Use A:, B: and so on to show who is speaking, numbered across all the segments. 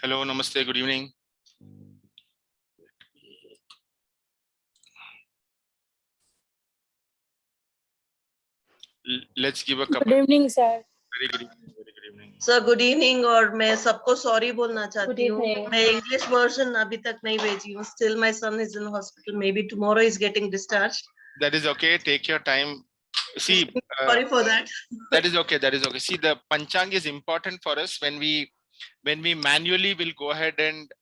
A: Hello, namaste, good evening. Let's give a couple.
B: Good evening, sir.
A: Very good evening. Very good evening.
C: Sir good evening और मैं सबको sorry बोलना चाहती हूँ
B: evening.
C: मैं English version अभी तक नहीं भेजी हूँ still my son is in hospital may be tomorrow is getting discharge
A: That is okay. Take your time. See,
C: sorry for that.
A: That is okay. That is okay. See, the panchang is important for us when we manually will go ahead and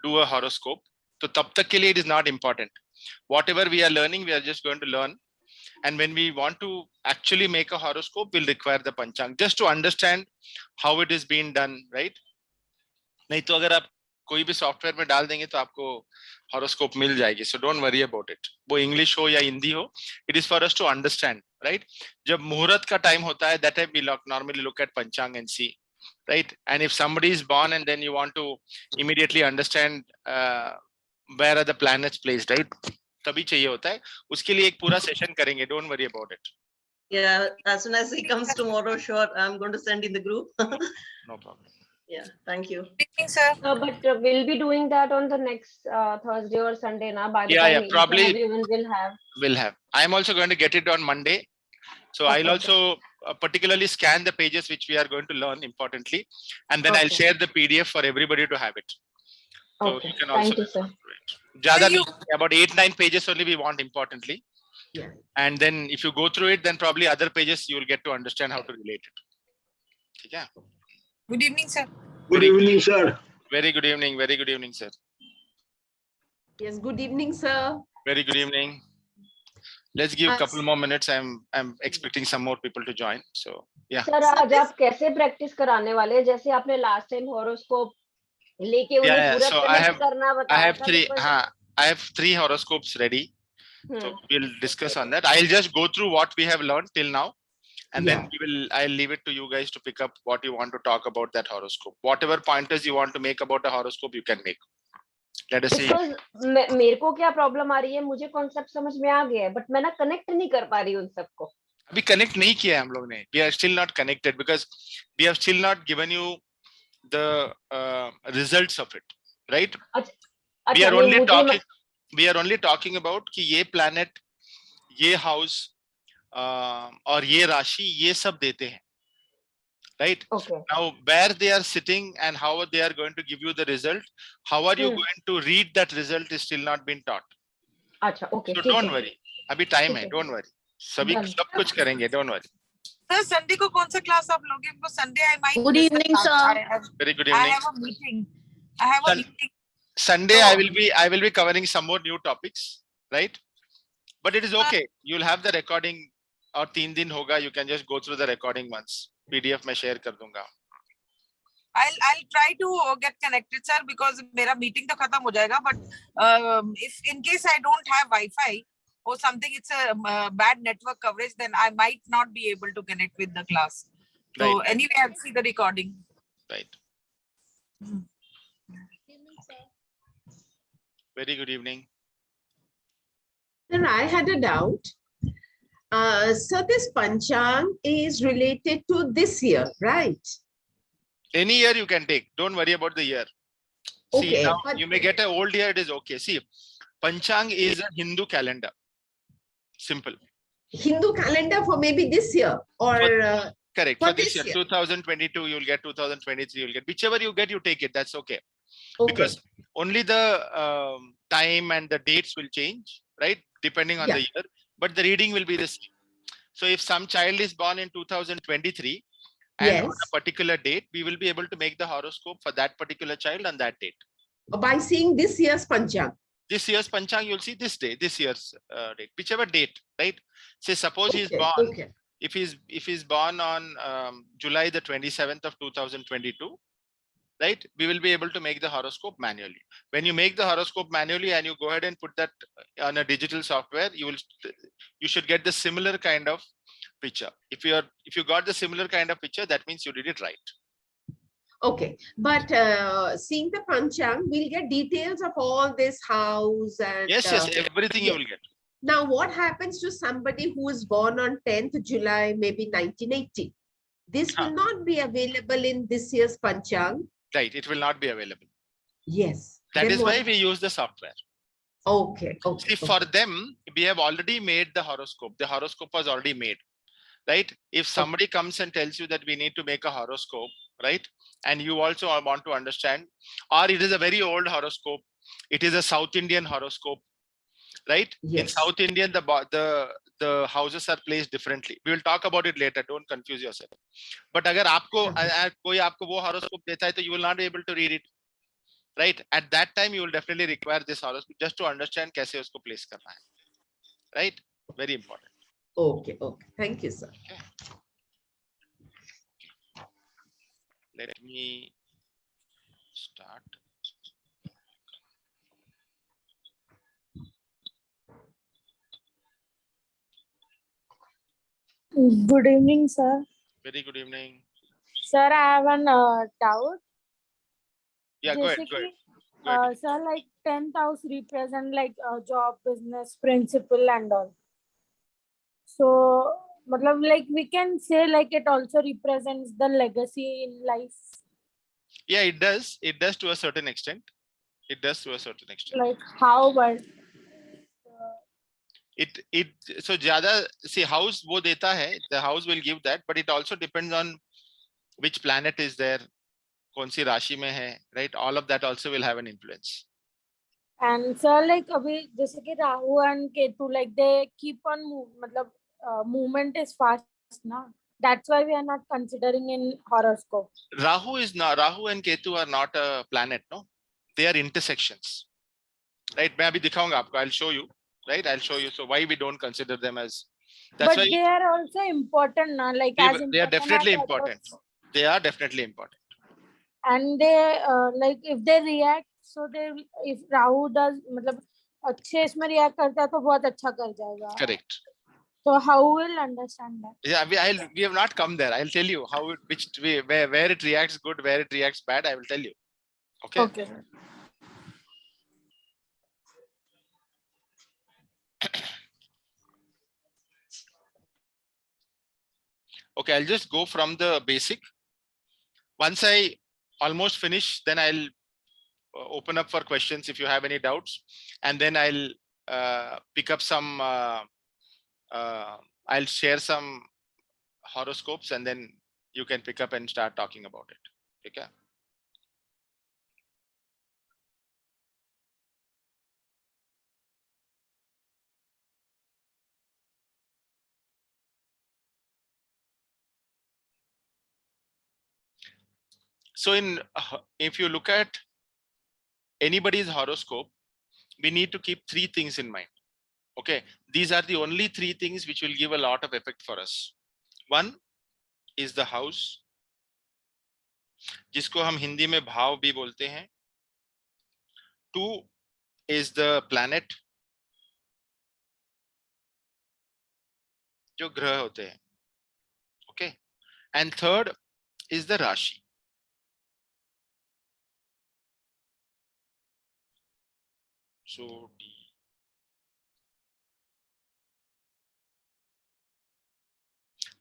A: do a horoscope. So tab tak ke liye it is not important. Whatever we are learning, we are just going to learn. And when we want to actually make a horoscope, we'll require the panchang just to understand how it is being done, right? नहीं तो अगर आप कोई भी software में डाल देंगे तो आपको हॉरोस्कोप मिल जाएगी. So don't worry about it. वो इंग्लिश हो या हिंदी हो, it is for us to understand, right? जब मुहूर्त का टाइम होता है, that time we normally look at panchang and see, right? And if somebody is born and then you want to immediately understand where are the planets placed, right? तभी चाहिए होता है. उसके लिए एक पूरा सेशन करेंगे. Don't worry about it.
C: Yeah, as soon as he comes tomorrow, sure, I'm going to send in the group.
A: No problem.
C: Yeah, thank you.
B: Good evening, sir.
D: But we'll be doing that on the next Thursday or Sunday, na? By the
A: Yeah,
D: time
A: probably
D: everyone will have.
A: Will have. I'm also going to get it on Monday. So
D: Okay.
A: I'll also particularly scan the pages which we are going to learn importantly, and then I'll
D: Okay.
A: share the PDF for everybody to have it. So
D: Okay.
A: you can also
D: Thank you, sir.
A: Jada about 8-9 pages only we want importantly.
C: Yeah.
A: And then if you go through it, then probably other pages you will get to understand how to relate it. Yeah.
B: Good evening, sir.
E: Good evening, sir.
A: Very good evening. Very good evening, sir.
F: Yes, good evening, sir.
A: Very good evening. Let's give a couple more minutes. I'm expecting some more people to join. So yeah.
D: Sir, आज आप कैसे practice कराने वाले हैं? जैसे आपने last time horoscope लेके उन्हें पूरा
A: So
D: कनेक्ट करना
A: I
D: बताया
A: have
D: था.
A: three.
D: because-
A: I have 3 horoscopes ready. So
D: Hmm.
A: we'll discuss on that. I'll just go through what we have learned till now, and then I'll leave it to you guys to pick up what you want to talk about that horoscope. Whatever pointers you want to make about a horoscope, you can make. Let us see.
D: Because मेरे को क्या problem आ रही है, मुझे concept समझ में आ गया है, बट मैं ना कनेक्ट नहीं कर पा रही हूँ उन सबको.
A: अभी कनेक्ट नहीं किया है हम लोग ने. We are still not connected because we have still not given you the results of it, right? We are only talking about कि ये planet, ये house और ये राशि, ये सब देते हैं, right?
D: Okay.
A: Now where they are sitting and how they are going to give you the result, how are you going to read that result is still not been taught.
D: अच्छा, okay.
A: So don't worry. अभी time है. Don't worry. सभी
D: Done.
A: सब कुछ करेंगे. Don't worry.
B: Sir, Sunday को कौन सा क्लास आप लोगे? Because Sunday I might.
F: Good evening, sir.
A: Very good
B: I
A: evening.
B: have a meeting. I have a
A: Sun-
B: meeting.
A: Sunday I will be covering some more new topics, right? But it is okay. You'll have the recording. और 3 दिन होगा. You can just go through the recording once. PDF में share कर दूंगा.
B: I'll try to get connected, sir, because मेरा meeting तो खत्म हो जाएगा. But if in case I don't have Wi-Fi or something, it's a bad network coverage, then I might not be able to connect with the class. So
A: Right.
B: anyway, I'll see the recording.
A: Right. Very good evening.
F: Sir, I had a doubt. So this Panchang is related to this year, right?
A: Any year you can take. Don't worry about the year. See,
F: Okay,
A: now
F: but-
A: you may get an old year. It is okay. See, Panchang is a Hindu calendar. Simple.
F: Hindu calendar for maybe this year or
A: Correct.
F: For
A: For this
F: this
A: year,
F: year.
A: 2022, you'll get 2023, you'll get whichever you get, you take it. That's okay.
F: okay.
A: Because only the time and the dates will change, right? Depending on
F: Yeah.
A: the year, but the reading will be the same. So if some child is born in 2023 and on
F: Yes.
A: a particular date, we will be able to make the horoscope for that particular child on that date.
F: By seeing this year's Panchang.
A: This year's Panchang, you'll see this day, this year's date, whichever date, right? Say suppose he is
F: Okay,
A: born,
F: okay.
A: if he's born on July the 27th of 2022, right? We will be able to make the horoscope manually. When you make the horoscope manually and you go ahead and put that on a digital software, you should get the similar kind of picture. If you got the similar kind of picture, that means you did it right.
F: Okay, but seeing the Panchang, we'll get details of all this house and
A: Yes, everything you
F: yes.
A: will get.
F: Now, what happens to somebody who is born on 10th July, maybe 1980? This will not be available in this year's Panchang.
A: Right, it will not be available.
F: Yes.
A: That
F: Then
A: is why
F: what?
A: we use the software.
F: Okay. Okay.
A: See, for them, we have already made the horoscope. The horoscope was already made, right? If somebody comes and tells you that we need to make a horoscope, right? And you also want to understand, or it is a very old horoscope, it is a South Indian horoscope, right? In
F: Yes.
A: South Indian, the houses are placed differently. We will talk about it later. Don't confuse yourself. But अगर आपको कोई आपको वो horoscope देता है, तो you will not be able to read it, right? At that time, you will definitely require this horoscope just to understand कैसे उसको place करना है, right? Very important.
F: Okay. Okay. Thank you, sir.
A: Okay. Let me start.
E: Good evening, sir.
A: Very good evening.
E: Sir, I have an doubt.
A: Yeah, go ahead. Go ahead.
E: Basically,
A: Go ahead.
E: sir, like 10th house represent like job, business, principle, and all. So, matlab, like we can say like it also represents the legacy in life.
A: Yeah, it does. It does to a certain extent. It does to a certain extent.
E: Like how, but
A: It so ज्यादा see house वो देता है. The house will give that, but it also depends on which planet is there, कौन सी राशि में है, right? All of that also will have an influence.
E: and sir, like abhi जैसे कि Rahu and Ketu, like they keep on move, matlab movement is fast, na. That's why we are not considering in horoscope.
A: Rahu and Ketu are not a planet, no? They are intersections, right? मैं अभी दिखाऊंगा आपको. I'll show you, right? I'll show you. So why we don't consider them as? That's
E: But
A: why
E: they are also important, na, like as
A: they are
E: important
A: definitely
E: as
A: important.
E: others.
A: They are definitely important.
E: And they like if they react, so they if Rahu does मतलब अच्छे इसमें react करता है तो बहुत अच्छा कर जाएगा.
A: Correct.
E: So how will understand that?
A: Yeah, we have not come there. I'll tell you how which way where it reacts good, where it reacts bad. I will tell you. Okay.
E: Okay.
A: Okay, I'll just go from the basic. Once I almost finish, then I'll open up for questions if you have any doubts, and then I'll pick up some. I'll share some horoscopes, and then you can pick up and start talking about it. Okay. So if you look at anybody's horoscope, we need to keep three things in mind. Okay, these are the only three things which will give a lot of effect for us. One is the house, जिसको हम हिंदी में भाव भी बोलते हैं. Two is the planet, जो ग्रह होते हैं. Okay, and third is the rashi. So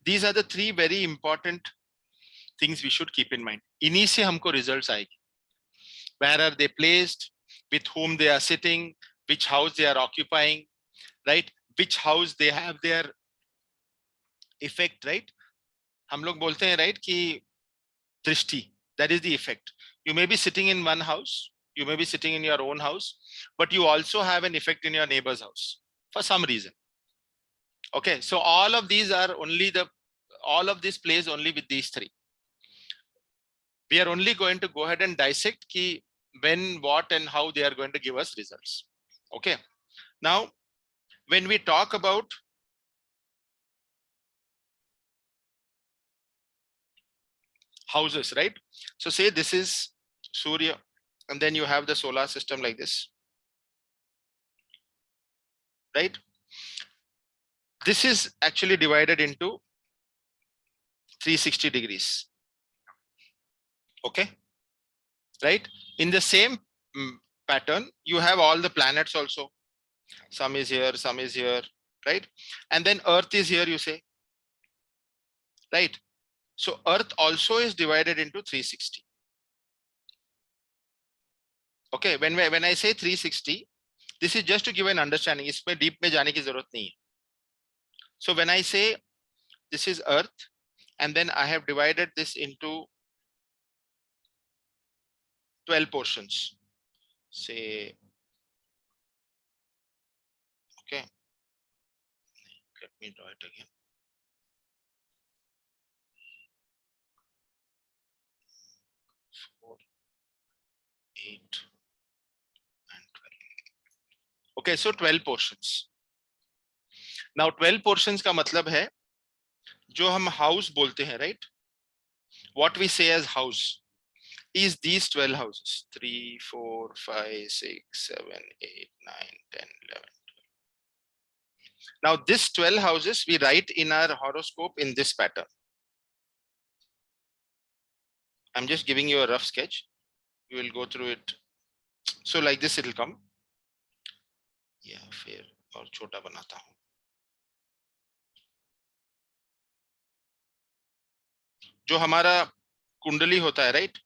A: these are the three very important things we should keep in mind. इन्हीं से हमको results आएगी. Where are they placed? With whom they are sitting? Which house they are occupying? Right? Which house they have their effect? Right? हम लोग बोलते हैं, right, कि दृष्टि. That is the effect. You may be sitting in one house. You may be sitting in your own house, but you also have an effect in your neighbor's house for some reason. Okay, so all of these are all of this plays only with these three. We are only going to go ahead and dissect ki when, what, and how they are going to give us results. Okay, now when we talk about houses, right? So say this is Surya, and then you have the solar system like this, right? This is actually divided into 360 degrees. Okay, right? In the same pattern, you have all the planets also. Some is here, some is here, right? And then Earth is here, you say, right? So Earth also is divided into 360. Okay, when I say 360, this is just to give an understanding. इसमें deep में जाने की जरूरत नहीं है. So when I say this is Earth, and then I have divided this into 12 portions. Say, okay, let me draw it again. Four, 8, and 12. Okay, so 12 portions. Now 12 portions का मतलब है जो हम house बोलते हैं, right? What we say as house is these 12 houses. 3, 4, 5, 6, 7, 8, 9, 10, 11. Now this 12 houses we write in our horoscope in this pattern. I'm just giving you a rough sketch. You will go through it. So like this it will come. Yeah, फिर और छोटा बनाता हूँ. जो हमारा कुंडली होता है, right?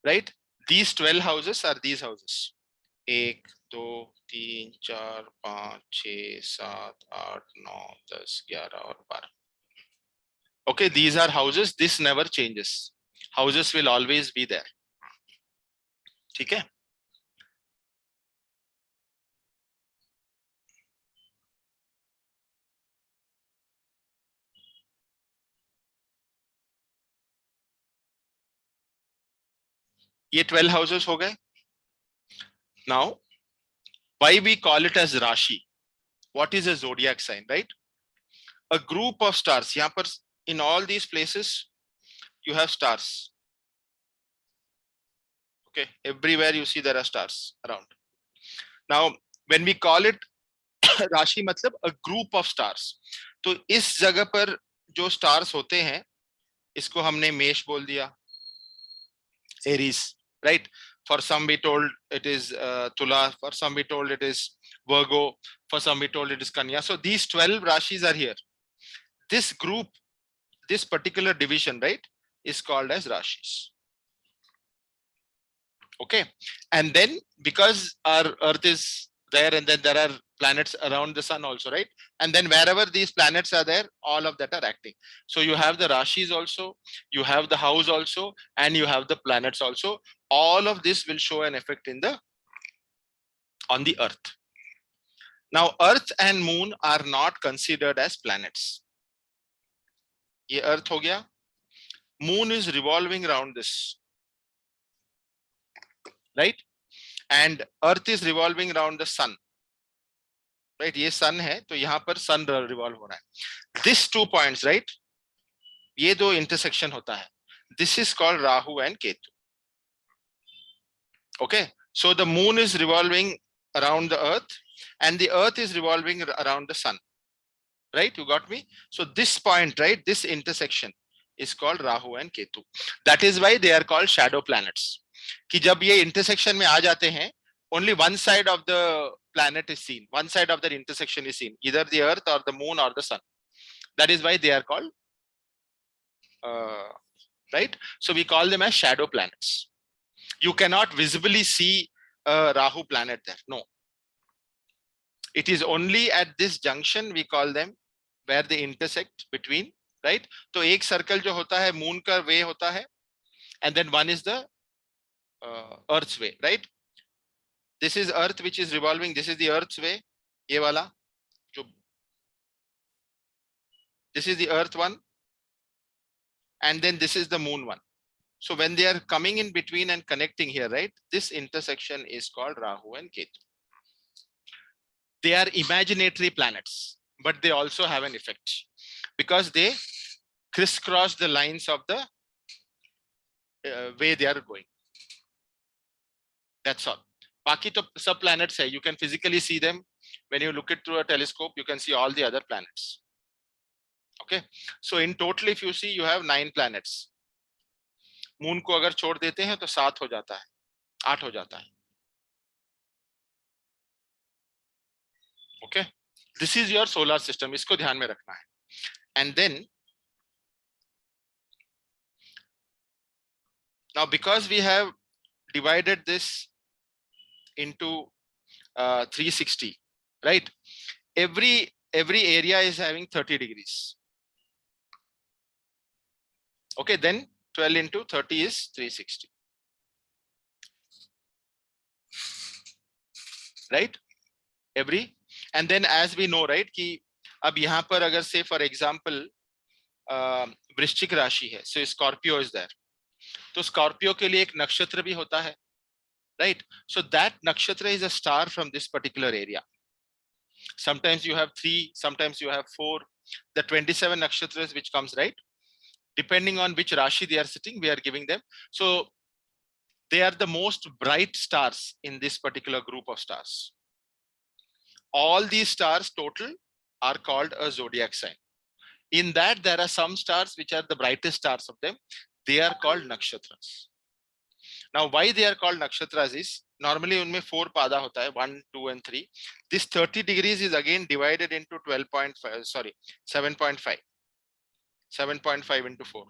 A: Right? These 12 houses are these houses. 1, 2, 3, 4, 5, 6, 7, 8, 9, 10, 11 और 12. Okay, these are houses. This never changes. Houses will always be there. ठीक है? ये 12 houses हो गए. Now, why we call it as Rashi? What is a zodiac sign, right? A group of stars. यहाँ पर in all these places you have stars. Okay, everywhere you see there are stars around. Now, when we call it Rashi, मतलब a group of stars. तो इस जगह पर जो stars होते हैं, इसको हमने मेष बोल दिया, Aries, right? For some we told it is Tula, for some we told it is Virgo, for some we told it is Kanya. So these 12 Rashis are here. This group, this particular division, right, is called as Rashis. Okay, and then because our Earth is there and then there are planets around the sun also, right? And then wherever these planets are there, all of that are acting. So you have the Rashis also, you have the house also, and you have the planets also. All of this will show an effect on the Earth. Now Earth and Moon are not considered as planets. ये Earth हो गया. Moon is revolving around this, right? And Earth is revolving around the sun. Right, ये sun है तो यहाँ पर sun revolve हो रहा है. These 2 points, right? ये दो intersection होता है. This is called Rahu and Ketu. Okay, so the moon is revolving around the earth and the earth is revolving around the sun. Right, you got me? So this point, right, this intersection is called Rahu and Ketu. That is why they are called shadow planets. कि जब ये intersection में आ जाते हैं, only one side of the planet is seen, one side of the intersection is seen, either the earth or the moon or the sun. That is why they are called right, so we call them as shadow planets. You cannot visibly see a Rahu planet there, no. It is only at this junction we call them where they intersect between, right? तो एक circle जो होता है moon का way होता है, and then one is the earth's way, right? This is earth which is revolving, this is the earth's way, ये वाला जो, this is the earth one, and then this is the moon one. So when they are coming in between and connecting here, right, this intersection is called Rahu and Ketu. They are imaginary planets, but they also have an effect because they crisscross the lines of the way they are going. That's all. बाकी तो सब planets है, you can physically see them. When you look it through a telescope, you can see all the other planets. Okay, so in total if you see, you have 9 planets. Moon को अगर छोड़ देते हैं तो 7 हो जाता है, 8 हो जाता है. Okay, this is your solar system, इसको ध्यान में रखना है. And then now because we have divided this into 360, right? Every area is having 30 degrees. Okay, then 12 into 30 is 360. Right? Every, and then as we know, right, कि अब यहाँ पर अगर say for example वृश्चिक राशि है, so Scorpio is there. तो Scorpio के लिए एक नक्षत्र भी होता है, right? So that nakshatra is a star from this particular area. Sometimes you have 3, sometimes you have 4. The 27 nakshatras which comes, right? Depending on which Rashi they are sitting, we are giving them. So they are the most bright stars in this particular group of stars. All these stars total are called a zodiac sign. In that, there are some stars which are the brightest stars of them. They are called nakshatras. Now, why they are called nakshatras is normally unme 4 pada hota hai, 1, 2, and 3. This 30 degrees is again divided into 12.5, sorry, 7.5. 7.5 into 4.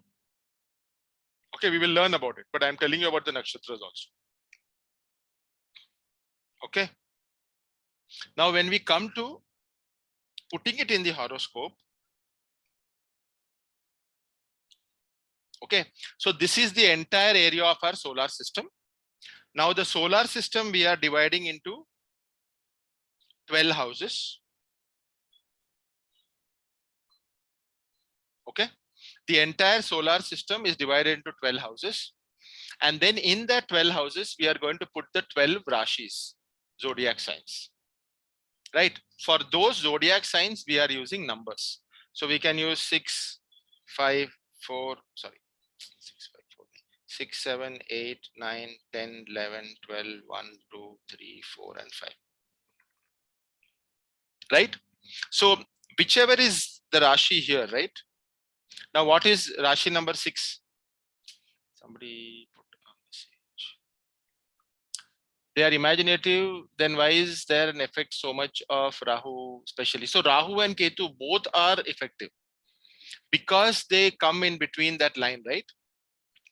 A: Okay, we will learn about it, but I'm telling you about the nakshatras also. Okay. Now, when we come to putting it in the horoscope, okay, so this is the entire area of our solar system. Now, the solar system we are dividing into 12 houses. Okay, the entire solar system is divided into 12 houses. And then in the 12 houses, we are going to put the 12 Rashis, zodiac signs. Right? For those zodiac signs, we are using numbers. So we can use 6, 5, 4, sorry, 6, 5, 4, 6, 7, 8, 9, 10, 11, 12, 1, 2, 3, 4, and 5. Right? So whichever is the Rashi here, right? Now, what is Rashi number 6? Somebody put a message. They are imaginative, then why is there an effect so much of Rahu especially? So Rahu and Ketu both are effective because they come in between that line, right?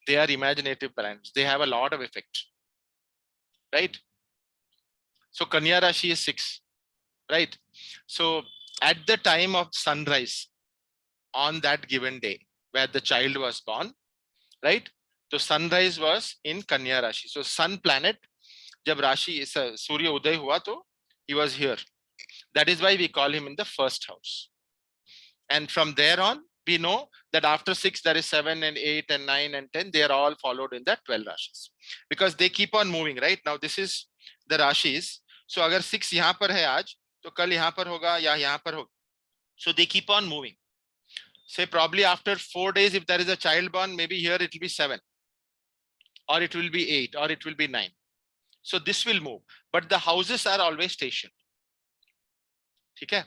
A: They are imaginative planets. They have a lot of effect, right? So Kanya Rashi is 6, right? So at the time of sunrise on that given day where the child was born, right? So sunrise was in Kanya Rashi. So sun planet, jab Rashi is Surya Uday hua to he was here. That is why we call him in the first house. And from there on, we know that after 6, there is 7 and 8 and 9 and 10. They are all followed in that 12 Rashis. Because they keep on moving, right? Now, this is the Rashis. So, agar 6 yahan par hai aaj, to kal yahan par hoga, ya yahan par hoga. So, they keep on moving. Say, probably after 4 days, if there is a child born, maybe here it will be 7. Or it will be 8, or it will be 9. So, this will move. But the houses are always stationed. ठीक है?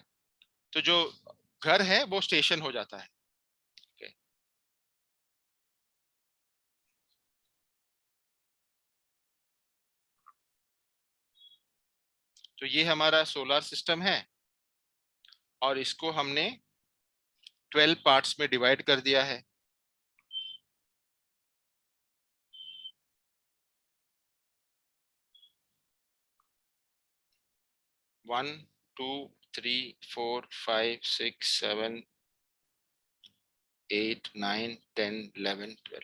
A: तो जो घर है वो station हो जाता है. Okay. तो ये हमारा सोलर सिस्टम है और इसको हमने 12 पार्ट्स में डिवाइड कर दिया है. One, 2, 3, 4, 5, 6, 7, 8, 9, 10, 11, 12.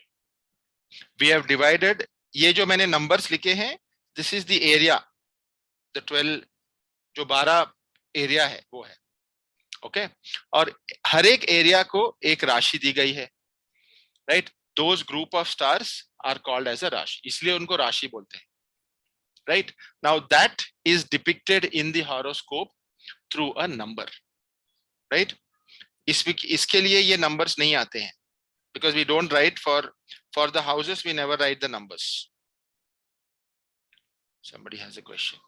A: We have divided. ये जो मैंने numbers लिखे हैं, this is the area. The 12 जो 12 एरिया है वो है. ओके और हर एक एरिया को एक राशि दी गई है. Right? Those group of stars are called as a राशि. इसलिए उनको राशि बोलते हैं. Right? Now that is depicted in the horoscope through a number. Right? इसके लिए ये numbers नहीं आते हैं. Because we don't write for the houses, we never write the numbers. Somebody has a question.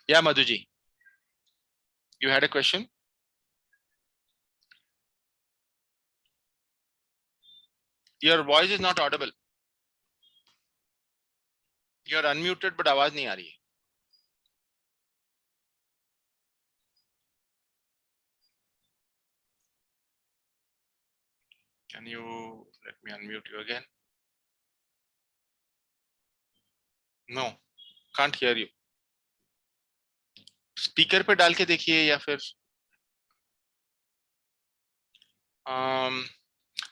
A: Yeah, Madhuji. You had a question? Your voice is not audible. You are unmuted, but आवाज नहीं आ रही है. Can you let me unmute you again? No, can't hear you. Speaker पे डाल के देखिए या फिर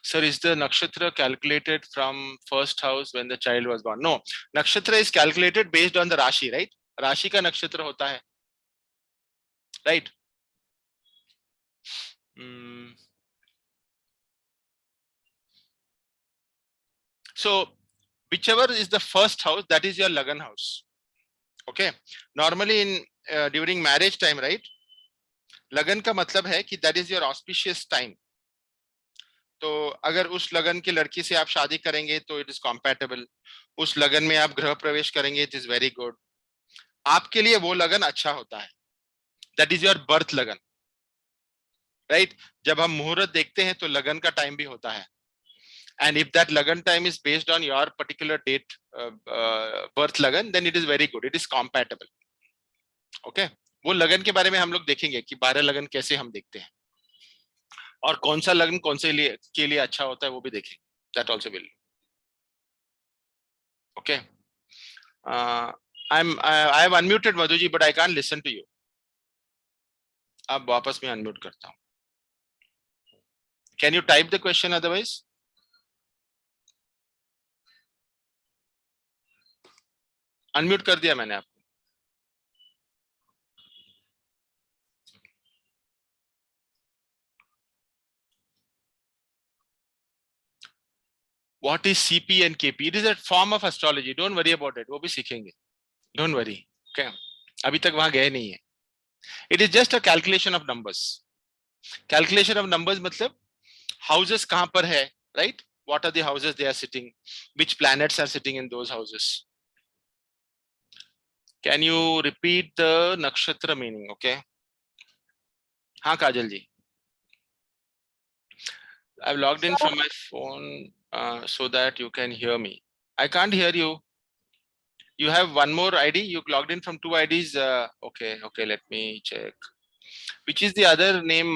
A: sir, is the nakshatra calculated from first house when the child was born? No, nakshatra is calculated based on the rashi, right? Rashi का नक्षत्र होता है, right? So whichever is the first house, that is your lagan house. Okay, normally in during marriage time, right? लगन का मतलब है कि that is your auspicious time. तो अगर उस लगन की लड़की से आप शादी करेंगे तो it is compatible. उस लगन में आप गृह प्रवेश करेंगे, it is very good. आपके लिए वो लगन अच्छा होता है. That is your birth लगन, right? जब हम मुहूर्त देखते हैं तो लगन का टाइम भी होता है. And if that lagan time is based on your particular date, birth lagan, then it is very good. It is compatible. Okay. वो लगन के बारे में हम लोग देखेंगे कि 12 लगन कैसे हम देखते हैं और कौन सा लगन कौन से के लिए अच्छा होता है वो भी देखेंगे. That also will. Okay. I have unmuted Madhuji, but I can't listen to you. अब वापस मैं unmute करता हूँ. Can you type the question otherwise? Unmute कर दिया मैंने आपको. What is CP and KP? It is a form of astrology. Don't worry about it. वो भी सीखेंगे. Don't worry. Okay. अभी तक वहां गए नहीं है. It is just a calculation of numbers. Calculation of numbers मतलब houses कहां पर है, right? What are the houses they are sitting? Which planets are sitting in those houses? Can you repeat the nakshatra meaning? Okay. हाँ काजल जी. I've logged in from my phone so that you can hear me. I can't hear you. You have one more ID. You logged in from 2 IDs. Okay. Let me check. Which is the other name,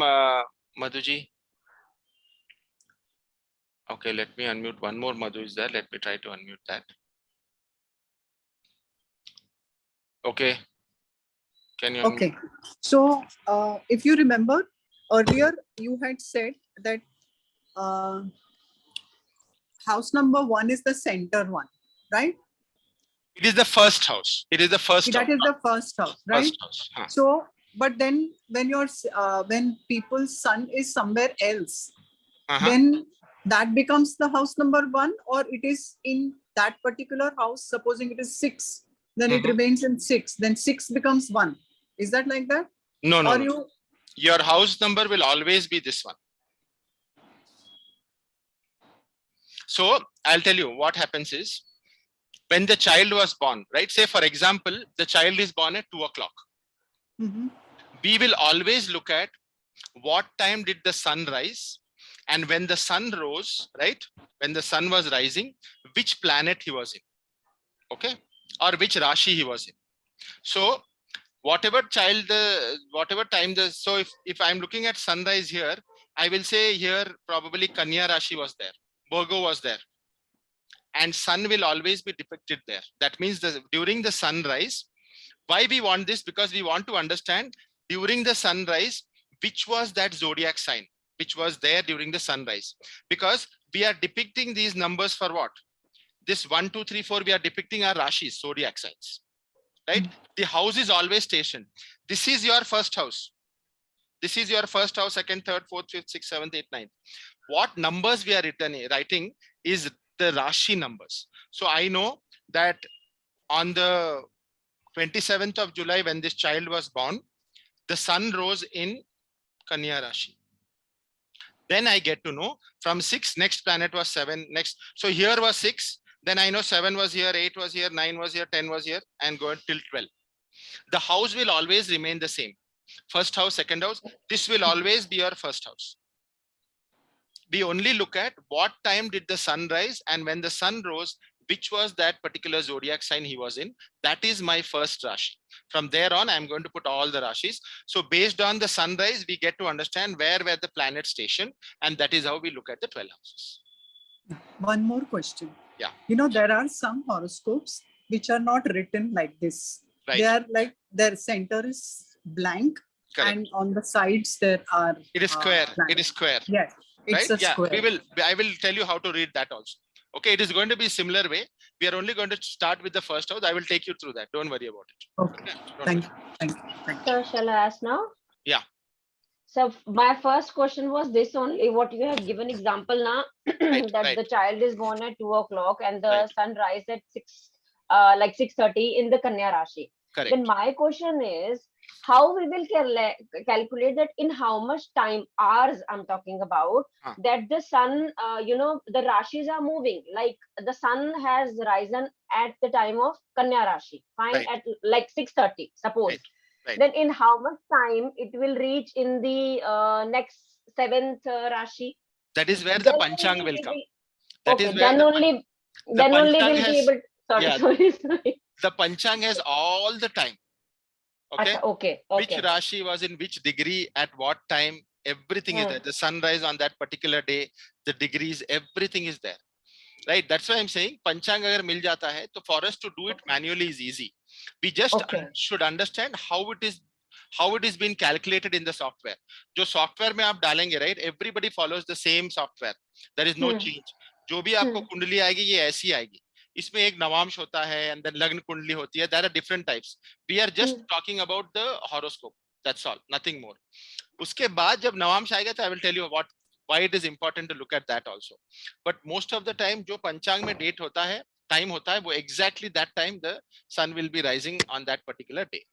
A: Madhuji? Okay, let me unmute. One more Madhu is there. Let me try to unmute that. Okay. Can you?
G: Okay. So, if you remember earlier, you had said that house number 1 is the center one, right?
A: It is the first house. It is the first
G: That
A: house.
G: is the first house, right?
A: First house. Huh.
G: So, but then when when people's sun is somewhere else, then that becomes the house number 1, or it is in that particular house. Supposing it is 6, then it remains in 6. Then 6 becomes 1. Is that like that?
A: No, no,
G: Or
A: no. Your house number will always be this one. So I'll tell you what happens is when the child was born, right? Say for example, the child is born at 2 o'clock. We will always look at what time did the sun rise, and when the sun rose, right? When the sun was rising, which planet he was in, okay? Or which Rashi he was in. So whatever time so if I'm looking at sunrise here, I will say here probably Kanya Rashi was there, Virgo was there, and sun will always be depicted there. That means during the sunrise, why we want this? Because we want to understand during the sunrise, which was that zodiac sign, which was there during the sunrise. Because we are depicting these numbers for what? This 1, 2, 3, 4, we are depicting our Rashis, zodiac signs, right? The house is always stationed. This is your first house. This is your first house, second, third, fourth, fifth, sixth, seventh, eighth, ninth. What numbers we are writing is the Rashi numbers. So I know that on the 27th of July, when this child was born, the sun rose in Kanya Rashi. Then I get to know from 6, next planet was 7, next. So here was 6, then I know 7 was here, 8 was here, 9 was here, 10 was here, and go till 12. The house will always remain the same. First house, second house, this will always be your first house. We only look at what time did the sun rise, and when the sun rose, which was that particular zodiac sign he was in. That is my first Rashi. From there on, I'm going to put all the Rashis. So based on the sunrise, we get to understand where were the planets stationed, and that is how we look at the 12 houses.
G: One more question.
A: Yeah.
G: You know, there are some horoscopes which are not written like this.
A: Right.
G: They are like their center is blank.
A: Correct.
G: And on the sides there are
A: It is square.
G: blank.
A: It is square.
G: Yes, it's
A: Right?
G: a square.
A: I will tell you how to read that also. Okay, it is going to be similar way. We are only going to start with the first house. I will take you through that. Don't worry about it.
G: Okay.
A: Don't
G: Thank
A: worry.
G: you. Thank you. Thank you.
D: So shall I ask now?
A: Yeah.
D: So my first question was this only, what you have given example now,
A: Right,
D: that
A: right.
D: the child is born at 2 o'clock and the
A: Right.
D: sun rise at 6:30 in the Kanya Rashi.
A: Correct.
D: Then my question is, how we will calculate that in how much time, hours I'm talking about, that the sun, the Rashis are moving, like the sun has risen at the time of Kanya Rashi, fine,
A: Right.
D: at like 6:30, suppose.
A: Right. Right.
D: Then in how much time it will reach in the next seventh Rashi?
A: That is where the
D: Then
A: Panchang
D: only
A: will
D: we
A: come.
D: will-
A: That
D: okay,
A: is where
D: then
A: the
D: only
A: Panchang
D: we'll be
A: has,
D: able. Sorry,
A: yeah,
D: sorry.
A: the Panchang has all the time. Okay.
D: Acha, okay,
A: Which
D: okay.
A: Rashi was in which degree at what time, everything is there. The sunrise on that particular day, the degrees, everything is there. Right? That's why I'm saying Panchang agar mil jata hai, so for us to do it manually is easy. We just
D: Okay.
A: should understand how it is being calculated in the software. जो software में आप डालेंगे, right? Everybody follows the same software. There is no change. जो भी आपको कुंडली आएगी ये ऐसी आएगी. इसमें एक नवांश होता है and then लग्न कुंडली होती है. There are different types. We are just talking about the horoscope. That's all. Nothing more. उसके बाद जब नवांश आएगा तो I will tell you why it is important to look at that also. But most of the time जो पंचांग में date होता है, time होता है, वो exactly that time the sun will be rising on that particular day.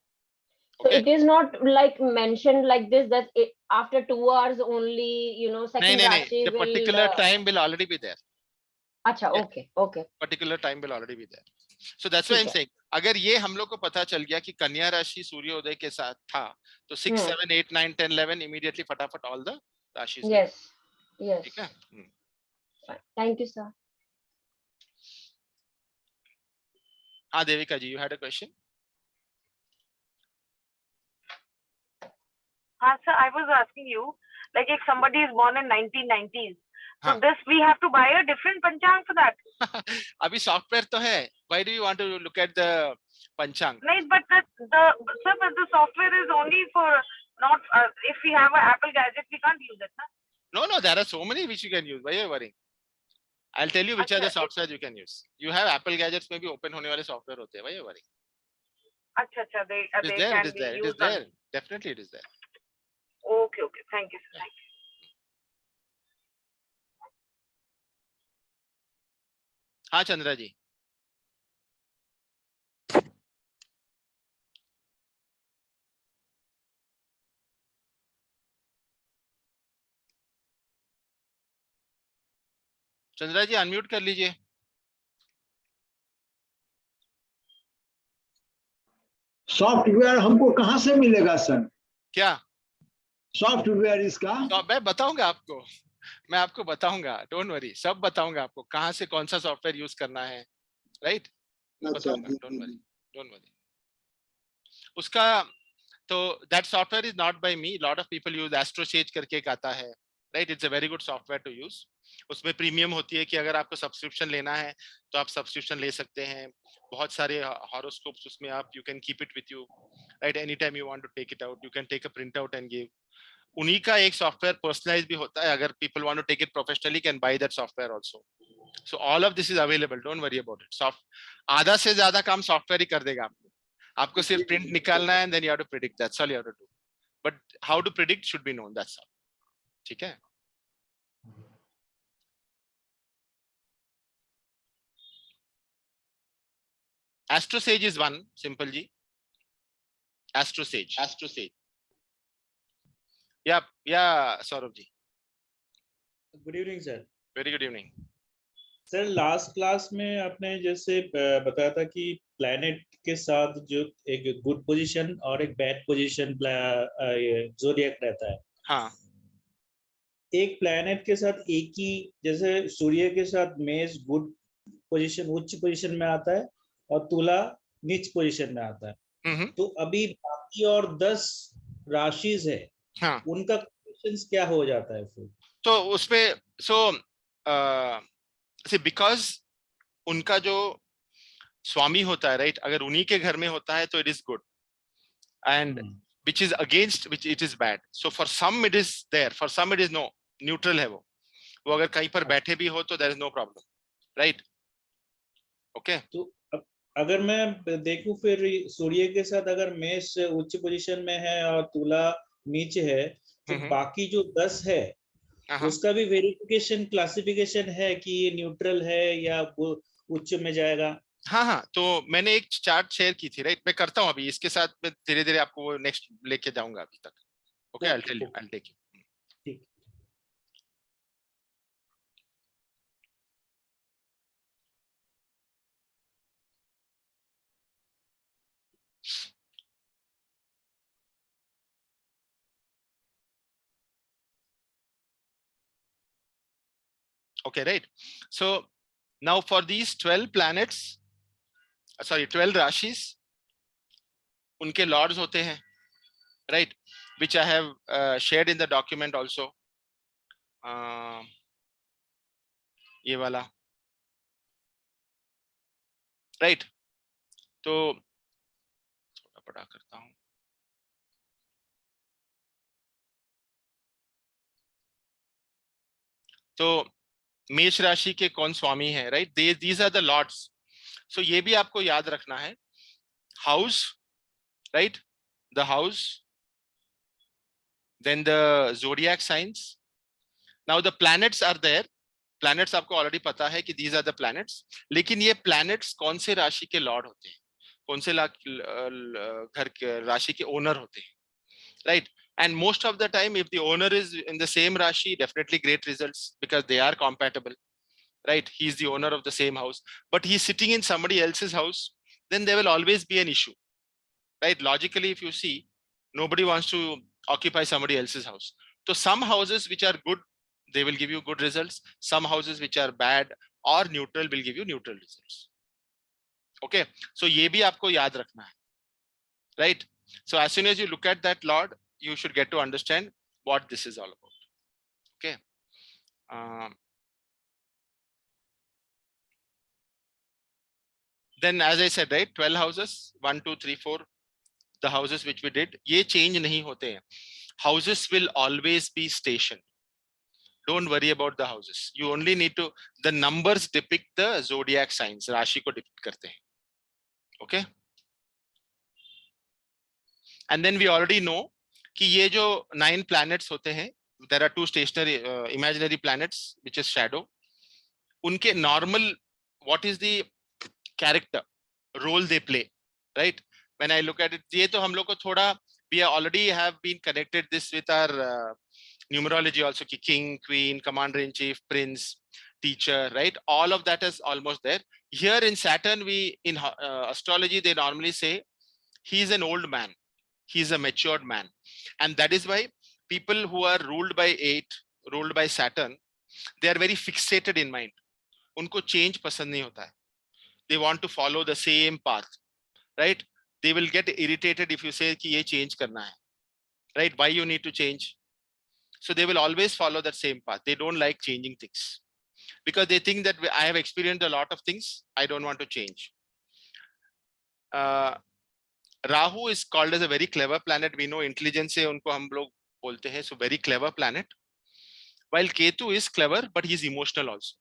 D: So
A: Okay.
D: it is not like mentioned like this that after 2 hours only, second Rashi
A: the
D: will.
A: particular time will already be there.
D: Acha, okay, okay.
A: Particular time will already be there. So that's why I'm saying, अगर ये हम लोग को पता चल गया कि कन्या राशि सूर्योदय के साथ था, तो 6, 7, 8, 9, 10, 11 immediately फटाफट all the rashis.
D: Yes, yes.
A: ठीक है?
D: Thank you, sir.
A: हाँ देविका जी, you had a question?
B: Sir, I was asking you, like if somebody is born in 1990s, so
A: हाँ.
B: this we have to buy a different panchang for that.
A: अभी software तो है. Why do you want to look at the panchang?
B: No, but the software is only for not if we have an Apple gadget, we can't use it. Huh?
A: No, there are so many which you can use. Why are you worrying? I'll tell you which are the software you can use. You have Apple gadgets में भी open होने वाले software होते हैं. Why are you worrying?
B: अच्छा, they can be
A: It is
B: used.
A: there. Definitely it is there.
B: Okay, thank you, sir. Thank you.
A: हाँ चंद्रा जी. चंद्रा जी unmute कर लीजिए.
H: सॉफ्टवेयर हमको कहाँ से मिलेगा सर?
A: क्या
H: सॉफ्टवेयर इसका?
A: तो मैं बताऊंगा आपको. मैं आपको बताऊंगा. डोंट वरी, सब बताऊंगा आपको कहाँ से कौन सा सॉफ्टवेयर यूज करना है. राइट? बताऊंगा. Don't worry. उसका तो that software is not by me. Lot of people use AstroSage करके एक आता है. Right? It's a very good software to use. उसमें प्रीमियम होती है कि अगर आपको सब्सक्रिप्शन लेना है तो आप सब्सक्रिप्शन ले सकते हैं. बहुत सारे हॉरोस्कोप्स उसमें आप you can keep it with you. Right? Any time you want to take it out, you can take a print out and give. उन्हीं का एक सॉफ्टवेयर पर्सनलाइज भी होता है. अगर people want to take it professionally can buy that software also. So all of this is available. Don't worry about it. आधा से ज्यादा काम सॉफ्टवेयर ही कर देगा आपको. आपको सिर्फ प्रिंट निकालना है, then you have to predict. That's all you have to do. But how to predict should be known. That's all. ठीक है? Astrosage is one, simple ji. Astrosage. Yeah, Saurabh ji.
I: Good evening sir.
A: Very good evening.
I: Sir last class में आपने जैसे बताया था कि planet के साथ जो एक गुड पोजीशन और एक बैड पोजीशन ज़ोडिएक रहता है.
A: हाँ.
I: एक प्लैनेट के साथ एक ही, जैसे सूर्य के साथ मेष गुड पोजीशन उच्च पोजीशन में आता है और तुला नीच पोजीशन में आता है. तो अभी बाकी और 10 राशिज है.
A: हाँ.
I: उनका पोजीशंस क्या हो जाता है फिर?
A: तो उसपे बिकॉज उनका जो स्वामी होता है, राइट, अगर उन्हीं के घर में होता है तो it is good, and which is against which it is bad. So for some it is there, for some it is no, neutral है वो अगर कहीं पर बैठे भी हो तो there is no problem, right? Okay.
I: तो अगर मैं देखूं फिर सूर्य के साथ अगर मेष उच्च पोजीशन में है और तुला नीचे है, तो बाकी जो 10 है उसका भी वेरिफिकेशन क्लासिफिकेशन है कि ये न्यूट्रल है या वो उच्च में जाएगा?
A: हाँ हाँ, तो मैंने एक चार्ट शेयर की थी, राइट, मैं करता हूँ अभी, इसके साथ मैं धीरे धीरे आपको वो नेक्स्ट लेके जाऊंगा अभी तक. Okay, I will tell you, I will take you.
I: ठीक.
A: Okay, right. So now for these 12 planets, sorry, 12 rashis, उनके lords होते हैं, right, which I have shared in the document also. ये वाला, right. तो थोड़ा बड़ा करता हूँ. तो मेष राशि के कौन स्वामी है, right, these are the lords. So ये भी आपको याद रखना है. House, right, the house, then the zodiac signs. Now the planets are there. Planets आपको already पता है कि these are the planets. लेकिन ये planets कौन से राशि के lord होते हैं, कौन से घर के राशि के owner होते हैं, right? And most of the time, if the owner is in the same rashi, definitely great results because they are compatible, right? He's the owner of the same house, but he's sitting in somebody else's house, then there will always be an issue, right? Logically, if you see, nobody wants to occupy somebody else's house. So some houses which are good, they will give you good results. Some houses which are bad or neutral will give you neutral results. Okay, so ये भी आपको याद रखना है, right? So as soon as you look at that lord, you should get to understand what this is all about. Okay. Then as I said, right, 12 houses, 1, 2, 3, 4, the houses which we did, ये change नहीं होते हैं. Houses will always be stationed. Don't worry about the houses. You only need to, the numbers depict the zodiac signs, राशि को depict करते हैं. Okay. And then we already know कि ये जो 9 planets होते हैं, there are 2 stationary imaginary planets which is shadow. उनके normal, what is the character role they play, right? When I look at it, ये तो हम लोग को थोड़ा, we already have been connected this with our numerology also, कि king, queen, commander in chief, prince, teacher, right? All of that is almost there. Here in Saturn, we in astrology they normally say he is an old man, he is a matured man, and that is why people who are ruled by 8, ruled by Saturn, they are very fixated in mind. उनको change पसंद नहीं होता है. They want to follow the same path, right? They will get irritated if you say कि ये change करना है, right? Why you need to change? So they will always follow that same path. They don't like changing things because they think that I have experienced a lot of things, I don't want to change. Rahu is called as a very clever planet. We know intelligence से उनको हम लोग बोलते हैं, so very clever planet. While Ketu is clever, but he is emotional also,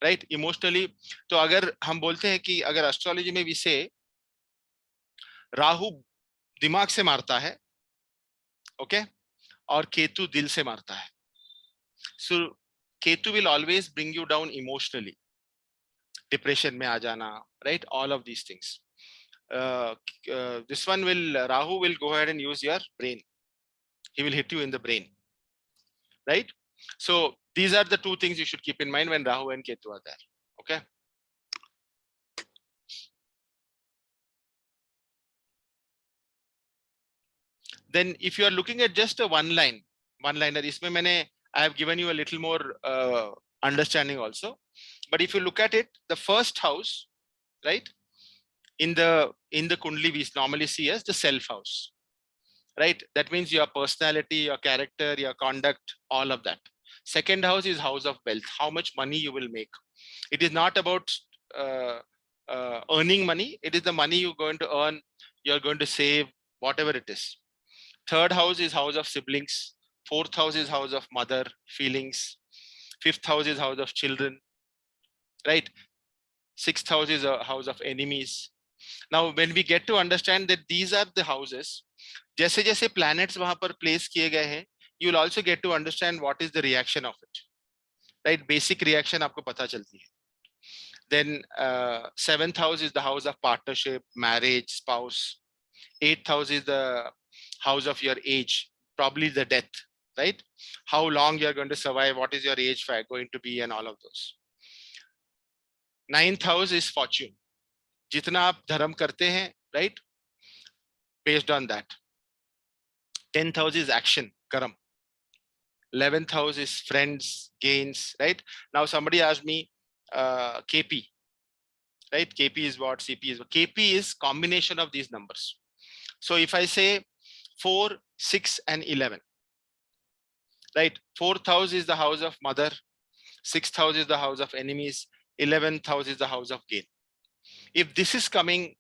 A: right? Emotionally, तो अगर हम बोलते हैं कि अगर astrology में we say राहु दिमाग से मारता है, okay, और केतु दिल से मारता है. So Ketu will always bring you down emotionally, depression में आ जाना, right? All of these things. This one will, Rahu will go ahead and use your brain. He will hit you in the brain, right? So these are the 2 things you should keep in mind when Rahu and Ketu are there. Okay. Then if you are looking at just a one-liner, इसमें मैंने, I have given you a little more understanding also. But if you look at it, the first house, right, in the Kundli we normally see as the self house, right? That means your personality, your character, your conduct, all of that. Second house is house of wealth, how much money you will make. It is not about earning money. It is the money you're going to earn, you're going to save, whatever it is. Third house is house of siblings. Fourth house is house of mother, feelings. Fifth house is house of children, right? Sixth house is a house of enemies. Now, when we get to understand that these are the houses, जैसे जैसे planets वहां पर place किए गए हैं, you will also get to understand what is the reaction of it, right? Basic reaction आपको पता चलती है. Then seventh house is the house of partnership, marriage, spouse. Eighth house is the house of your age, probably the death, right? How long you're going to survive, what is your age going to be, and all of those. Ninth house is fortune. जितना आप धर्म करते हैं, right? Based on that. 10th house is action, karam. 11th house is friends, gains, right? Now somebody asked me, KP, right? KP is what? CP is what? KP is combination of these numbers. So if I say 4, 6, and 11, right? 4th house is the house of mother. 6th house is the house of enemies. 11th house is the house of gain. If this is coming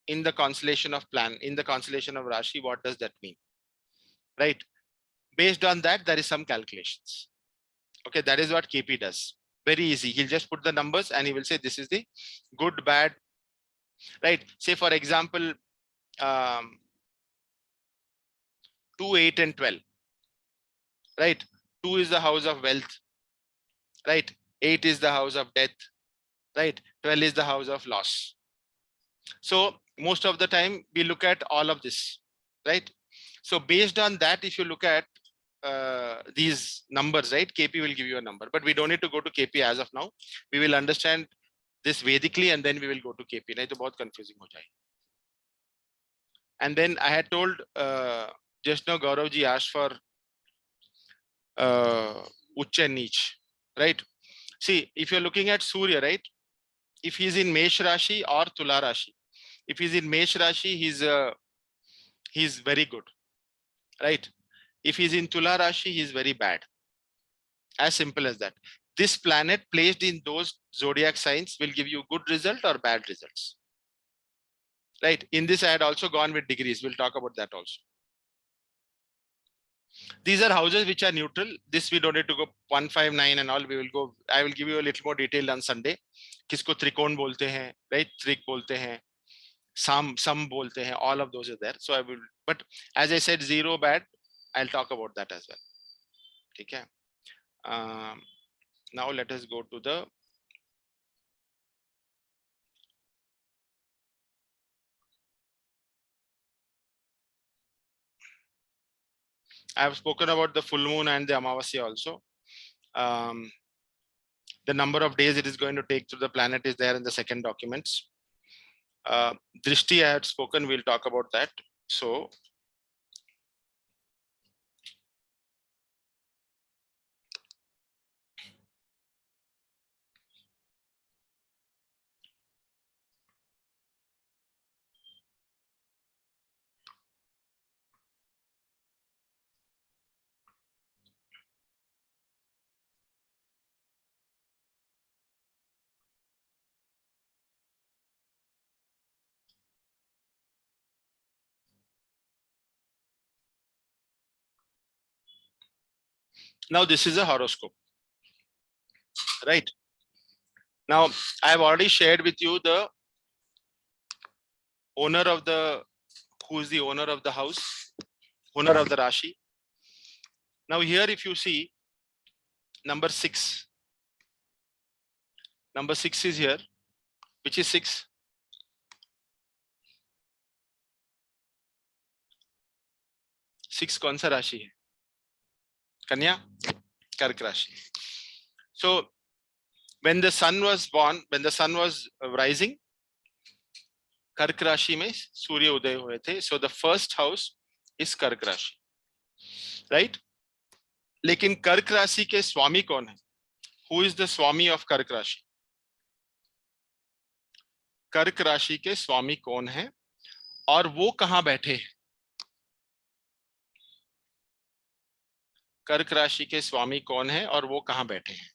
A: in the constellation of in the constellation of Rashi, what does that mean? Right? Based on that, there is some calculations. Okay, that is what KP does. Very easy. He'll just put the numbers and he will say this is the good, bad, right? Say for example, 2, 8, and 12, right? 2 is the house of wealth, right? 8 is the house of death, right? 12 is the house of loss. So most of the time we look at all of this, right? So based on that, if you look at these numbers, right, KP will give you a number, but we don't need to go to KP as of now. We will understand this Vedically and then we will go to KP. Nahi to bahut confusing ho jaye. And then I had told just now Gaurav ji asked for Ucha and Neech, right? See, if you're looking at Surya, right, if he's in Mesh Rashi or Tula Rashi, if he's in Mesh Rashi, he's very good, right? If he's in Tula Rashi, he's very bad. As simple as that. This planet placed in those zodiac signs will give you good result or bad results. Right? In this, I had also gone with degrees. We'll talk about that also. These are houses which are neutral. This we don't need to go 1, 5, 9 and all. We will go. I will give you a little more detail on Sunday. किसको त्रिकोण बोलते हैं, right? त्रिक बोलते हैं, sum बोलते हैं. All of those are there. So I will. But as I said, 0 bad. I'll talk about that as well. Okay. Now let us go to the I have spoken about the full moon and the Amavasya also. The number of days it is going to take to the planet is there in the second documents. Drishti I had spoken, we'll talk about that. So now this is a horoscope, right? Now I have already shared with you the owner of the, who is the owner of the house, owner of the Rashi. Now here if you see number 6, number 6 is here, which is 6. कौन सा राशि है? कन्या, कर्क राशि. So when the sun was born, when the sun was rising, कर्क राशि में सूर्य उदय हुए थे. So the first house is कर्क राशि, right? लेकिन कर्क राशि के स्वामी कौन है? Who is the Swami of कर्क राशि? कर्क राशि के स्वामी कौन है और वो कहां बैठे हैं? कर्क राशि के स्वामी कौन है और वो कहां बैठे हैं?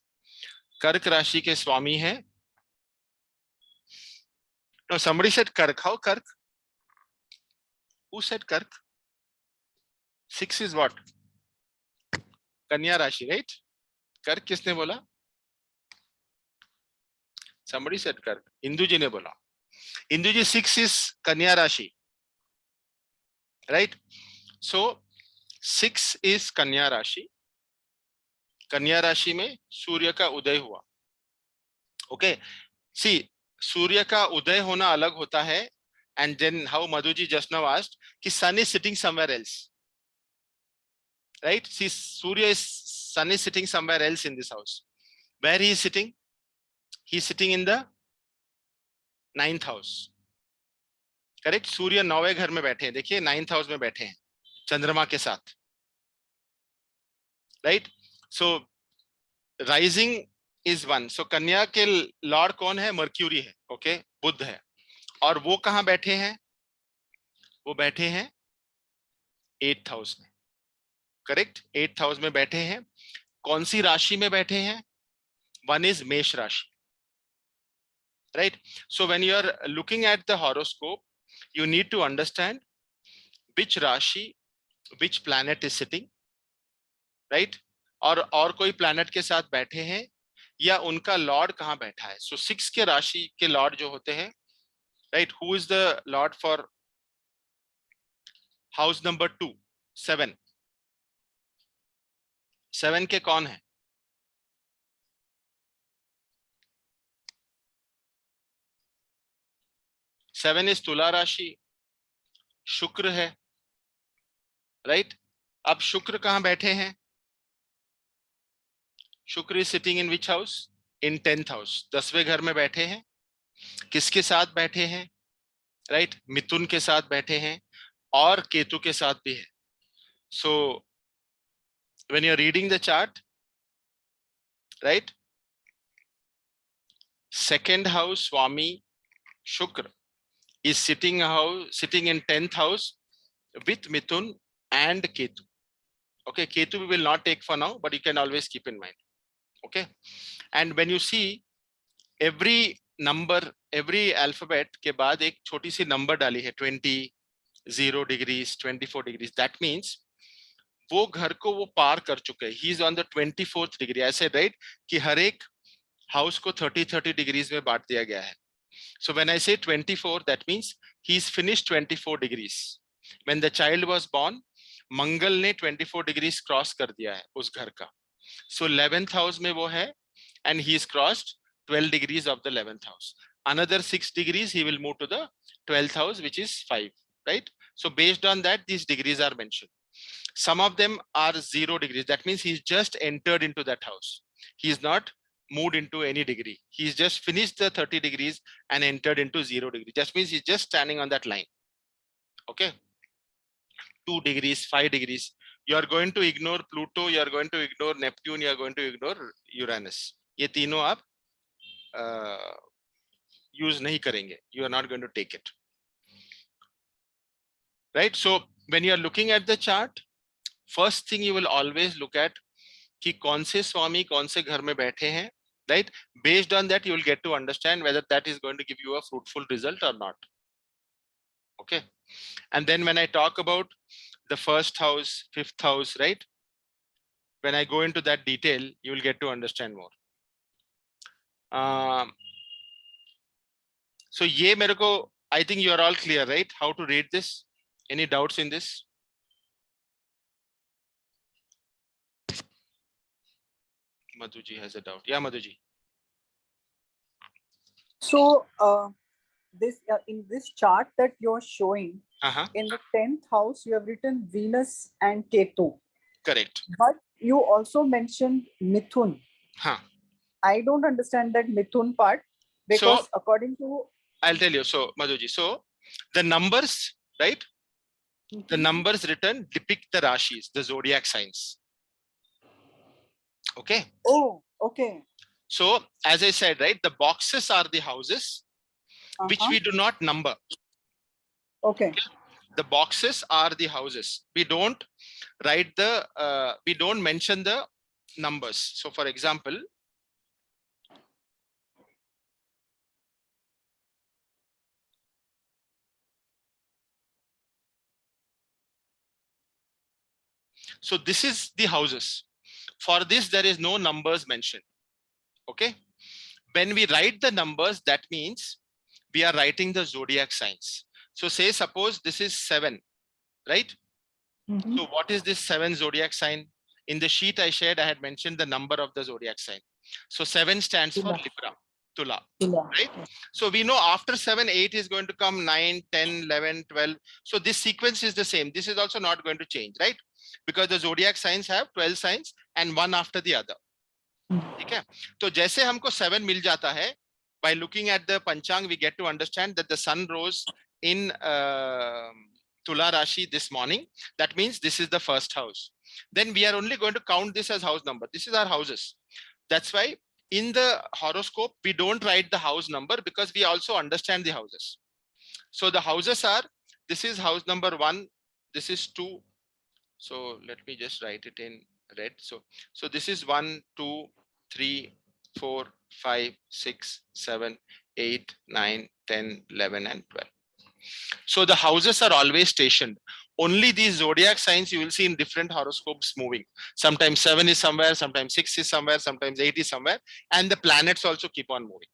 A: कर्क राशि के स्वामी है No, somebody said Kark. How Kark? Who said Kark? 6 is what? Kanya Rashi, right? Kark किसने बोला? Somebody said Kark. Indu ji ने बोला. Indu ji 6 is Kanya Rashi. Right? So 6 is Kanya Rashi. Kanya Rashi में सूर्य का उदय हुआ. Okay. See, सूर्य का उदय होना अलग होता है. And then how Madhuji just now asked, कि sun is sitting somewhere else. Right? See, sun is sitting somewhere else in this house. Where he is sitting? He is sitting in the 9th house. Correct? सूर्य 9वें घर में बैठे हैं. देखिए 9th house में बैठे हैं चंद्रमा के साथ. Right? So rising is 1. So कन्या के लॉर्ड कौन है? मर्क्यूरी है. Okay? बुध है. और वो कहां बैठे हैं? वो बैठे हैं 8th house में. करेक्ट? 8th हाउस में बैठे हैं. कौन सी राशि में बैठे हैं? One is मेष राशि. Right? So when you are looking at the horoscope, you need to understand which राशि, which planet is sitting. Right? और कोई planet के साथ बैठे हैं या उनका लॉर्ड कहां बैठा है. So 6 के राशि के लॉर्ड जो होते हैं, right? Who is the lord for house number 2? 7. 7 के कौन है? 7 इज तुला राशि. शुक्र है. राइट? अब शुक्र कहां बैठे हैं? Shukra is sitting in which house? In 10th house. 10वें घर में बैठे हैं. किसके साथ बैठे हैं? राइट? मिथुन के साथ बैठे हैं और केतु के साथ भी है. सो when you're reading the chart, right, 2nd house Swami Shukra is sitting in 10th house with Mithun and Ketu. Okay, Ketu we will not take for now, but you can always keep in mind. Okay, and when you see every number, every alphabet के बाद एक छोटी सी number डाली है 20, 0 degrees, 24 degrees. That means वो घर को वो पार कर चुके हैं. He is on the 24th degree. I said right कि हर एक हाउस को 30 degrees में बांट दिया गया है. So when I say 24, that means he's finished 24 degrees. When the child was born, मंगल ने 24 degrees cross कर दिया है उस घर का. So 11th house में वो है and he's crossed 12 degrees of the 11th house. Another 6 degrees he will move to the 12th house, which is 5, right? So based on that, these degrees are mentioned. Some of them are 0 degrees. That means he's just entered into that house. He's not moved into any degree. He's just finished the 30 degrees and entered into 0 degree. Just means he's just standing on that line. Okay. 2 degrees, 5 degrees. You are going to ignore Pluto, you are going to ignore Neptune, you are going to ignore Uranus. ये तीनों आप use नहीं करेंगे. You are not going to take it. Right? So when you are looking at the chart, first thing you will always look at कि कौन से स्वामी कौन से घर में बैठे हैं. Right? Based on that, you will get to understand whether that is going to give you a fruitful result or not. Okay. And then when I talk about the 1st house, 5th house, right? When I go into that detail, you will get to understand more. So ye mere ko, I think you are all clear, right? How to read this? Any doubts in this? Madhuji has a doubt. Yeah, Madhuji.
G: So this in this chart that you're showing, in the 10th house, you have written Venus and Ketu.
A: Correct.
G: But you also mentioned Mithun. I don't understand that Mithun part because
A: so,
G: according to...
A: I'll tell you. So, Madhuji, so the numbers, right? The numbers written depict the Rashis, the zodiac signs. Okay.
G: Oh, okay.
A: So, as I said, right, the boxes are the houses which we do not number.
G: Okay.
A: The boxes are the houses. We don't write the, we don't mention the numbers. So, for example, So this is the houses. For this, there is no numbers mentioned. Okay. When we write the numbers, that means we are writing the zodiac signs. So say, suppose this is 7, right? So what is this 7 zodiac sign? In the sheet I shared, I had mentioned the number of the zodiac sign. So 7 stands for Libra, Tula, right? So we know after 7, 8 is going to come, 9, 10, 11, 12. So this sequence is the same. This is also not going to change, right? Because the zodiac signs have 12 signs and one after the other. ठीक है? तो जैसे हमको 7 मिल जाता है, by looking at the Panchang, we get to understand that the sun rose in Tula Rashi this morning. That means this is the first house. Then we are only going to count this as house number. This is our houses. That's why in the horoscope, we don't write the house number because we also understand the houses. So the houses are, this is house number 1, this is 2. So let me just write it in red. So this is 1, 2, 3, 4, 5, 6, 7, 8, 9, 10, 11, and 12. So the houses are always stationed. Only these zodiac signs you will see in different horoscopes moving. Sometimes 7 is somewhere, sometimes 6 is somewhere, sometimes 8 is somewhere, and the planets also keep on moving.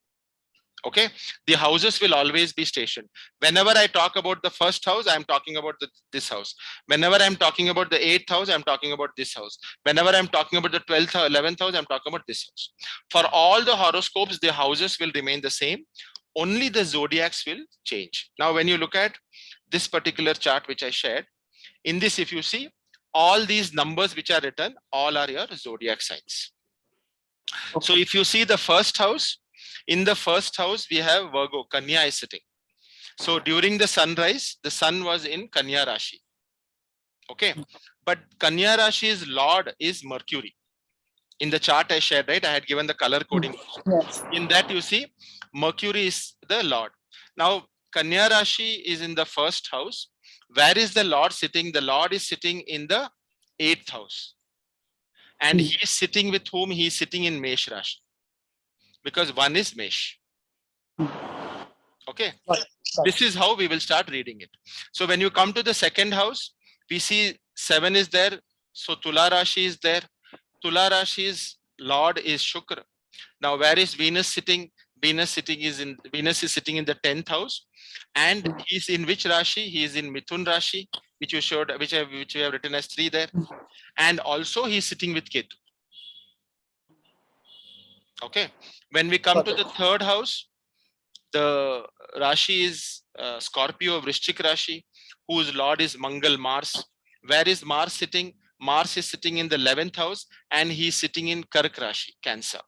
A: Okay, the houses will always be stationed. Whenever I talk about the first house, I'm talking about this house. Whenever I'm talking about the 8th house, I'm talking about this house. Whenever I'm talking about the 12th or 11th house, I'm talking about this house. For all the horoscopes, the houses will remain the same. Only the zodiacs will change. Now, when you look at this particular chart which I shared, in this, if you see, all these numbers which are written, all are your zodiac signs. Okay. So if you see the first house, in the first house, we have Virgo, Kanya is sitting. So during the sunrise, the sun was in Kanya Rashi. Okay. But Kanya Rashi's Lord is Mercury. In the chart I shared, right? I had given the color coding. Yes. In that, you see, Mercury is the Lord. Now, Kanya Rashi is in the first house. Where is the Lord sitting? The Lord is sitting in the 8th house. And he is sitting with whom? He is sitting in Mesh Rashi. Because one is Mesh. Okay. This is how we will start reading it. So when you come to the second house, we see 7 is there. So Tula Rashi is there. Tula Rashi's Lord is Shukra. Now where is Venus sitting? Venus is sitting in the 10th house. And he's in which Rashi? He is in Mithun Rashi, which you showed, which we have written as 3 there. And also he's sitting with Ketu. Okay. When we come to the third house, the Rashi is Scorpio, Vrishchik Rashi, whose Lord is Mangal, Mars. Where is Mars sitting? Mars is sitting in the 11th house and he's sitting in Kark Rashi, Cancer.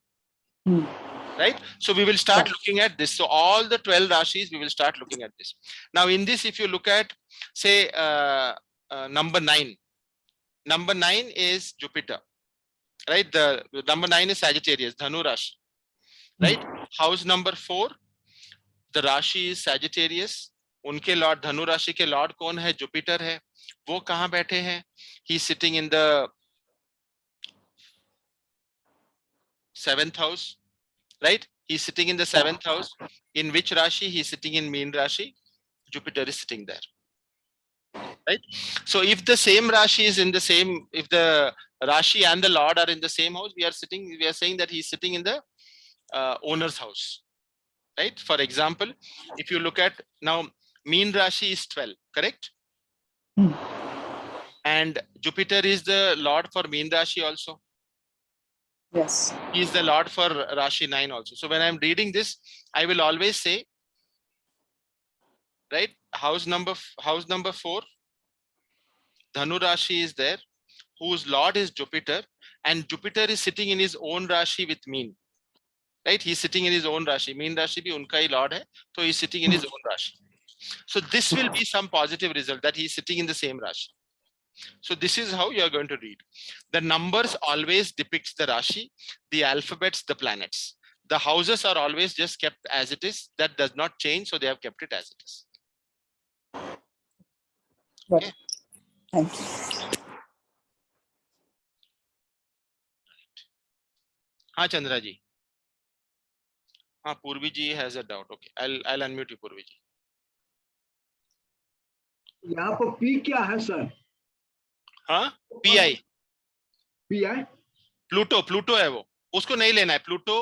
A: Right? So we will start looking at this. So all the 12 Rashis, we will start looking at this. Now in this, if you look at, say, number 9. Number 9 is Jupiter. Right? The number 9 is Sagittarius, Dhanu Rashi. Right? House number 4. The Rashi is Sagittarius. उनके Lord धनु राशि के Lord कौन है? Jupiter है. वो कहाँ बैठे हैं? He is sitting in the 7th house, right? He is sitting in the 7th house. In which Rashi? He is sitting in Meen Rashi. Jupiter is sitting there, right? So if the same Rashi is in the same, if the Rashi and the Lord are in the same house, we are saying that he is sitting in the owner's house. Right? For example, if you look at now, Meen Rashi is 12, correct? And Jupiter is the Lord for Meen Rashi also. Yes. He is the Lord for Rashi 9 also. So when I'm reading this, I will always say, right? House number 4, Dhanu Rashi is there, whose Lord is Jupiter, and Jupiter is sitting in his own Rashi with Meen. Right? He's sitting in his own Rashi. Meen Rashi bhi unka hi Lord hai. So he's sitting in his own Rashi. So this will be some positive result that he's sitting in the same Rashi. So this is how you are going to read. The numbers always depicts the Rashi, the alphabets, the planets. The houses are always just kept as it is. That does not change. So they have kept it as it is. Okay. Thank you. हाँ चंद्रा जी. हाँ पूर्वी जी has a doubt. Okay, I'll unmute you पूर्वी जी.
H: यहाँ पर P क्या है sir?
A: हाँ PI.
H: PI?
A: Pluto है वो, उसको नहीं लेना है। प्लूटो,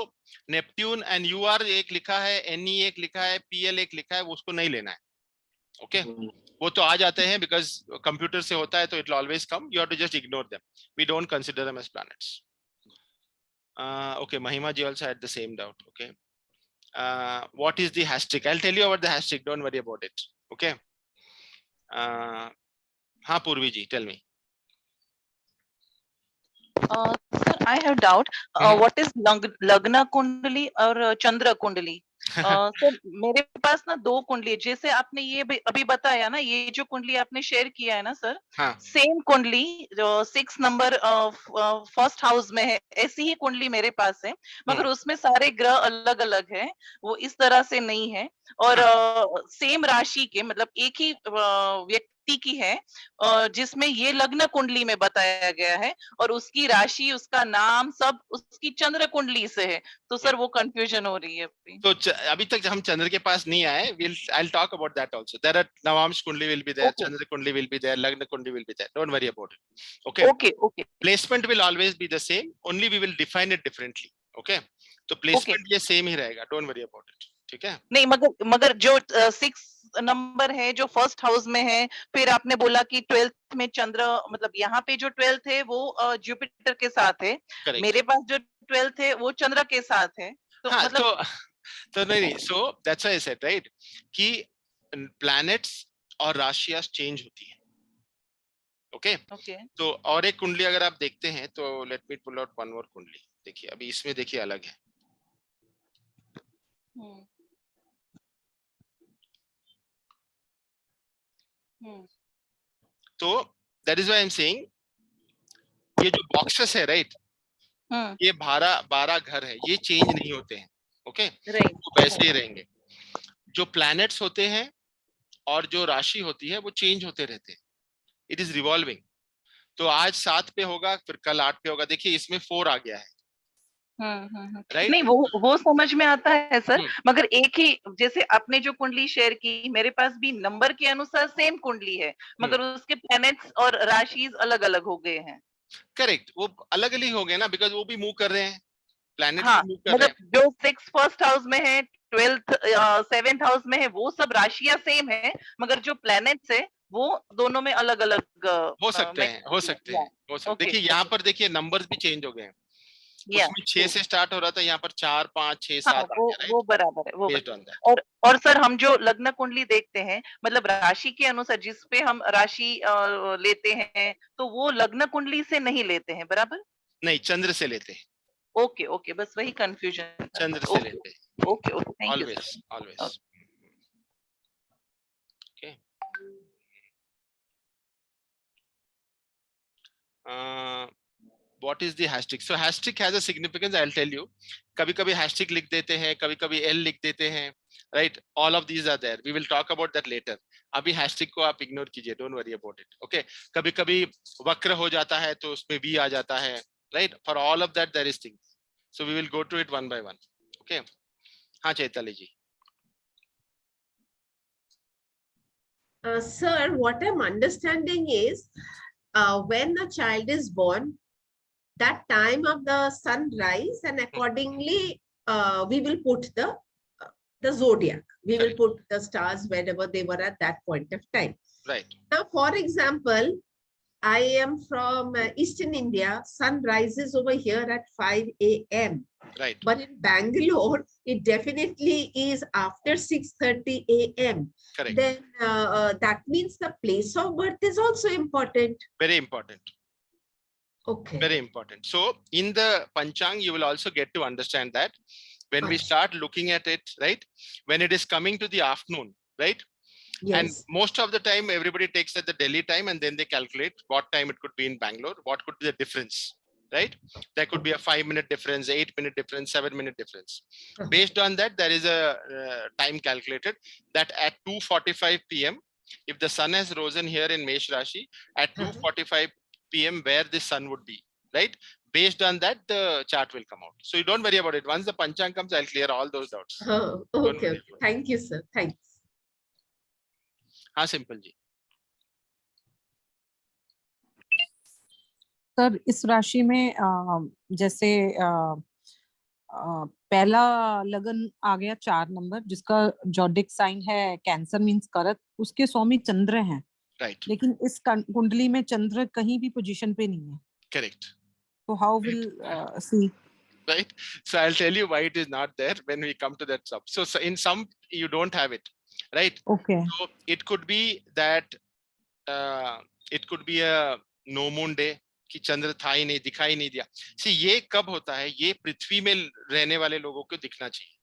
A: नेपट्यून एंड UR एक लिखा है, NE एक लिखा है, PL एक लिखा है, वो उसको नहीं लेना है। ओके वो तो आ जाते हैं बिकॉज कंप्यूटर से होता है, तो it will always come, you have to just ignore them, we don't consider them as planets. Okay, Mahima ji also had the same doubt. Okay, what is the hashtag? I'll tell you about the hashtag, don't worry about it. Okay, हाँ Purvi ji, tell me.
J: Sir, I have doubt. What is Lagna Kundali or Chandra Kundali? तो मेरे पास ना दो कुंडली, जैसे आपने ये अभी बताया ना, ये जो कुंडली आपने शेयर किया है ना सर, सेम कुंडली जो 6 नंबर फर्स्ट हाउस में है, ऐसी ही कुंडली मेरे पास है, मगर उसमें सारे ग्रह अलग अलग है, वो इस तरह से नहीं है। और सेम राशि के, मतलब एक ही व्यक्ति की है, जिसमें ये लग्न कुंडली में बताया गया है, और उसकी राशि, उसका नाम सब उसकी चंद्र कुंडली से है। तो सर वो कंफ्यूजन हो रही है अभी।
A: तो अभी तक हम चंद्र के पास नहीं आए, I'll talk about that also. There are Navamsh Kundli will be there, Chandra Kundli will be there, Lagna Kundli will be there. Don't worry about it. Okay.
J: Okay.
A: Placement will always be the same, only we will define it differently. Okay. तो placement ये same ही रहेगा. Don't worry about it. ठीक है?
J: नहीं, मगर जो 6 number है जो फर्स्ट हाउस में है, फिर आपने बोला कि 12th में चंद्र, मतलब यहाँ पे जो 12th है वो जुपिटर के साथ है।
A: Correct.
J: मेरे पास जो 12th है वो चंद्र के साथ है। तो
A: हाँ,
J: मतलब
A: तो नहीं, so that's why I said, right, कि planets और राशियां चेंज होती है। ओके तो और एक कुंडली अगर आप देखते हैं तो let me pull out one more kundli. देखिए अभी इसमें देखिए अलग है। तो that is why I am saying, ये जो बॉक्सेस है राइट, ये 12 घर है, ये चेंज नहीं होते हैं। ओके तो वैसे ही रहेंगे। जो प्लैनेट्स होते हैं और जो राशि होती है वो चेंज होते रहते हैं, इट इज रिवॉल्विंग। तो आज 7 पे होगा, फिर कल 8 पे होगा। देखिए इसमें 4 आ गया है।
J: right? नहीं वो समझ में आता है सर, मगर एक ही, जैसे आपने जो कुंडली शेयर की, मेरे पास भी नंबर के अनुसार सेम कुंडली है, मगर उसके प्लैनेट्स और राशि अलग अलग हो गए हैं।
A: करेक्ट, वो अलग अलग हो गए ना, बिकॉज वो भी मूव कर रहे हैं, प्लैनेट्स
J: हाँ,
A: मूव कर रहे हैं।
J: मतलब जो 6 फर्स्ट हाउस में है, 12th 7th हाउस में है, वो सब राशियां सेम है, मगर जो प्लैनेट्स है वो दोनों में अलग अलग
A: हो सकते हैं। देखिए यहाँ पर देखिए नंबर्स भी चेंज हो गए हैं। उसमें 6 से स्टार्ट हो रहा था, यहाँ पर 4 5 6 7
J: वो बराबर है, वो और सर हम जो लग्न कुंडली देखते हैं, मतलब राशि के अनुसार जिस पे हम राशि लेते हैं, तो वो लग्न कुंडली से नहीं लेते हैं, बराबर?
A: नहीं, चंद्र से लेते हैं।
J: ओके बस वही कंफ्यूजन,
A: चंद्र से लेते हैं।
J: Okay thank you
A: always. Okay what is the hashtag? So hashtag has a significance, I'll tell you. कभी कभी hashtag लिख देते हैं, कभी कभी L लिख देते हैं, right? All of these are there, we will talk about that later. अभी hashtag को आप ignore कीजिए, don't worry about it. Okay, कभी कभी वक्र हो जाता है तो उसमें V आ जाता है, right? For all of that there is things, so we will go to it one by one. Okay, हाँ चैताली जी।
F: Sir, what I'm understanding is when a child is born, that time of the sunrise, and accordingly we will put the zodiac. We will put the stars wherever they were at that point of time.
A: Right.
F: Now, for example, I am from Eastern India. Sun rises over here at 5 a.m.
A: Right.
F: But in Bangalore, it definitely is after 6:30 a.m.
A: Correct.
F: Then that means the place of birth is also important.
A: Very important.
F: Okay.
A: Very important. So in the Panchang, you will also get to understand that when we start looking at it, right? When it is coming to the afternoon, right?
F: Yes.
A: And most of the time, everybody takes at the Delhi time and then they calculate what time it could be in Bangalore, what could be the difference, right? There could be a 5-minute difference, 8-minute difference, 7-minute difference. Based on that, there is a time calculated that at 2:45 p.m., if the sun has risen here in Mesh Rashi, at 2:45 p.m. where the sun would be, right? Based on that, the chart will come out. So you don't worry about it. Once the Panchang comes, I'll clear all those doubts.
F: Oh, okay. Thank you, sir. Thanks.
A: हाँ simple जी।
K: Sir इस राशि में जैसे पहला लगन आ गया 4 number, जिसका zodiac sign है कैंसर मींस करत, उसके स्वामी चंद्र हैं,
A: राइट,
K: लेकिन इस कुंडली में चंद्र कहीं भी पोजीशन पे नहीं है,
A: करेक्ट,
K: तो how will see?
A: right? So I'll tell you why it is not there when we come to that sub. So in some you don't have it, right?
K: Okay.
A: So it could be that it could be a no moon day कि चंद्र था ही नहीं, दिखाई नहीं दिया. See ये कब होता है, ये पृथ्वी में रहने वाले लोगों को दिखना चाहिए.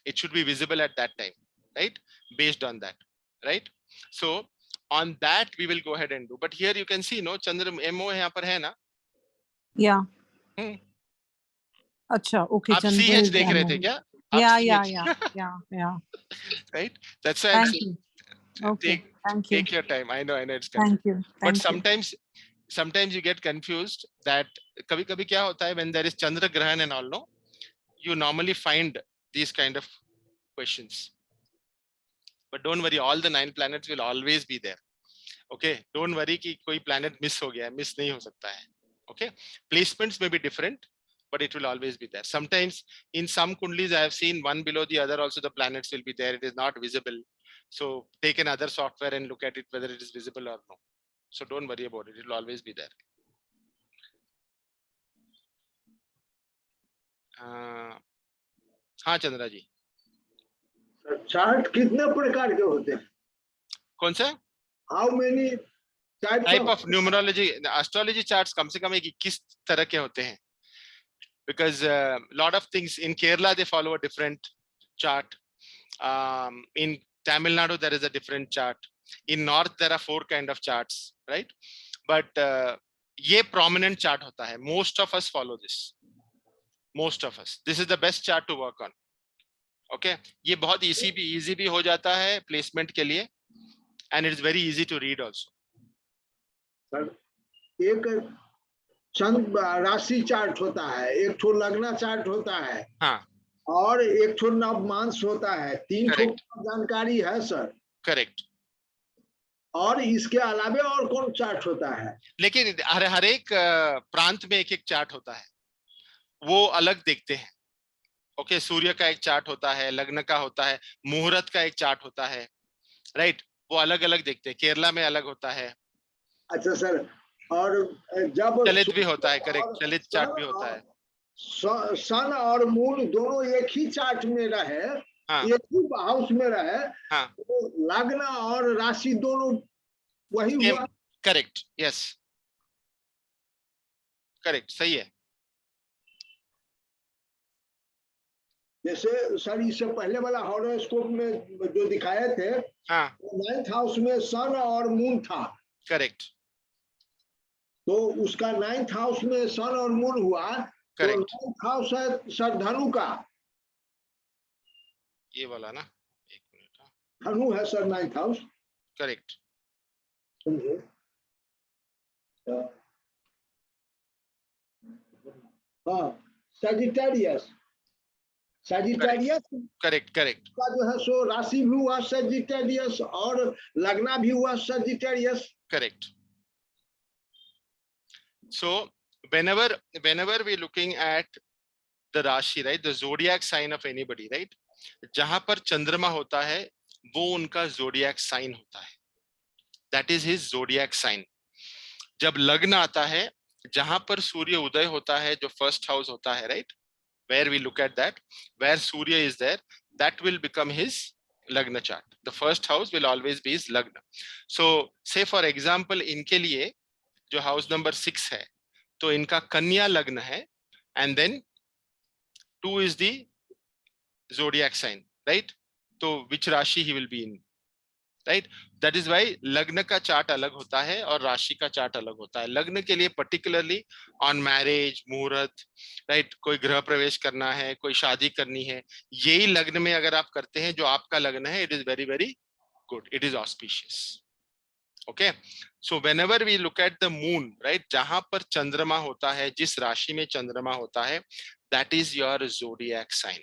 A: It should be visible at that time, right? Based on that, right? So on that we will go ahead and do. But here you can see no Chandra MO यहाँ पर है ना?
K: Yeah. अच्छा, okay.
A: आप
K: चंद्र
A: CH
K: is
A: देख रहे थे
K: MO.
A: क्या?
K: Yeah.
A: Right? That's why I'm
K: Thank
A: saying,
K: you. Okay. Thank you.
A: take your time. I know it's
K: Thank
A: confusing.
K: you.
A: But
K: Thank you.
A: sometimes you get confused that कभी-कभी क्या होता है when there is Chandra Grahan and all, no, you normally find these kind of questions. But don't worry, all the 9 planets will always be there. Okay, don't worry कि कोई planet miss हो गया, miss नहीं हो सकता है. Okay, placements may be different, but it will always be there. Sometimes in some kundlis I have seen one below the other also the planets will be there. It is not visible. So take another software and look at it whether it is visible or no. So don't worry about it. It will always be there. हाँ चंद्रा जी.
H: Chart कितने प्रकार के होते हैं?
A: कौन सा?
H: How many
A: type of numerology? Astrology charts कम से कम 21 तरह के होते हैं. Because lot of things in Kerala they follow a different chart. In Tamil Nadu there is a different chart. In North there are 4 kind of charts, right? But ये prominent chart होता है. Most of us follow this. Most of us. This is the best chart to work on. Okay? ये बहुत easy भी हो जाता है placement के लिए. And it is very easy to read also.
H: Sir एक चंद्र राशि चार्ट होता है, एक ठो लग्न चार्ट होता है,
A: हाँ,
H: और एक ठो नवमांश होता है. 3 ठो जानकारी है सर.
A: करेक्ट.
H: और इसके अलावा और कौन चार्ट होता है?
A: लेकिन हर एक प्रांत में एक चार्ट होता है, वो अलग देखते हैं. ओके, सूर्य का एक चार्ट होता है, लग्न का होता है, मुहूर्त का एक चार्ट होता है, राइट? वो अलग अलग देखते हैं. केरला में अलग होता है.
H: अच्छा सर, और जब
A: चलित भी होता है, करेक्ट, चलित चार्ट भी होता है.
H: सन और मून दोनों एक ही चार्ट में रहे,
A: हाँ,
H: एक ही हाउस में रहे,
A: हाँ,
H: तो लग्न और राशि दोनों वही हुआ.
A: करेक्ट, यस, करेक्ट, सही है.
H: जैसे सर इससे पहले वाला हॉरोस्कोप में जो दिखाए थे,
A: हाँ,
H: 9th हाउस में सन और मून था.
A: करेक्ट.
H: तो उसका 9th हाउस में सन और मून हुआ.
A: करेक्ट.
H: तो 9th हाउस है सर धनु का.
A: ये वाला ना, एक मिनट.
H: धनु है सर 9th हाउस.
A: करेक्ट.
H: समझे? हाँ, सजिटेरियस.
A: Correct, correct.
H: का जो है सो राशि भी हुआ सजिटेरियस और लग्ना भी हुआ Sagittarius.
A: Correct. So whenever we looking at the Rashi, right, the zodiac sign of anybody, right, जहां पर चंद्रमा होता है वो उनका zodiac sign होता है. That is his zodiac sign. जब लग्न आता है, जहां पर सूर्य उदय होता है, जो first house होता है, right, where we look at that, where Surya is there, that will become his Lagna chart. The first house will always be his Lagna. So say for example, इनके लिए जो house number 6 है, तो इनका कन्या लग्न है, and then 2 is the zodiac sign, right? तो which Rashi he will be in, right? That is why लग्न का चार्ट अलग होता है और राशि का चार्ट अलग होता है. लग्न के लिए particularly on marriage, मुहूर्त, right? कोई गृह प्रवेश करना है, कोई शादी करनी है, यही लग्न में अगर आप करते हैं जो आपका लग्न है, it is very very good, it is auspicious. Okay, so whenever we look at the moon, right, जहां पर चंद्रमा होता है, जिस राशि में चंद्रमा होता है, that is your zodiac sign.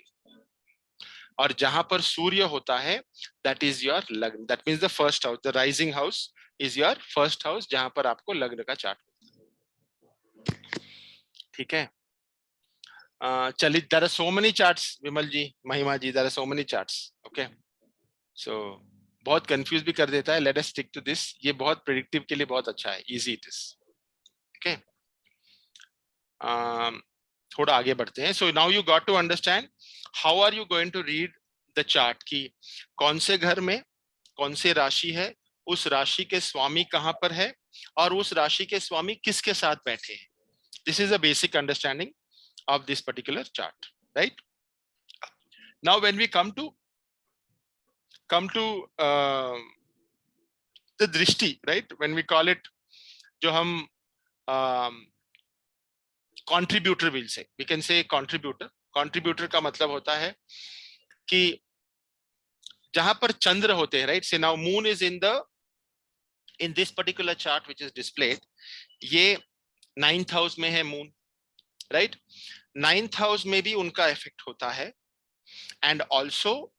A: और जहां पर सूर्य होता है, that is your लग्न. That means the first house, the rising house is your first house, जहां पर आपको लग्न का चार्ट होता है. ठीक है. Chalit, there are so many charts, Vimal ji, Mahima ji, there are so many charts. Okay. So बहुत कंफ्यूज भी कर देता है. Let us stick to this. ये बहुत प्रेडिक्टिव के लिए बहुत अच्छा है. Easy it is. Okay. थोड़ा आगे बढ़ते हैं. So now you got to understand how are you going to read the chart कि कौन से घर में कौन से राशि है, उस राशि के स्वामी कहां पर है और उस राशि के स्वामी किसके साथ बैठे हैं. This is a basic understanding of this particular chart, right? Now when we come to the drishti, right? When we call it, जो हम contributor will say, we can say contributor. Contributor का मतलब होता है कि जहां पर चंद्र होते हैं, right? Say now moon is in this particular chart which is displayed. ये 9th house में है moon, right? 9th house में भी उनका effect होता है, and also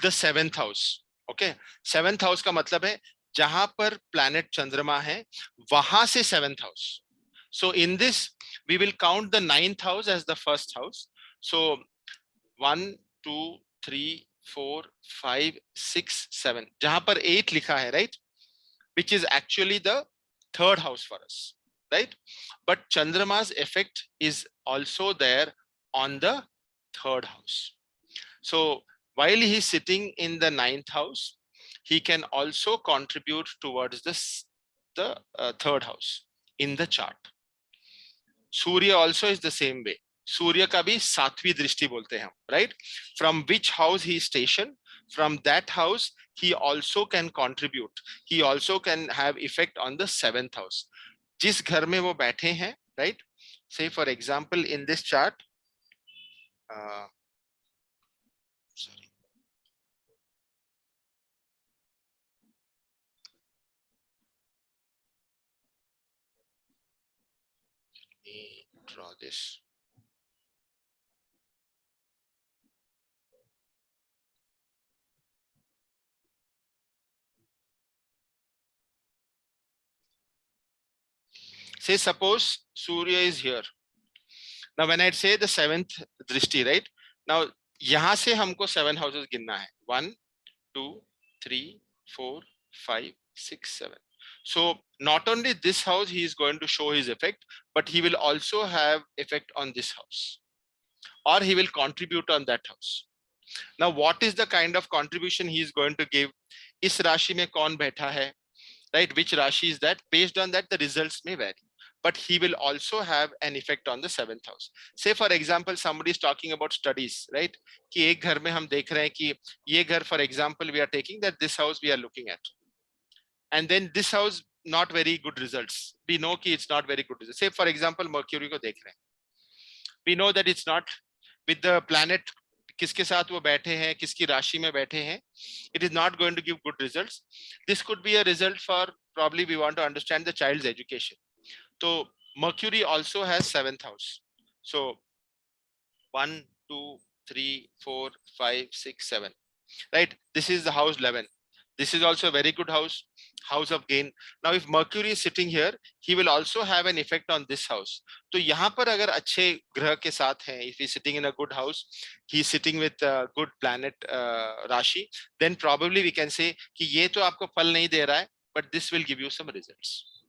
A: the 7th house. Okay, 7th house का मतलब है जहां पर planet चंद्रमा है वहां से 7th house. So in this we will count the 9th house as the first house. So 1 2 3 4 5 6 7 जहां पर 8 लिखा है, right, which is actually the third house for us, right? But Chandrama's effect is also there on the third house. So while he is sitting in the 9th house, he can also contribute towards the third house in the chart. Surya also is the same way. Surya का भी सातवीं दृष्टि बोलते हैं हम, right? From which house he is stationed, from that house he also can contribute. He also can have effect on the 7th house. जिस घर में वो बैठे हैं, right? Say for example in this chart, sorry. Let me draw this. Say suppose Surya is here. Now when I say the 7th drishti, right? Now यहाँ से हमको 7 houses गिनना है. 1 2 3 4 5 6 7. So not only this house he is going to show his effect, but he will also have effect on this house, or he will contribute on that house. Now what is the kind of contribution he is going to give? इस राशि में कौन बैठा है, right? Which rashi is that? Based on that the results may vary, but he will also have an effect on the 7th house. Say for example somebody is talking about studies, right? कि एक घर में हम देख रहे हैं कि ये घर, for example we are taking that this house we are looking at, and then this house not very good results. We know कि it's not very good results. Say for example Mercury को देख रहे हैं, we know that it's not with the planet किसके साथ वो बैठे हैं, किसकी राशि में बैठे हैं, it is not going to give good results. This could be a result for, probably we want to understand the child's education. So Mercury also has 7th house. So 1 2 3 4 5 6 7, right? This is the house 11. This is also a very good house, house of gain. Now if Mercury is sitting here, he will also have an effect on this house. तो यहाँ पर अगर अच्छे ग्रह के साथ हैं, if he is sitting in a good house, he is sitting with a good planet राशि, then probably we can say कि ये तो आपको फल नहीं दे रहा है, but this will give you some results.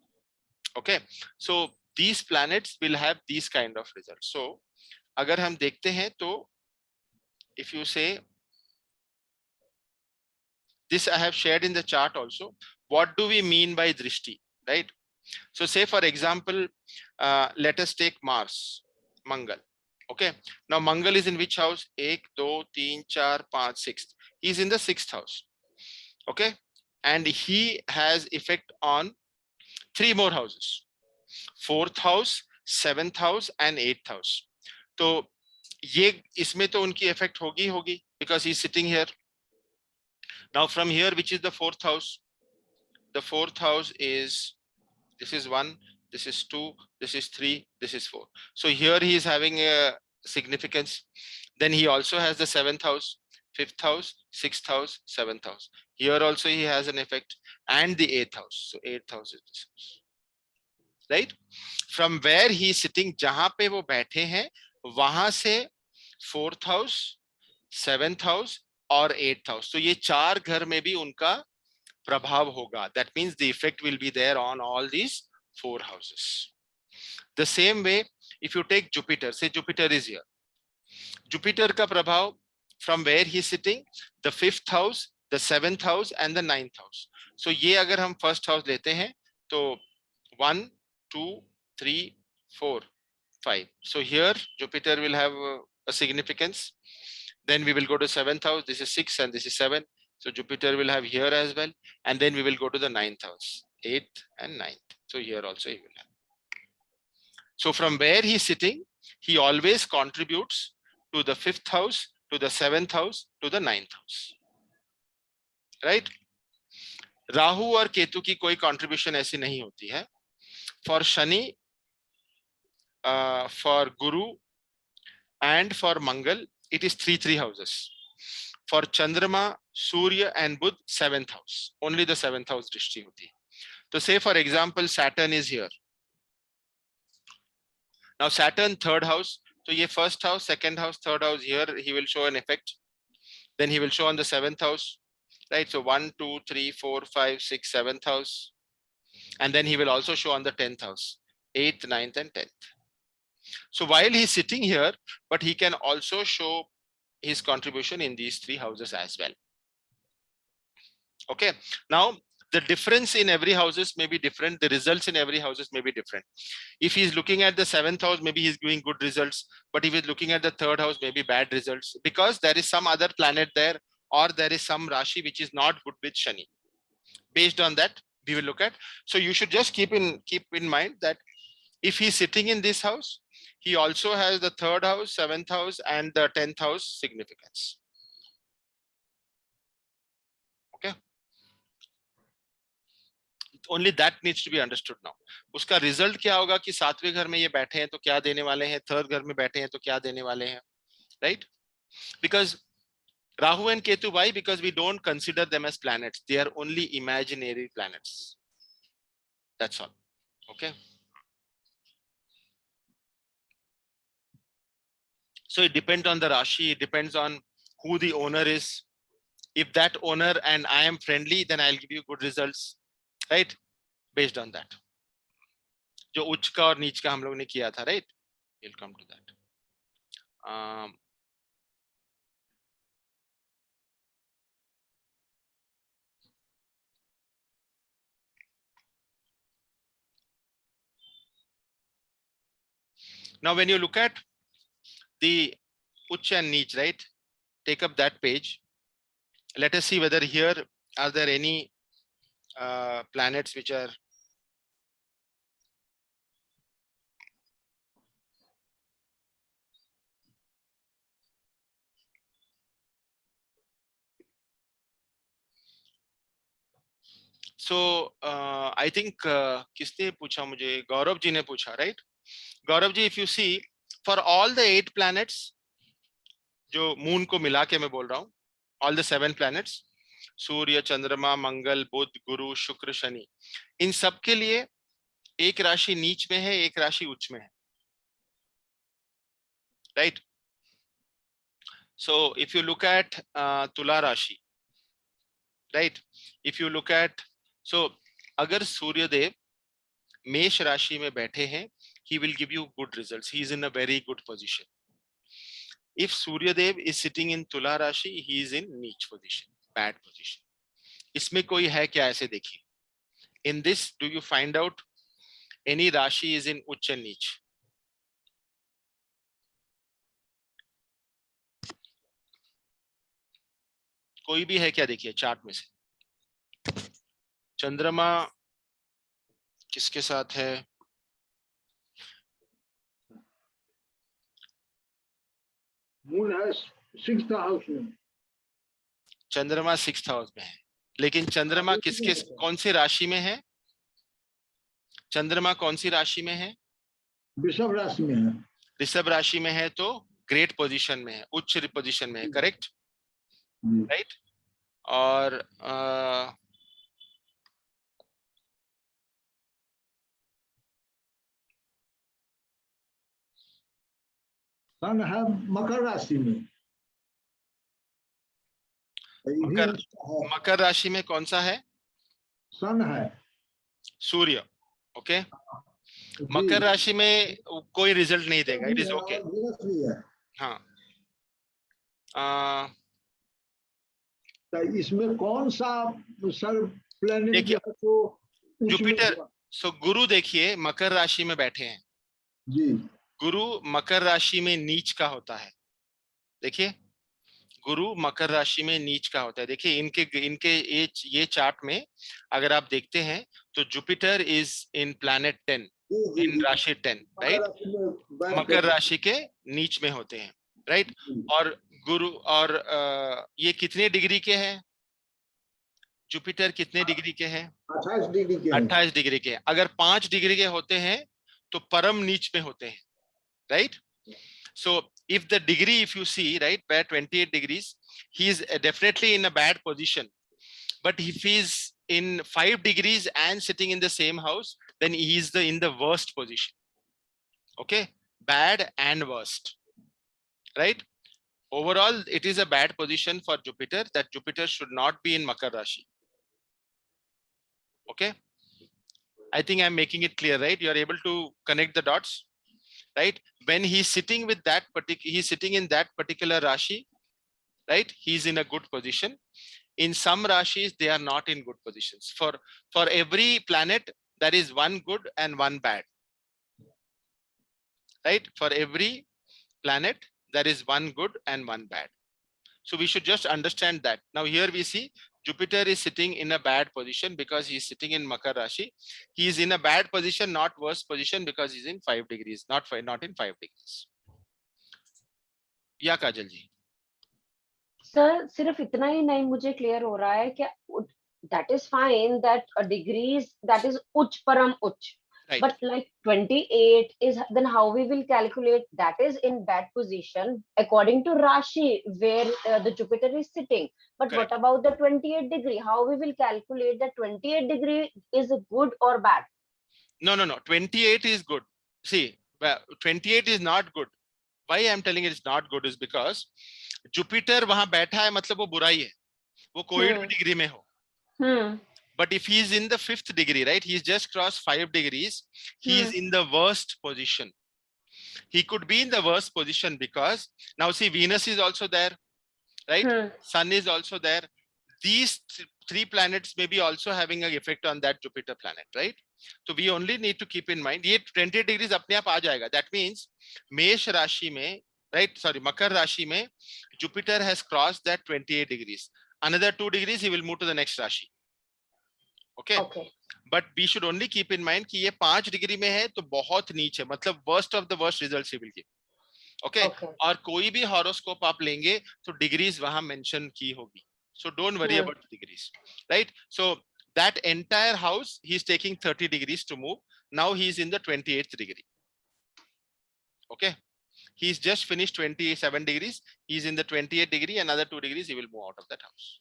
A: Okay, so these planets will have these kind of results. So अगर हम देखते हैं तो if you say, this I have shared in the chart also. What do we mean by drishti, right? So say for example, let us take Mars, Mangal. Okay, now Mangal is in which house? 1 2 3 4 5 6. He is in the 6th house. Okay, and he has effect on 3 more houses: 4th house, 7th house and 8th house. तो ये इसमें तो उनकी effect होगी because he is sitting here. Now from here, which is the 4th house? The 4th house is, this is 1, this is 2, this is 3, this is 4. So here he is having a significance. Then he also has the 7th house, 5th house, 6th house, 7th house. Here also he has an effect, and the 8th house. So 8th house is this house, right? From where he sitting, जहां पे वो बैठे हैं वहां से 4th house, 7th house और 8th house, तो ये 4 घर में भी उनका प्रभाव होगा. That means the effect will be there on all these 4 houses. The same way, if you take Jupiter, say Jupiter is here. Jupiter का प्रभाव from where he is sitting, the 5th house, the 7th house and the 9th house. So ये अगर हम first house लेते हैं तो 1, 2, 3, 4, 5. So here Jupiter will have a significance. Then we will go to 7th house. This is 6 and this is 7. So Jupiter will have here as well. And then we will go to the 9th house, 8th and 9th. So here also he will have. So from where he is sitting, he always contributes to the 5th house, to the 7th house, to the 9th house. Right? Rahu और केतु की कोई contribution ऐसी नहीं होती है. For Shani, for Guru and for Mangal, it is 3 houses. For Chandrama, Surya and Budh, 7th house. Only the 7th house drishti hoti hai. So say for example, Saturn is here. Now Saturn 3rd house. So ye first house, second house, third house, here he will show an effect. Then he will show on the 7th house. Right? So 1, 2, 3, 4, 5, 6, 7th house. And then he will also show on the 10th house, 8th, 9th and 10th. So while he's sitting here, but he can also show his contribution in these 3 houses as well. Okay. Now the difference in every houses may be different. The results in every houses may be different. If he's looking at the 7th house, maybe he's doing good results. But if he's looking at the 3rd house, maybe bad results, because there is some other planet there, or there is some Rashi which is not good with Shani. Based on that, we will look at. So you should just keep in mind that if he's sitting in this house, he also has the 3rd house, 7th house and the 10th house significance. Okay. Only that needs to be understood now. उसका result क्या होगा कि 7वें घर में ये बैठे हैं तो क्या देने वाले हैं, 3rd घर में बैठे हैं तो क्या देने वाले हैं, right? Because Rahu and Ketu, why? Because we don't consider them as planets. They are only imaginary planets. That's all. Okay. So it depends on the Rashi. It depends on who the owner is. If that owner and I am friendly, then I'll give you good results, right? Based on that. जो उच्च का और नीच का हम लोग ने किया था, right? We'll come to that. Now, when you look at the Uch and Neech, right? Take up that page. Let us see whether here are there any planets which are so I think किसने पूछा मुझे, गौरव जी ने पूछा, right? Gaurav ji, if you see for all the 8 planets, जो moon को मिला के मैं बोल रहा हूँ, all the 7 planets, सूर्य, चंद्रमा, मंगल, बुध, गुरु, शुक्र, शनि, इन सब के लिए एक राशि नीच में है, एक राशि उच्च में है, right? So if you look at Tula Rashi, right? If you look at, so अगर सूर्य देव मेष राशि में बैठे हैं, he will give you good results. He is in a very good position. If Surya Dev is sitting in Tula Rashi, he is in niche position, bad position. इसमें कोई है क्या ऐसे देखिए. In this, do you find out any Rashi is in Uch and Neech? कोई भी है क्या देखिए चार्ट में से. चंद्रमा किसके साथ है?
H: मून है 6th हाउस में.
A: चंद्रमा 6th हाउस में है, लेकिन चंद्रमा किसके, कौन सी राशि में है? चंद्रमा कौन सी राशि में है?
H: वृषभ राशि में है.
A: ऋषभ राशि में है तो ग्रेट पोजीशन में है, उच्च पोजीशन में है, करेक्ट, राइट? और
H: सन है मकर राशि में। ये भी
A: मकर
H: उसका है,
A: मकर राशि में कौन सा है?
H: सन है।
A: सूर्य। ओके,
H: जी।
A: मकर राशि में कोई रिजल्ट नहीं देगा, इट इज ओके।
H: और वीनस भी है।
A: हाँ,
H: तो इसमें कौन सा सर प्लेनेट
A: देखिए,
H: जो है तो उसमें
A: जुपिटर, सो गुरु देखिए मकर राशि में बैठे हैं।
H: जी
A: गुरु मकर राशि में नीच का होता है। देखिए, गुरु मकर राशि में नीच का होता है। देखिए इनके इनके ये चार्ट में अगर आप देखते हैं तो जुपिटर इज इन प्लैनेट 10,
H: जी जी
A: इन
H: जी।
A: राशि 10,
H: मकर
A: राइट?
H: राशि में बैठ
A: मकर
H: कर
A: राशि के नीच में होते हैं, राइट? और गुरु और ये कितने डिग्री के हैं? जुपिटर कितने डिग्री के हैं?
H: 28 डिग्री के हैं।
A: 28 डिग्री के हैं। अगर 5 डिग्री के होते हैं तो परम नीच में होते हैं, right? So if the degree, if you see, right, where 28 degrees, he is definitely in a bad position. But if he is in 5 degrees and sitting in the same house, then he is in the worst position. Okay, bad and worst, right? Overall, it is a bad position for Jupiter, that Jupiter should not be in Makar Rashi. Okay, I think I'm making it clear, right? You are able to connect the dots, right? When he's sitting with that particular, he's sitting in that particular Rashi, right? He's in a good position. In some rashis, they are not in good positions. For every planet, there is one good and one bad, right? For every planet, there is one good and one bad. So we should just understand that. Now here we see Jupiter is sitting in a bad position because he's sitting in Makar Rashi. He is in a bad position, not worse position, because he's in 5 degrees, not in 5 degrees. Yeah, Kajal ji.
D: Sir सिर्फ इतना ही नहीं मुझे clear हो रहा है कि that is fine that degrees, that is uch param uch,
A: Right.
D: but like 28 is, then how we will calculate that is in bad position according to Rashi where the Jupiter is sitting. But
A: Correct.
D: what about the 28 degree? How we will calculate that 28 degree is good or bad?
A: No. 28 is good. See, 28 is not good. Why I am telling it is not good is because Jupiter वहां बैठा है, मतलब वो बुराई है, वो कोई भी डिग्री में हो. But if he is in the 5th degree, right, he's just crossed 5 degrees, he is in the worst position. He could be in the worst position because now see, Venus is also there, right? Sun is also there. These three planets may be also having an effect on that Jupiter planet, right? So we only need to keep in mind, ये 20 degrees अपने आप आ जाएगा. That means मेष राशि में, right, sorry, मकर राशि में Jupiter has crossed that 28 degrees. Another 2 degrees he will move to the next राशि. Okay. But we should only keep in mind कि ये 5 डिग्री में है तो बहुत नीच है, मतलब worst of the worst results he will give. Okay. और कोई भी horoscope आप लेंगे तो degrees वहां mention की होगी. So don't worry about the degrees, right? So that entire house, he's taking 30 degrees to move. Now he's in the 28th degree. Okay. He's just finished 27 degrees. He's in the 28th degree. Another 2 degrees, he will move out of that house.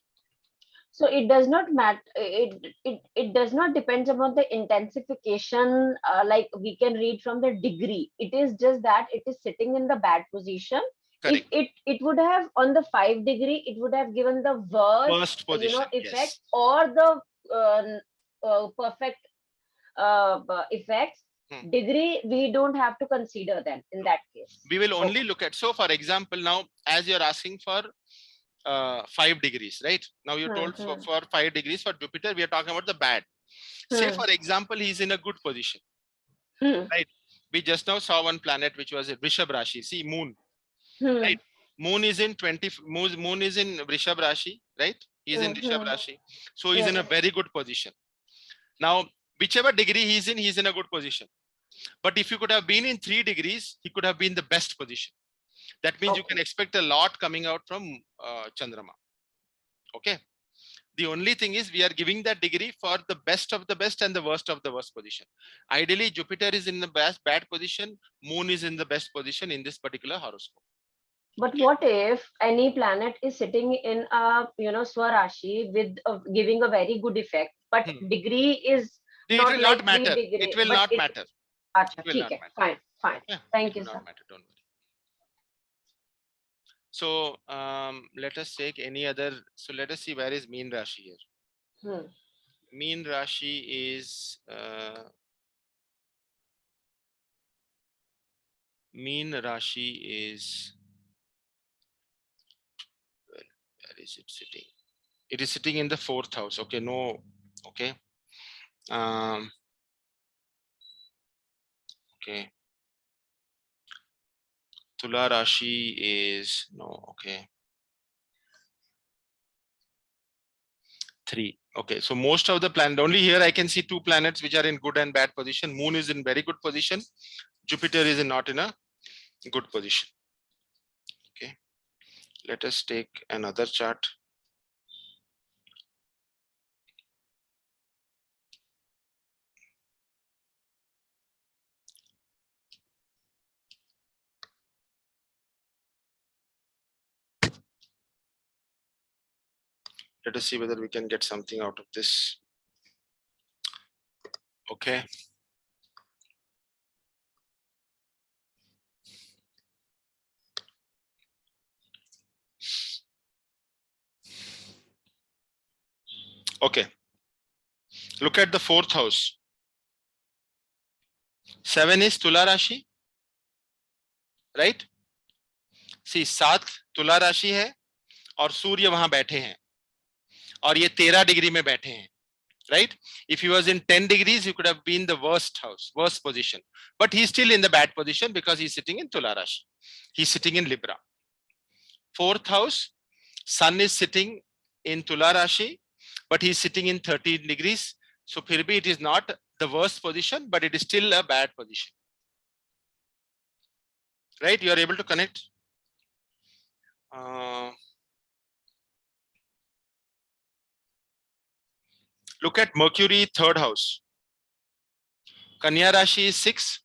D: So it does not matter. It does not depend upon the intensification. Like we can read from the degree. It is just that it is sitting in the bad position. Correct. If it would have on the 5 degree, it would have given the worst position, effect, yes, or the perfect effects. Degree we don't have to consider then in that case.
A: We will only look at, so for example, now as you're asking for 5 degrees, right? Now you told for 5 degrees for Jupiter, we are talking about the bad. Say for example, he's in a good position, right? We just now saw one planet which was a Rishabh Rashi. See, moon, right? Moon is in moon is in Rishabh Rashi, right? He's in Rishabh Rashi, so he's in a very good position. Now, whichever degree he's in a good position. But if you could have been in 3 degrees, he could have been the best position. That means you can expect a lot coming out from Chandrama. Okay. The only thing is we are giving that degree for the best of the best and the worst of the worst position. Ideally, Jupiter is in the bad position. Moon is in the best position in this particular horoscope.
D: But what if any planet is sitting in a Swarashi with giving a very good effect, but degree is
A: it
D: not
A: will
D: like
A: not matter.
D: Degree,
A: it will not matter.
D: Achha, fine. Yeah, Thank you, sir.
A: Matter, don't worry. So let us take any other. So let us see where is Meen Rashi here. Meen Rashi is Meen Rashi is, well, where is it sitting? It is sitting in the 4th house. Okay, no, okay. Okay. Tula Rashi is no, okay. 3. Okay, so most of the planet, only here I can see 2 planets which are in good and bad position. Moon is in very good position. Jupiter is not in a good position. Okay, let us take another chart. Let us see whether we can get something out of this. Okay. Okay. Look at the 4th house. 7 is Tula Rashi, right? See, 7 तुला राशि है और सूर्य वहां बैठे हैं और ये 13 degree में बैठे हैं, right? If he was in 10 degrees, he could have been the worst house, worst position, but he's still in the bad position because he's sitting in Tula Rashi. He's sitting in Libra. 4th house, sun is sitting in Tula Rashi, but he's sitting in 13 degrees. So phir bhi it is not the worst position, but it is still a bad position. Right? You are able to connect. Look at Mercury, 3rd house. Kanya Rashi is 6.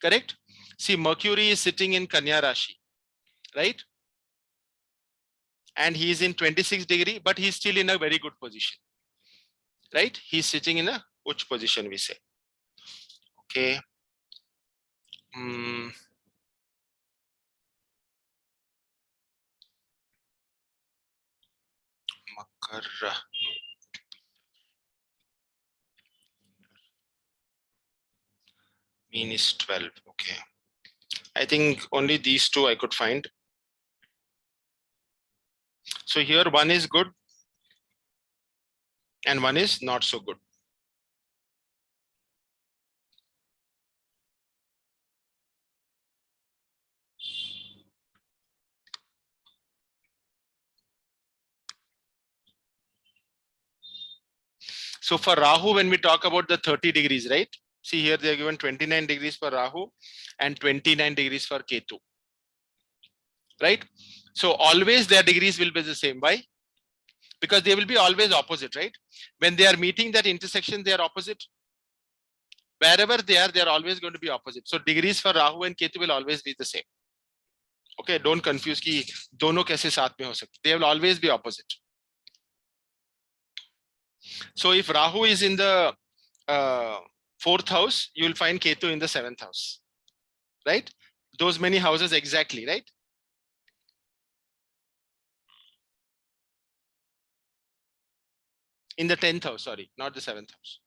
A: Correct? See, Mercury is sitting in Kanya Rashi, right? And he is in 26 degree, but he's still in a very good position, right? He's sitting in a uch position, we say. Okay. Makar. Mean is 12. Okay. I think only these 2 I could find. So here one is good and one is not so good. So for Rahu, when we talk about the 30 degrees, right? See here they are given 29 degrees for Rahu and 29 degrees for Ketu. Right? So always their degrees will be the same. Why? Because they will be always opposite, right? When they are meeting that intersection, they are opposite. Wherever they are always going to be opposite. So degrees for Rahu and Ketu will always be the same. Okay, don't confuse ki dono kaise saath mein ho sakte. They will always be opposite. So if Rahu is in the 4th house, you will find Ketu in the 7th house, right? Those many houses exactly, right? In the 10th house, sorry, not the 7th house.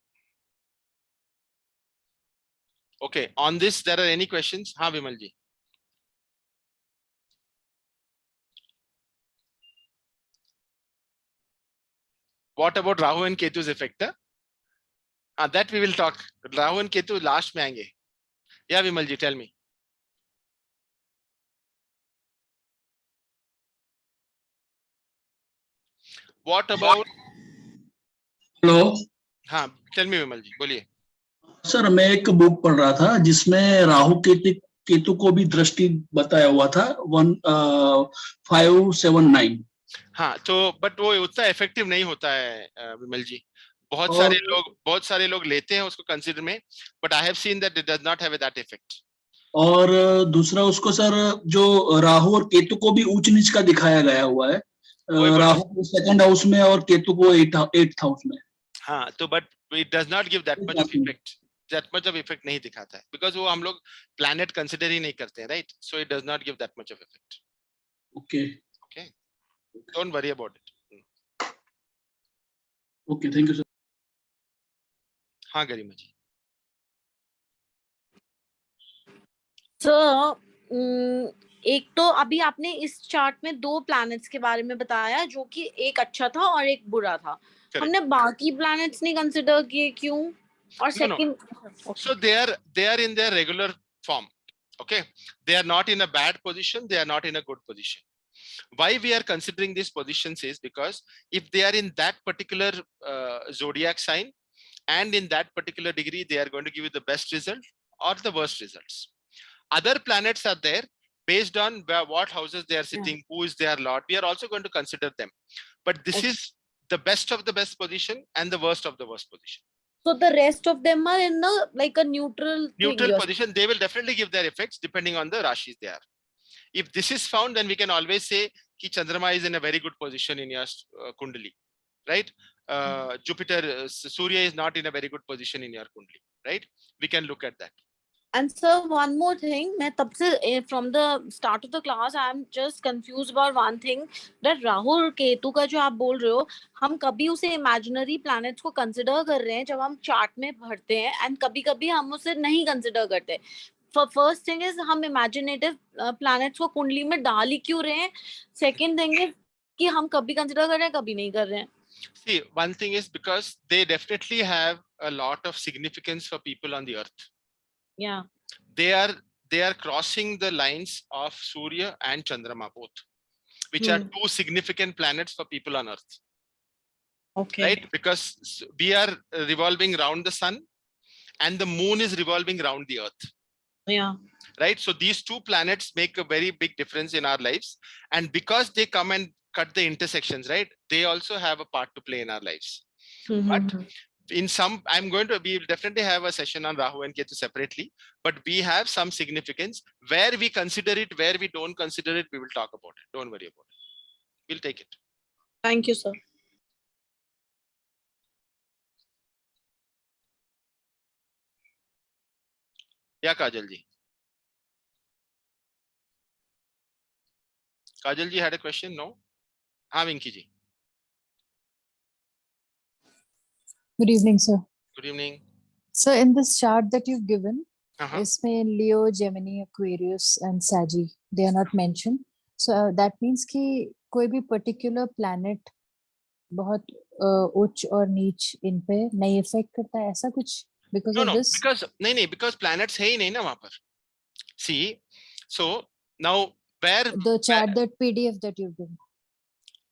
A: Okay, on this, there are any questions? Ha, Vimalji. What about Rahu and Ketu's effect? That we will talk. Rahu and Ketu last mein aayenge. Yeah, Vimalji, tell me. What about?
L: Hello.
A: हाँ, tell me Vimal जी, बोलिए.
L: Sir मैं एक book पढ़ रहा था जिसमें राहु केतु को भी दृष्टि बताया हुआ था 1579.
A: हाँ, तो बट वो उतना इफेक्टिव नहीं होता है विमल जी. बहुत सारे लोग लेते हैं उसको कंसीडर में, but I have seen that it does not have that effect.
L: और दूसरा उसको सर जो राहु और केतु को भी ऊंच नीच का दिखाया गया हुआ है. राहु को 2nd हाउस में और केतु को 8th हाउस में.
A: हाँ, तो but it does not give that much of effect. That much of effect नहीं दिखाता है, बिकॉज वो हम लोग प्लैनेट कंसिडर ही नहीं करते हैं, right? So it does not give that much of effect.
L: Okay.
A: Okay. Don't worry about it.
L: Okay. Thank you, sir.
A: हाँ गरिमा जी.
M: So, एक तो अभी आपने इस चार्ट में 2 प्लैनेट्स के बारे में बताया जो कि एक अच्छा था और एक बुरा था. हमने बाकी प्लैनेट्स नहीं कंसीडर किए क्यों? और second,
A: So they are in their regular form. Okay, they are not in a bad position, they are not in a good position. Why we are considering these positions is because if they are in that particular zodiac sign and in that particular degree, they are going to give you the best result or the worst results. Other planets are there based on what houses they are sitting, who is their lord. We are also going to consider them, but this is the best of the best position and the worst of the worst position.
M: So the rest of them are in the like a neutral
A: position. They will definitely give their effects depending on the rashis they are. If this is found, then we can always say ki Chandrama is in a very good position in your kundali, right? Jupiter, Surya is not in a very good position in your kundali, right? We can look at that.
M: And so one more thing, मैं तब से from the start of the class I am just confused about one thing, that Rahu और केतु का जो आप बोल रहे हो, हम कभी उसे imaginary planets को consider कर रहे हैं जब हम chart में भरते हैं, and कभी-कभी हम उसे नहीं consider करते. For first thing is हम imaginative planets को कुंडली में डाल ही क्यों रहे हैं? Second thing is कि हम कभी consider कर रहे हैं, कभी नहीं कर रहे हैं.
A: See, one thing is because they definitely have a lot of significance for people on the earth.
M: Yeah.
A: They are crossing the lines of Surya and Chandrama both, which are two significant planets for people on earth.
M: Okay.
A: Right? Because we are revolving around the sun and the moon is revolving around the earth.
M: Yeah.
A: Right? So these two planets make a very big difference in our lives. And because they come and cut the intersections, right? They also have a part to play in our lives. But in some, we will definitely have a session on Rahu and Ketu separately, but we have some significance. Where we consider it, where we don't consider it, we will talk about it. Don't worry about it. We'll take it.
M: Thank you, sir.
A: Yeah, Kajal ji. Kajal ji had a question, no? हाँ Vinky ji.
N: Good evening, sir.
A: Good evening.
N: So in this chart that you've given, इसमें Leo, Gemini, Aquarius and Saggy, they are not mentioned. So that means कि कोई भी particular planet बहुत उच्च और नीच इन पे नहीं इफेक्ट करता है, ऐसा कुछ because of this?
A: Because because planets है ही नहीं ना वहाँ पर. See, so now where
N: the chart that PDF that you've given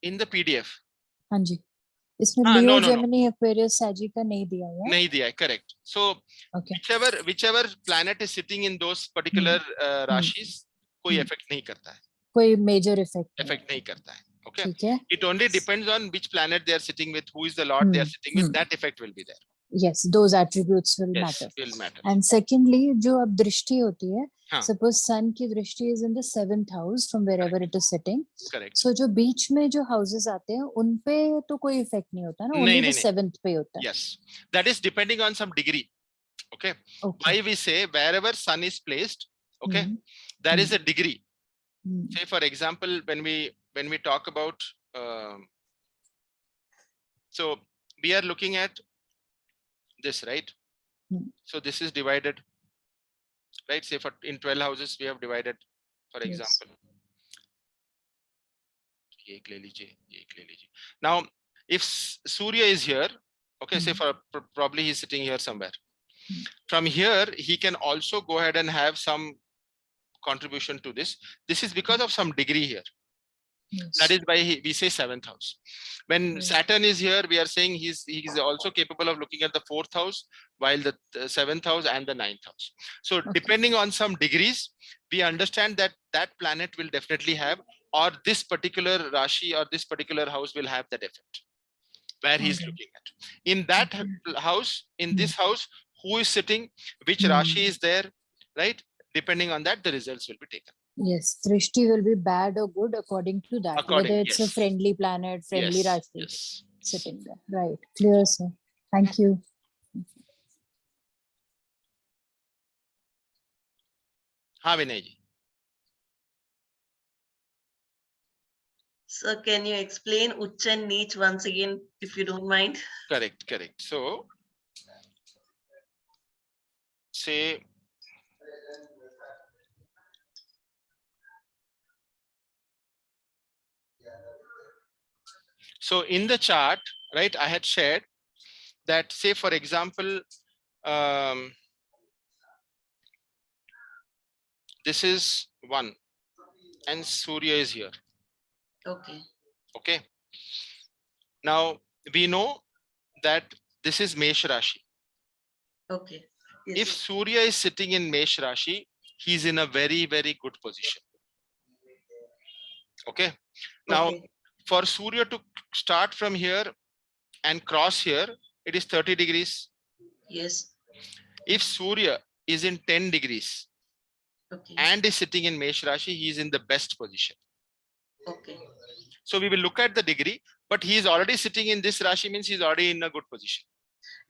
A: in the PDF.
N: हाँ जी, इसमें Leo, Gemini, Aquarius, Saggy का नहीं दिया हुआ है.
A: नहीं दिया है, correct. So whichever planet is sitting in those particular rashis, कोई effect नहीं करता है.
N: कोई major effect
A: नहीं करता है. Okay. It only depends on which planet they are sitting with, who is the lord they are sitting with. That effect will be there.
N: Yes, those attributes will matter. And secondly, जो अब दृष्टि होती है, suppose sun की दृष्टि is in the 7th house from wherever it is sitting.
A: Correct.
N: So जो बीच में जो houses आते हैं, उन पे तो कोई effect नहीं होता ना, only the 7th पे होता है.
A: Yes, that is depending on some degree. Okay. Why we say wherever sun is placed, okay, there is a degree. Say for example, when we talk about, so we are looking at this, right? So this is divided, right? Say for in 12 houses we have divided, for example. Now, if Surya is here, okay, say for probably he's sitting here somewhere. From here, he can also go ahead and have some contribution to this. This is because of some degree here. That is why we say 7th house. When Saturn is here, we are saying he's also capable of looking at the 4th house, while the 7th house and the 9th house. So depending on some degrees, we understand that that planet will definitely have, or this particular Rashi or this particular house will have that effect where he's looking at. In that house, in this house, who is sitting, which Rashi is there, right? Depending on that, the results will be taken.
N: Yes, Drishti will be bad or good according to that. Whether it's a friendly planet, friendly Rashi sitting there. Right. Clear, sir. Thank you.
A: हाँ विनय जी.
C: So can you explain Uch and Neech once again, if you don't mind?
A: Correct. So say so in the chart, right, I had shared that, say for example, this is 1 and Surya is here. Okay. Now we know that this is Mesh Rashi.
C: Okay.
A: If Surya is sitting in Mesh Rashi, he's in a very, very good position. Okay. Now, for Surya to start from here and cross here, it is 30 degrees.
C: Yes.
A: If Surya is in 10 degrees and is sitting in Mesh Rashi, he is in the best position.
C: Okay.
A: So we will look at the degree, but he is already sitting in this Rashi, means he's already in a good position.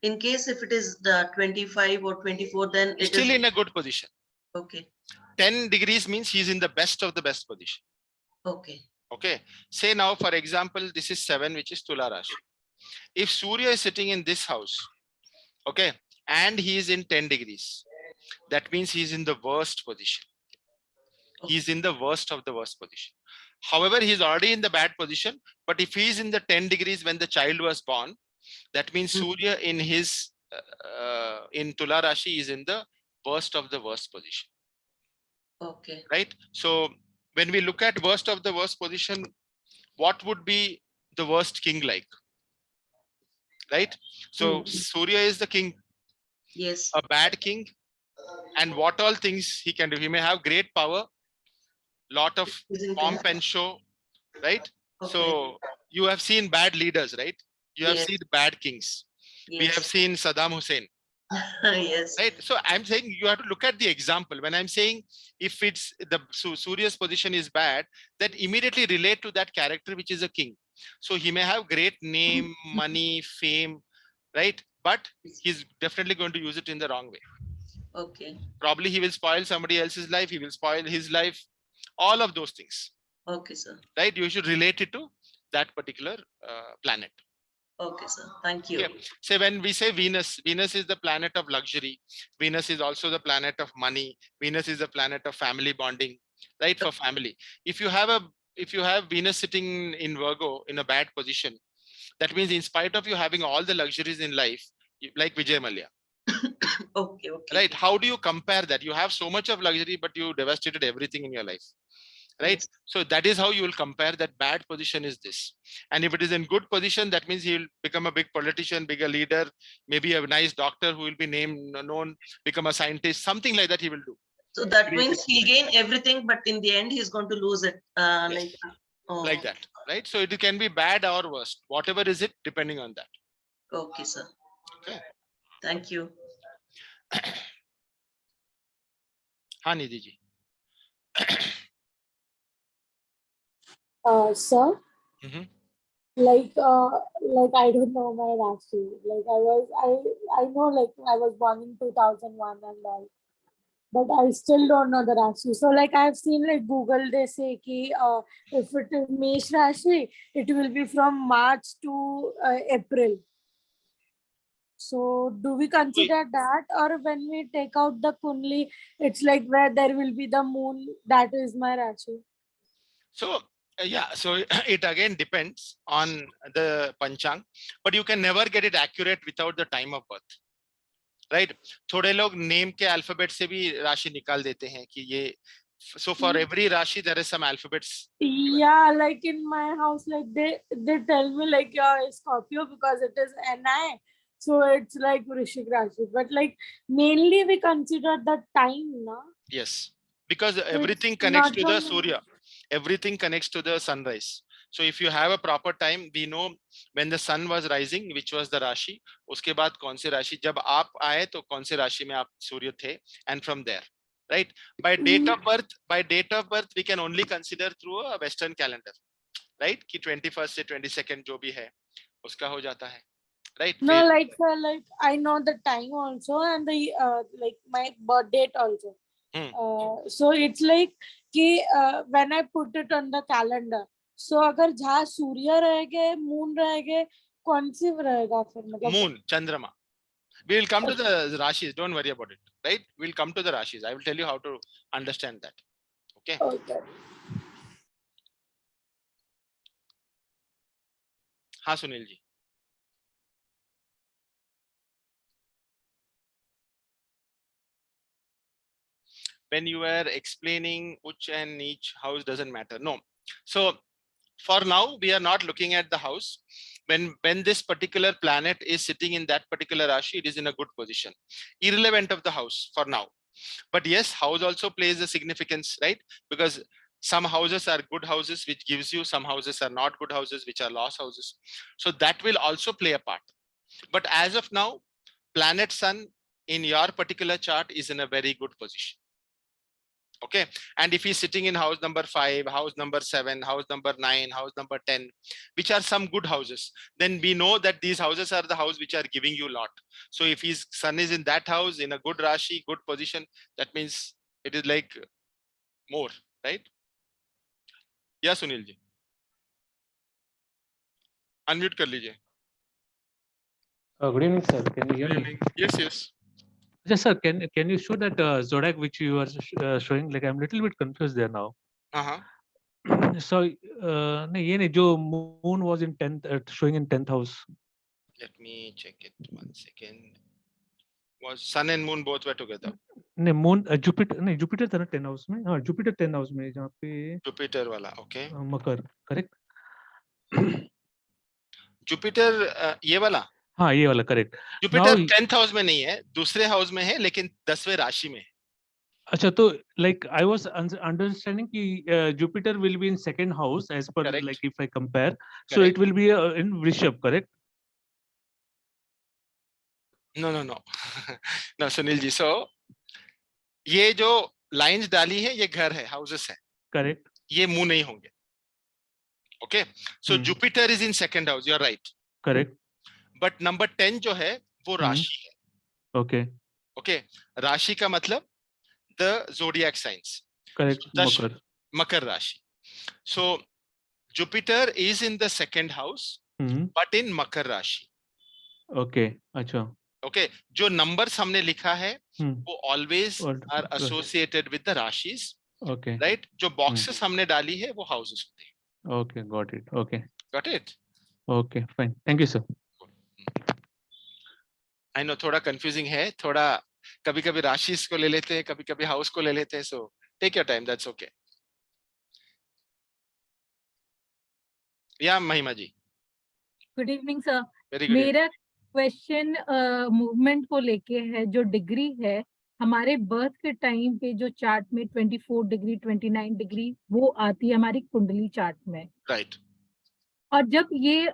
C: In case if it is the 25 or 24, then it
A: still
C: is
A: in a good position.
C: Okay.
A: 10 degrees means he's in the best of the best position.
C: Okay.
A: Okay. Say now, for example, this is 7, which is Tula Rashi. If Surya is sitting in this house, okay, and he is in 10 degrees, that means he's in the worst position. He's in the worst of the worst position. However, he's already in the bad position, but if he's in the 10 degrees when the child was born, that means Surya in his in Tula Rashi is in the worst of the worst position.
C: Okay.
A: Right? So when we look at worst of the worst position, what would be the worst king like? Right? So Surya is the king.
C: Yes.
A: A bad king. And what all things he can do? He may have great power, lot of pomp and show, right?
C: Okay.
A: So you have seen bad leaders, right? You have
C: Yes.
A: seen bad kings. We have seen Saddam Hussein.
C: Yes.
A: Right. So I'm saying you have to look at the example. When I'm saying if it's the Surya's position is bad, then immediately relate to that character, which is a king. So he may have great name, money, fame, right? But he's definitely going to use it in the wrong way.
C: Okay.
A: Probably he will spoil somebody else's life. He will spoil his life. All of those things.
C: Okay, sir.
A: Right. You should relate it to that particular planet.
C: Okay, sir. Thank you.
A: Okay. So when we say Venus, Venus is the planet of luxury. Venus is also the planet of money. Venus is the planet of family bonding, right? For family. If you have Venus sitting in Virgo in a bad position, that means in spite of you having all the luxuries in life, like Vijay Mallya.
C: Okay.
A: Right? How do you compare that? You have so much of luxury, but you devastated everything in your life. Right? Yes. So that is how you will compare that bad position is this. And if it is in good position, that means he will become a big politician, bigger leader, maybe a nice doctor who will be known, become a scientist, something like that he will do.
C: So that means he'll gain everything, but in the end, he's going to lose it.
A: Yes. Like that, right? So it can be bad or worse, whatever is it, depending on that.
C: Okay, sir.
A: Okay.
C: Thank you.
A: हाँ Nidhi ji.
E: Sir, like I don't know my Rashi. Like I know like I was born in 2001 and all, but I still don't know the Rashi. So like I've seen like Google, they say ki if it is Mesh Rashi, it will be from March to April. So do we consider that, or when we take out the Kundli, it's like where there will be the moon, that is my Rashi?
A: So yeah, so it again depends on the Panchang, but you can never get it accurate without the time of birth. Right? थोड़े लोग name के alphabet से भी राशि निकाल देते हैं कि ये. So for every Rashi there is some alphabets.
E: Yeah, like in my house, like they tell me like you're Scorpio because it is NI, so it's like Vrishik Rashi. But like mainly we consider the time, no?
A: Yes, because
E: So
A: everything connects to the Surya. Everything connects to the sunrise. So if you have a proper time, we know when the sun was rising, which was the Rashi. उसके बाद कौन से राशि, जब आप आए तो कौन से राशि में आप सूर्य थे, and from there. Right? By date of birth, we can only consider through a Western calendar. Right? कि 21st से 22nd जो भी है, उसका हो जाता है. Right?
E: No, like I know the time also and the like my birth date also. So it's like when I put it on the calendar, सो अगर जहाँ सूर्य रहेंगे मून रहेंगे कौन सी रहेगा फिर मतलब
A: Moon, Chandrama. We will come to the Rashis. Don't worry about it. Right? We'll come to the Rashis. I will tell you how to understand that. Okay.
E: Okay.
A: हाँ Sunil ji. When you were explaining which and each house doesn't matter. No. So for now, we are not looking at the house. When this particular planet is sitting in that particular Rashi, it is in a good position. Irrelevant of the house for now. But yes, house also plays a significance, right? Because some houses are good houses, which gives you, some houses are not good houses, which are lost houses. So that will also play a part. But as of now, planet Sun in your particular chart is in a very good position. Okay, and if he's sitting in house number 5, house number 7, house number 9, house number 10, which are some good houses, then we know that these houses are the house which are giving you a lot. So if his sun is in that house in a good Rashi, good position, that means it is like more, right? Yeah, Sunil ji. Unmute kar lijiye.
O: Good evening, sir. Can you hear me?
A: Yes, yes.
O: Yes, sir. Can you show that zodiac which you are showing? Like I'm a little bit confused there now. So, moon was in 10th, showing in 10th house.
A: Let me check it 1 second. Was sun and moon both were together?
O: नहीं moon Jupiter नहीं Jupiter था ना 10 house में. हाँ Jupiter 10 house में जहाँ पे
A: Jupiter वाला, okay.
O: मकर, correct?
A: Jupiter ये वाला?
O: हाँ ये वाला correct.
A: Jupiter 10th house में नहीं है, दूसरे house में है, लेकिन 10वें राशि में है.
O: अच्छा तो like I was understanding कि Jupiter will be in second house as per
A: Correct.
O: like if I compare, so
A: Correct.
O: it will be in Vrishab, correct?
A: No, no, no. No, Sunil ji. So ये जो lines डाली है, ये घर है, houses है.
O: Correct.
A: ये मुंह नहीं होंगे. Okay. So Jupiter is in second house. You are right.
O: Correct.
A: But number 10 जो है, वो राशि है.
O: Okay.
A: Okay. राशि का मतलब the zodiac signs.
O: Correct.
A: So, Makar Rashi. So Jupiter is in the second house, but in Makar Rashi.
O: Okay. अच्छा.
A: Okay, जो numbers हमने लिखा है, वो always are associated with the rashis.
O: Okay.
A: Right? जो boxes हमने डाली है, वो houses होते हैं.
O: Okay, got it. Okay.
A: Got it?
O: Okay, fine. Thank you, sir.
A: I know थोड़ा confusing है, थोड़ा कभी-कभी rashis को ले लेते हैं, कभी-कभी house को ले लेते हैं. So take your time. That's okay. Yeah, Mahima ji.
P: Good evening, sir.
A: Very good.
P: मेरा क्वेश्चन मूवमेंट को लेके है. जो डिग्री है हमारे बर्थ के टाइम पे जो चार्ट में 24 डिग्री 29 डिग्री वो आती है हमारी कुंडली चार्ट में.
A: राइट.
P: और जब ये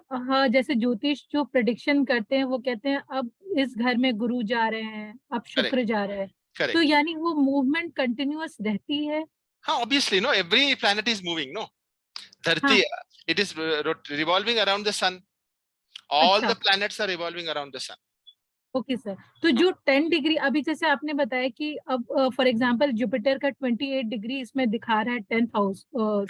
P: जैसे ज्योतिष जो प्रेडिक्शन करते हैं वो कहते हैं अब इस घर में गुरु जा रहे हैं, अब शुक्र जा रहे हैं. तो यानी वो मूवमेंट कंटिन्यूअस रहती है.
A: हाँ, obviously, no, every planet is moving, no. धरती, it is revolving around the sun. All the planets are revolving around the sun.
P: Okay sir. तो जो 10 डिग्री अभी जैसे आपने बताया कि अब फॉर एग्जांपल जुपिटर का 28 डिग्री इसमें दिखा रहा है 10th हाउस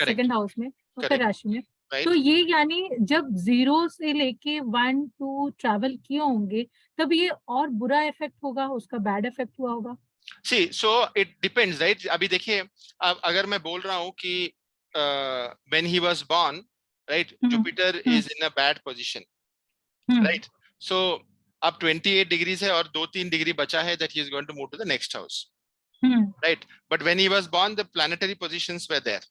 P: सेकंड हाउस में मकर राशि में. तो ये यानी जब 0 से लेके 1 2 ट्रैवल किए होंगे तब ये और बुरा इफेक्ट होगा, उसका बैड इफेक्ट हुआ होगा.
A: See, so it depends, right? अभी देखिए, अगर मैं बोल रहा हूँ कि when he was born, right, Jupiter is in a bad position, right? So अब 28 degrees है और 2-3 डिग्री बचा है that he is going to move to the next house, right? But when he was born, the planetary positions were there.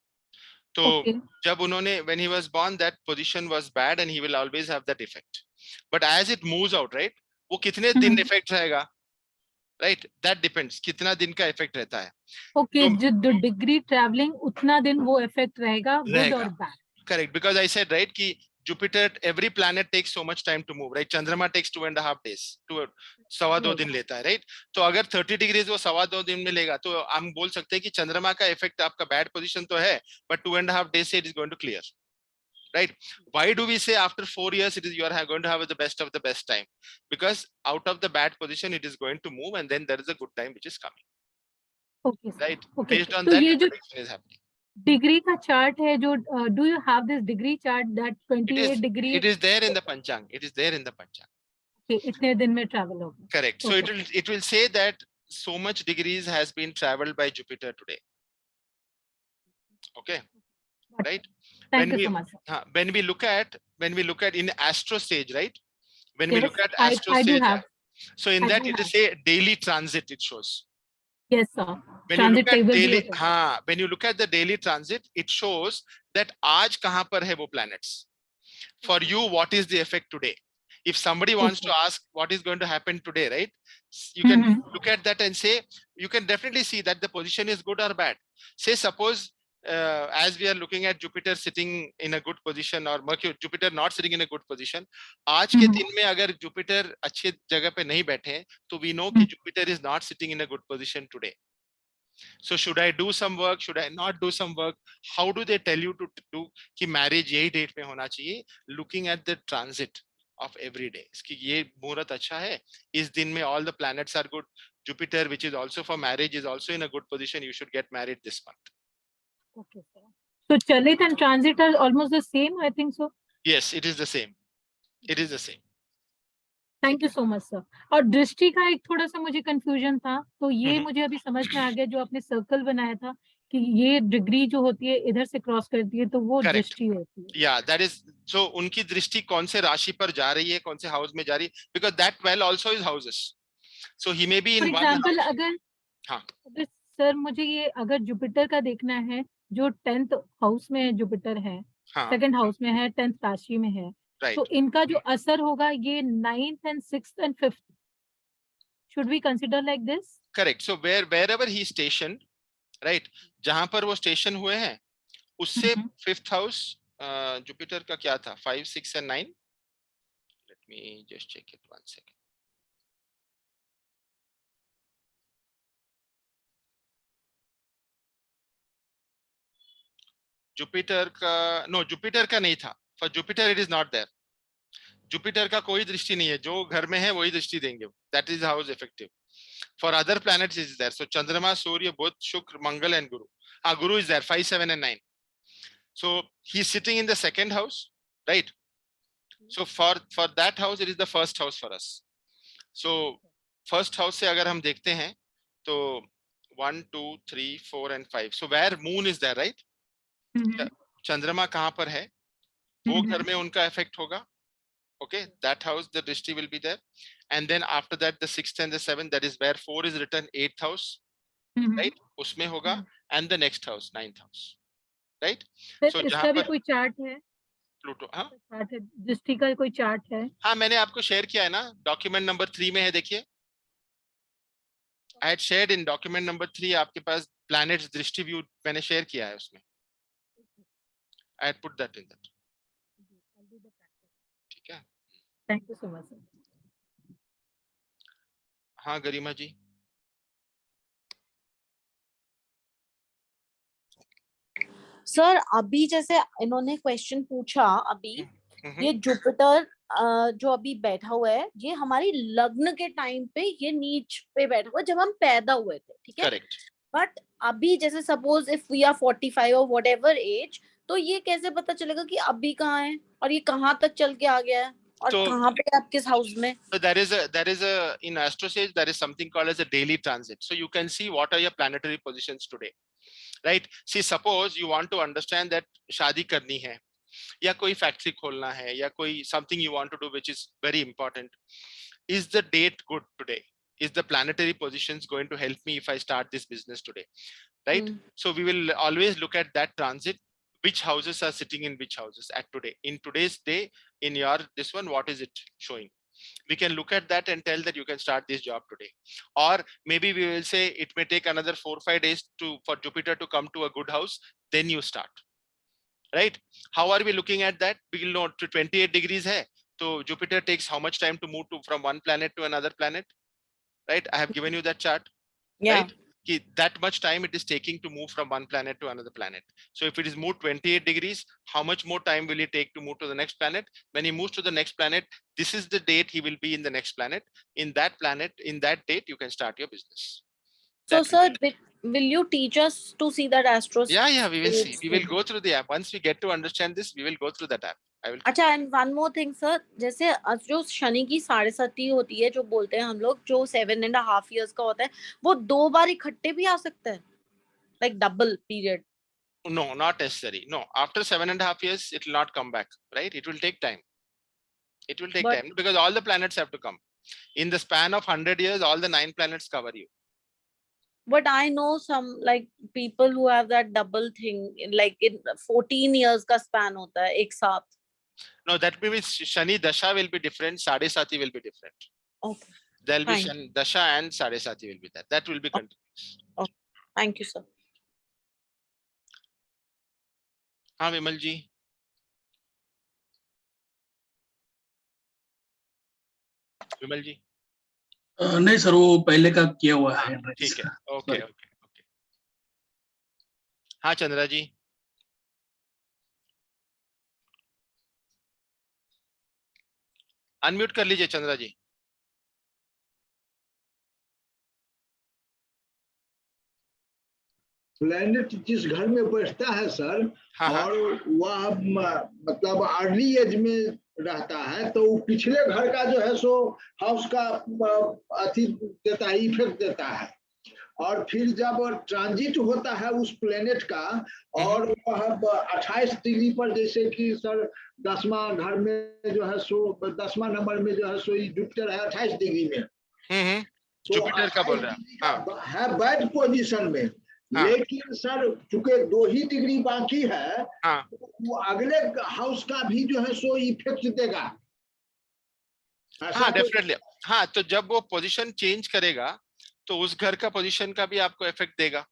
A: तो जब उन्होंने when he was born, that position was bad and he will always have that effect. But as it moves out, right, वो कितने दिन effect रहेगा, right? That depends. कितना दिन का effect रहता है.
P: Okay, जो डिग्री ट्रैवलिंग उतना दिन वो इफेक्ट रहेगा, गुड और bad.
A: Correct, because I said, right, कि Jupiter, every planet takes so much time to move, right? Chandrama takes 2.5 days, 2.25 दिन लेता है, right? तो अगर 30 degrees वो 2.25 दिन में लेगा, तो हम बोल सकते हैं कि चंद्रमा का इफेक्ट आपका बैड पोजीशन तो है, but 2.5 days से it is going to clear, right? Why do we say after 4 years it is you are going to have the best of the best time? Because out of the bad position it is going to move, and then there is a good time which is coming.
P: Okay,
A: right?
P: Okay.
A: Based on
P: तो
A: that,
P: ये
A: the
P: जो
A: prediction is happening.
P: degree का chart है जो do you have this degree chart that 28 degree
A: It is there in the Panchang. It is there in the Panchang.
P: okay, इतने दिन में travel होगा.
A: Correct. So it will say that so much degrees has been traveled by Jupiter today. Okay. Right.
P: Thank you so much.
A: When we look at in astro stage, right? When we
P: Yes,
A: look at astro
P: I do
A: stage,
P: have.
A: so in that it is a daily transit it shows.
P: Yes, sir.
A: When
P: Transit
A: you look at
P: table भी
A: daily,
P: होता है.
A: when you look at the daily transit, it shows that आज कहाँ पर है वो planets. For you, what is the effect today? If somebody wants to ask what is going to happen today, right? You can look at that and say, you can definitely see that the position is good or bad. Say, suppose as we are looking at Jupiter sitting in a good position or Mercury, Jupiter not sitting in a good position, आज के दिन में अगर Jupiter अच्छे जगह पे नहीं बैठे, तो we know कि Jupiter is not sitting in a good position today. So should I do some work? Should I not do some work? How do they tell you to do कि marriage यही date में होना चाहिए? Looking at the transit of every day. कि ये मुहूर्त अच्छा है. इस दिन में all the planets are good. Jupiter, which is also for marriage, is also in a good position. You should get married this month.
P: Okay, sir. So Chalit and transit are almost the same, I think so.
A: Yes, it is the same. It is the same.
P: Thank you so much sir. और दृष्टि का एक थोड़ा सा मुझे confusion था, तो ये मुझे अभी समझ में आ गया जो आपने सर्कल बनाया था कि ये डिग्री जो होती है इधर से क्रॉस करती है तो वो दृष्टि होती है.
A: Yeah, that is so. उनकी दृष्टि कौन से राशि पर जा रही है, कौन से हाउस में जा रही है? Because that well also is houses. So he may be in one
P: example
A: house.
P: अगर सर मुझे ये अगर जुपिटर का देखना है जो 10th हाउस में जुपिटर है, सेकंड हाउस में है, 10th राशि में है, तो इनका जो असर होगा ये 9th and 6th and 5th. Should we consider like this?
A: Correct. So wherever he stationed, right? जहां पर वो स्टेशन हुए हैं, उससे 5th हाउस जुपिटर का क्या था? 5, 6 and 9. Let me just check it 1 second. Jupiter का नहीं था. For Jupiter it is not there. Jupiter का कोई दृष्टि नहीं है. जो घर में है वही दृष्टि देंगे. That is how is effective. For other planets is there. So Chandrama, Surya, Budh, Shukra, Mangal and Guru. Guru is there 5, 7 and 9. So he's sitting in the second house, right? So for that house it is the first house for us. So first house से अगर हम देखते हैं तो 1, 2, 3, 4 and 5. So where moon is there, right? चंद्रमा कहाँ पर है? वो घर में उनका effect होगा. Okay, that house the drishti will be there, and then after that the 6th and the 7th, that is where 4 is written, 8th house, right? उसमें होगा, and the next house 9th house, right?
P: So इसका भी कोई chart है?
A: Pluto, हाँ,
P: chart है, दृष्टि का कोई चार्ट है?
A: हाँ, मैंने आपको शेयर किया है ना, डॉक्यूमेंट नंबर 3 में है, देखिए. I had shared in document number 3, आपके पास planets दृष्टि व्यू मैंने शेयर किया है उसमें. I had put that in that. ठीक है.
P: Thank you so much.
A: हाँ गरिमा जी.
M: सर अभी जैसे इन्होंने क्वेश्चन पूछा अभी, ये जुपिटर जो अभी बैठा हुआ है ये हमारी लग्न के टाइम पे ये नीच पे बैठा हुआ है जब हम पैदा हुए थे, ठीक है? बट अभी जैसे सपोज इफ वी आर 45 और व्हाटएवर एज, तो ये कैसे पता चलेगा कि अभी कहाँ है और ये कहाँ तक चल के आ गया है और कहाँ पे आप किस हाउस में?
A: So there is a in astrosage there is something called as a daily transit. So you can see what are your planetary positions today, right? See, suppose you want to understand that शादी करनी है या कोई factory खोलना है या कोई something you want to do which is very important. Is the date good today? Is the planetary positions going to help me if I start this business today, right? So we will always look at that transit. Which houses are sitting in which houses at today? In today's day, in your this one, what is it showing? We can look at that and tell that you can start this job today. Or maybe we will say it may take another 4 or 5 days for Jupiter to come to a good house, then you start. Right? How are we looking at that? We will know to 28 degrees hai. So Jupiter takes how much time to move from one planet to another planet? Right? I have given you that chart.
M: Yeah.
A: Right? That much time it is taking to move from one planet to another planet. So if it is moved 28 degrees, how much more time will it take to move to the next planet? When he moves to the next planet, this is the date he will be in the next planet. In that planet, in that date, you can start your business.
M: So sir, will you teach us to see that astros?
A: Yeah, we will see. We will go through the app. Once we get to understand this, we will go through that app. I will.
M: अच्छा, and one more thing, sir. जैसे जो शनि की 7.5 होती है, जो बोलते हैं हम लोग, जो 7.5 years का होता है, वो 2 बार इकट्ठे भी आ सकते हैं, like double period.
A: No, not necessary. No, after 7.5 years, it will not come back. Right? It will take time. It will take time because all the planets have to come. In the span of 100 years, all the 9 planets cover you.
M: But I know some like people who have that double thing, like in 14 years का span होता है एक साथ.
A: No, that means Shani Dasha will be different, Sadesati will be different.
M: Okay.
A: There will be Shani Dasha and Sadesati will be there. That will be continuous.
M: Okay. Thank you, sir.
A: हाँ विमल जी. विमल जी.
L: नहीं sir, वो पहले का किया हुआ है.
A: ठीक है. ओके. हाँ चंद्रा जी. अनम्यूट कर लीजिए चंद्रा जी.
H: प्लेनेट जिस घर में बैठता है सर, और वह मतलब अर्ली एज में रहता है, तो वो पिछले घर का जो है सो हाउस का अति देता है, इफेक्ट देता है. और फिर जब ट्रांजिट होता है उस प्लेनेट का, और वह 28 डिग्री पर, जैसे कि सर 10वां घर में जो है सो 10वां नंबर में जो है सो जुपिटर है 28 डिग्री में.
A: जुपिटर का बोल रहा
H: है बैड पोजीशन में. लेकिन सर चूंकि 2 ही डिग्री बाकी है, वो अगले हाउस का भी जो है सो इफेक्ट देगा.
A: हाँ डेफिनेटली. हाँ, तो जब वो पोजीशन चेंज करेगा तो उस घर का पोजीशन का भी आपको इफेक्ट देगा.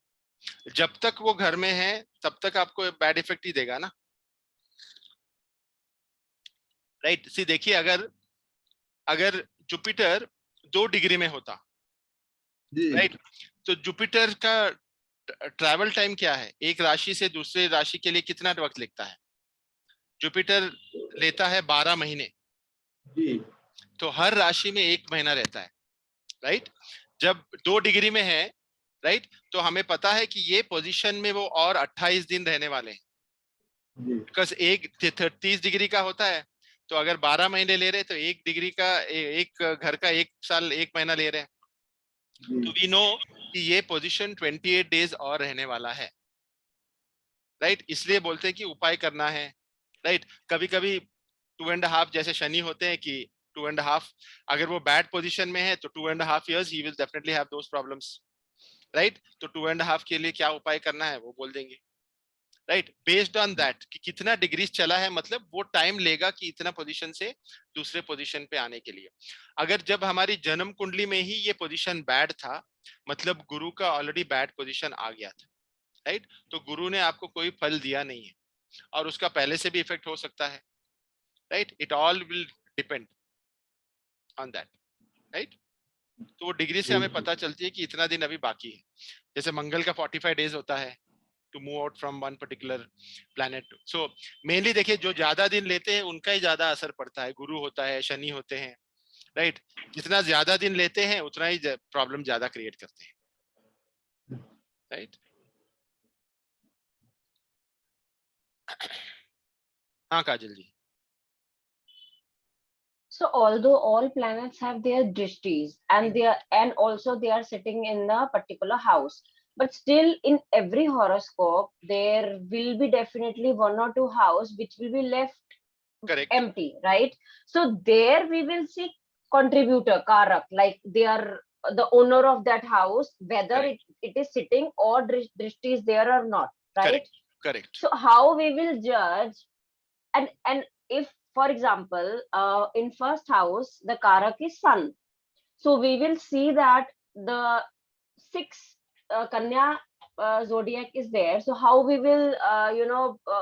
A: जब तक वो घर में है तब तक आपको बैड इफेक्ट ही देगा ना. राइट. सी देखिए, अगर जुपिटर 2 डिग्री में होता, राइट, तो जुपिटर का ट्रैवल टाइम क्या है? एक राशि से दूसरे राशि के लिए कितना वक्त लगता है? जुपिटर लेता है 12 महीने. तो हर राशि में 1 महीना रहता है. राइट. जब 2 डिग्री में है, राइट, तो हमें पता है कि ये पोजीशन में वो और 28 दिन रहने वाले हैं. बिकॉज 30 डिग्री का होता है, तो अगर 12 महीने ले रहे तो 1 डिग्री का, एक घर का 1 साल 1 महीना ले रहे हैं. तो वी नो कि ये पोजीशन 28 डेज और रहने वाला है. राइट. इसलिए बोलते हैं कि उपाय करना है. राइट. कभी कभी 2.5 जैसे शनि होते हैं कि 2.5, अगर वो बैड पोजीशन में है तो 2.5 years he will definitely have those problems. Right. तो 2.5 के लिए क्या उपाय करना है वो बोल देंगे. राइट. बेस्ड ऑन दैट कि कितना डिग्रीज चला है, मतलब वो टाइम लेगा कि इतना पोजीशन से दूसरे पोजीशन पे आने के लिए. अगर जब हमारी जन्म कुंडली में ही ये पोजीशन बैड था, मतलब गुरु का ऑलरेडी बैड पोजीशन आ गया था. राइट. तो गुरु ने आपको कोई फल दिया नहीं है और उसका पहले से भी इफेक्ट हो सकता है. Right. It all will depend on that. Right. तो वो डिग्री से हमें पता चलती है कि इतना दिन अभी बाकी है. जैसे मंगल का 45 डेज होता है to move out from one particular planet. So mainly देखिए, जो ज्यादा दिन लेते हैं उनका ही ज्यादा असर पड़ता है. गुरु होता है, शनि होते हैं. राइट. जितना ज्यादा दिन लेते हैं उतना ही प्रॉब्लम ज्यादा क्रिएट करते हैं. राइट. हाँ काजल जी.
D: So although all planets have their drishtis and also they are sitting in the particular house, but still in every horoscope there will be definitely 1 or 2 house which will be left empty, right? So there we will see contributor, karak, like they are the owner of that house, whether it is sitting or drishti is there or not, right?
A: Correct.
D: So how we will judge, and if, for example, in first house the karak is sun, so we will see that the 6 Kanya zodiac is there. So how we will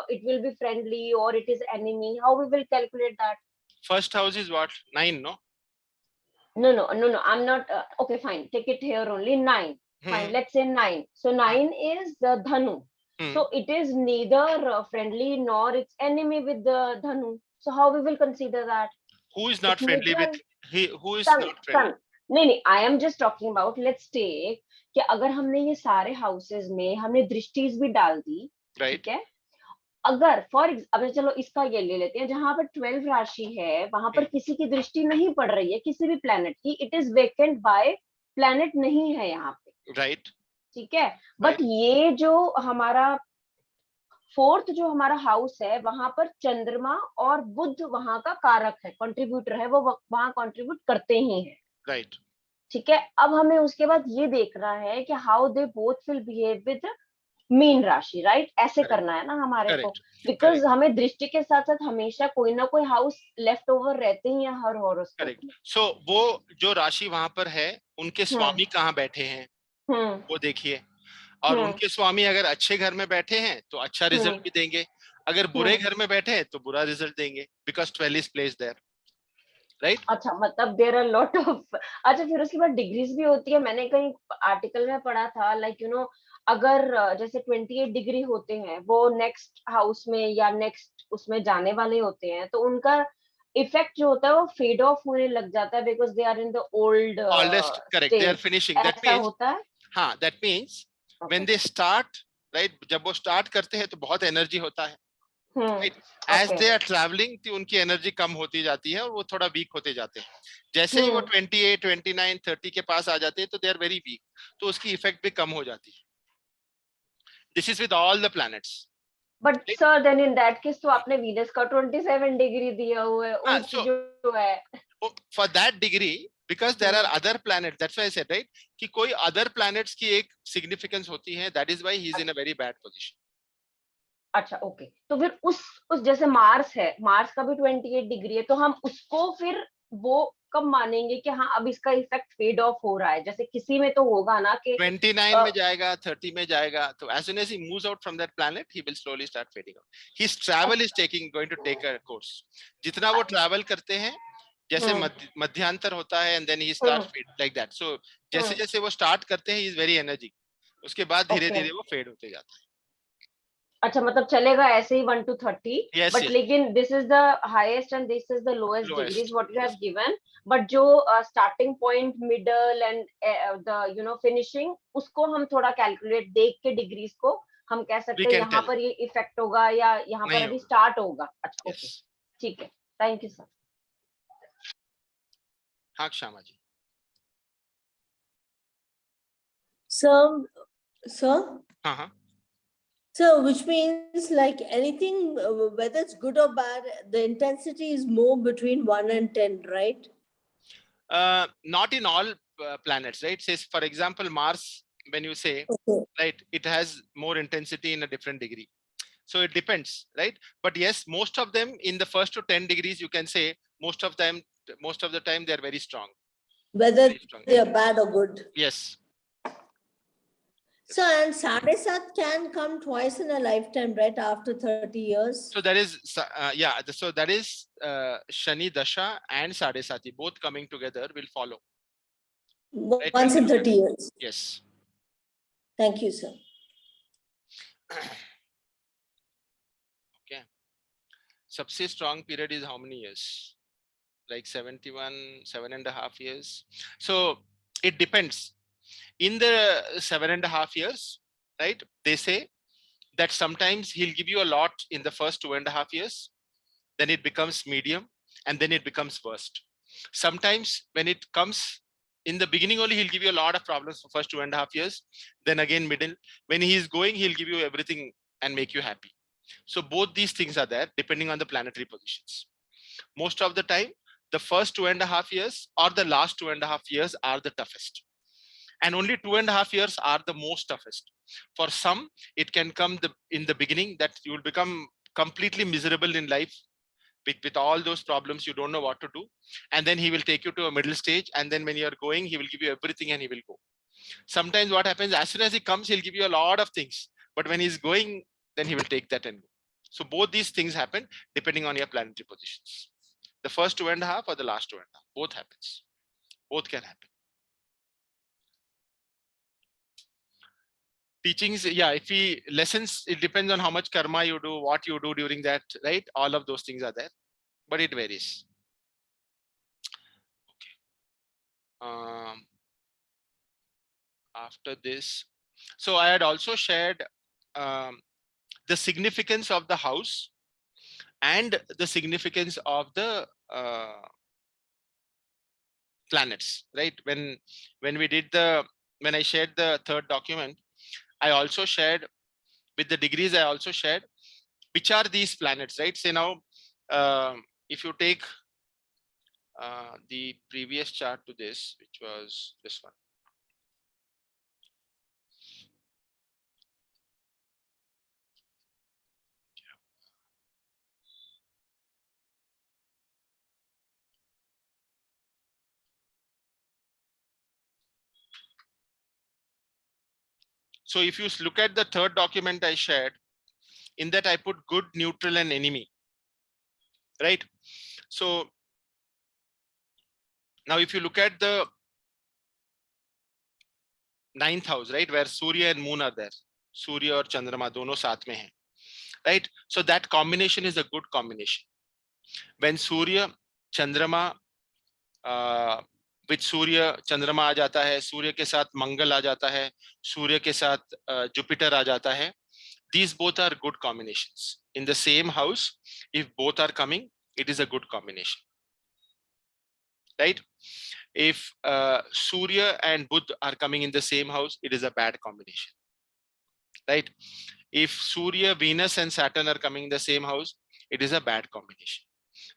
D: it will be friendly or it is enemy, how we will calculate that?
A: First house is what? 9, no?
D: No, I'm not okay, fine, take it here only 9. Fine, let's say 9. So 9 is the dhanu. So it is neither friendly nor it's enemy with the dhanu. So how we will consider that?
A: Who is not friendly with who is
D: sun,
A: not friendly?
D: नहीं, I am just talking about, let's take कि अगर हमने ये सारे houses में हमने दृष्टिज भी डाल दी, ठीक है, अगर अब चलो इसका ये ले लेते हैं, जहां पर 12 राशि है वहां पर किसी की दृष्टि नहीं पड़ रही है किसी भी प्लेनेट की, it is vacant by planet नहीं है यहाँ पे,
A: राइट,
D: ठीक है, बट ये जो हमारा फोर्थ जो हमारा हाउस है वहां पर चंद्रमा और बुध वहां का कारक है, कंट्रीब्यूटर है, वो वहां कंट्रीब्यूट करते ही हैं,
A: राइट,
D: ठीक है। अब हमें उसके बाद ये देखना है कि how they both will behave with mean राशि, राइट, ऐसे करना है ना हमारे को, बिकॉज हमें दृष्टि के साथ साथ हमेशा कोई ना कोई हाउस लेफ्ट ओवर रहते ही हैं हर हॉरोस्कोप में।
A: सो वो जो राशि वहां पर है उनके स्वामी कहाँ बैठे हैं वो देखिए, और उनके स्वामी अगर अच्छे घर में बैठे हैं तो अच्छा रिजल्ट भी देंगे, अगर बुरे घर में बैठे हैं तो बुरा रिजल्ट देंगे, because 12 is placed there, right.
D: अच्छा, मतलब देयर आर लॉट ऑफ, अच्छा फिर उसके बाद डिग्रीज भी होती है, मैंने कहीं आर्टिकल में पढ़ा था, लाइक यू नो, अगर जैसे 28 डिग्री होते हैं वो नेक्स्ट हाउस में या नेक्स्ट उसमें जाने वाले होते हैं, तो उनका इफेक्ट जो होता है वो फेड ऑफ होने लग जाता है, because they are in the old
A: correct, they are finishing, that means
D: होता है।
A: हाँ, that means when they start, right, जब वो स्टार्ट करते हैं तो बहुत एनर्जी होता है, एज दे आर ट्रैवलिंग तो उनकी एनर्जी कम होती जाती है और वो थोड़ा वीक होते जाते हैं, जैसे ही वो 28, 29, 30 के पास आ जाते हैं तो दे आर वेरी वीक, तो उसकी इफेक्ट भी कम हो जाती है। This is with all the planets.
D: But sir then in that case तो आपने वीनस का 27 डिग्री दिया हुआ है, उच्च जो है
A: for that degree, because there are other planets, that's why I said, right, कि कोई other planets की एक significance होती है, that is why he is in a very bad position.
D: अच्छा, ओके, तो फिर उस जैसे मार्स है, मार्स का भी 28 डिग्री है, तो हम उसको फिर वो कब मानेंगे कि हाँ अब इसका इफेक्ट फेड ऑफ हो रहा है, जैसे किसी में तो होगा ना कि
A: 29 में जाएगा, 30 में जाएगा, तो as soon as he moves out from that planet, he will slowly start fading out. His travel is going to take a course. जितना वो travel करते हैं, जैसे मध्यांतर होता है, and then he starts fade like that. So जैसे जैसे वो start करते हैं, he is very energetic. उसके बाद धीरे धीरे वो fade होते जाता है।
D: अच्छा, मतलब चलेगा ऐसे ही 1 to 30, बट लेकिन this is the highest and this is the lowest degrees what you have given, but जो starting point, middle and the you know finishing, उसको हम थोड़ा कैलकुलेट देख के डिग्रीज को हम कह सकते हैं यहाँ पर ये इफेक्ट होगा या यहाँ पर अभी स्टार्ट होगा। अच्छा, ओके, ठीक है, थैंक यू सर।
A: हाँ क्षमा जी।
Q: सर
A: हाँ
Q: So, which means like anything, whether it's good or bad, the intensity is more between 1 and 10, right?
A: Not in all planets, right? Says, for example, Mars, when you say, right, it has more intensity in a different degree. So it depends, right? But yes, most of them in the first to 10 degrees, you can say most of the time, they are very strong.
Q: Whether they are bad or good.
A: Yes.
Q: So, and Sadesat can come twice in a lifetime, right? After 30 years.
A: So that is, yeah. So that is Shani Dasha and Sadesati both coming together will follow.
Q: Right? Once in 30 years.
A: Yes.
Q: Thank you, sir.
A: Okay. सबसे strong period is how many years? Like 71, 7.5 years. So it depends. In the 7.5 years, right, they say that sometimes he'll give you a lot in the first 2.5 years, then it becomes medium, and then it becomes worst. Sometimes when it comes in the beginning only, he'll give you a lot of problems for first 2.5 years, then again middle. When he is going, he'll give you everything and make you happy. So both these things are there depending on the planetary positions. Most of the time, the first 2.5 years or the last 2.5 years are the toughest. And only 2.5 years are the most toughest. For some, it can come in the beginning that you will become completely miserable in life with all those problems, you don't know what to do. And then he will take you to a middle stage. And then when you're going, he will give you everything and he will go. Sometimes what happens, as soon as he comes, he'll give you a lot of things. But when he's going, then he will take that and go. So both these things happen depending on your planetary positions. The first 2.5 or the last 2.5, both happens. Both can happen. Teachings, yeah, if we lessons, it depends on how much karma you do, what you do during that, right? All of those things are there, but it varies. After this, so I had also shared the significance of the house and the significance of the planets, right? When we did when I shared the third document, I also shared with the degrees, I also shared which are these planets, right? Say now, if you take the previous chart to this, which was this one. So if you look at the third document I shared, in that I put good, neutral, and enemy, right? So now if you look at the ninth house, right, where Surya and Moon are there, Surya or Chandrama dono saath mein hai, right? So that combination is a good combination. When Surya, Chandrama, with Surya, Chandrama आ जाता है, सूर्य के साथ मंगल आ जाता है, सूर्य के साथ Jupiter आ जाता है, these both are good combinations. In the same house, if both are coming, it is a good combination, right? If Surya and Buddha are coming in the same house, it is a bad combination, right? If Surya, Venus, and Saturn are coming in the same house, it is a bad combination.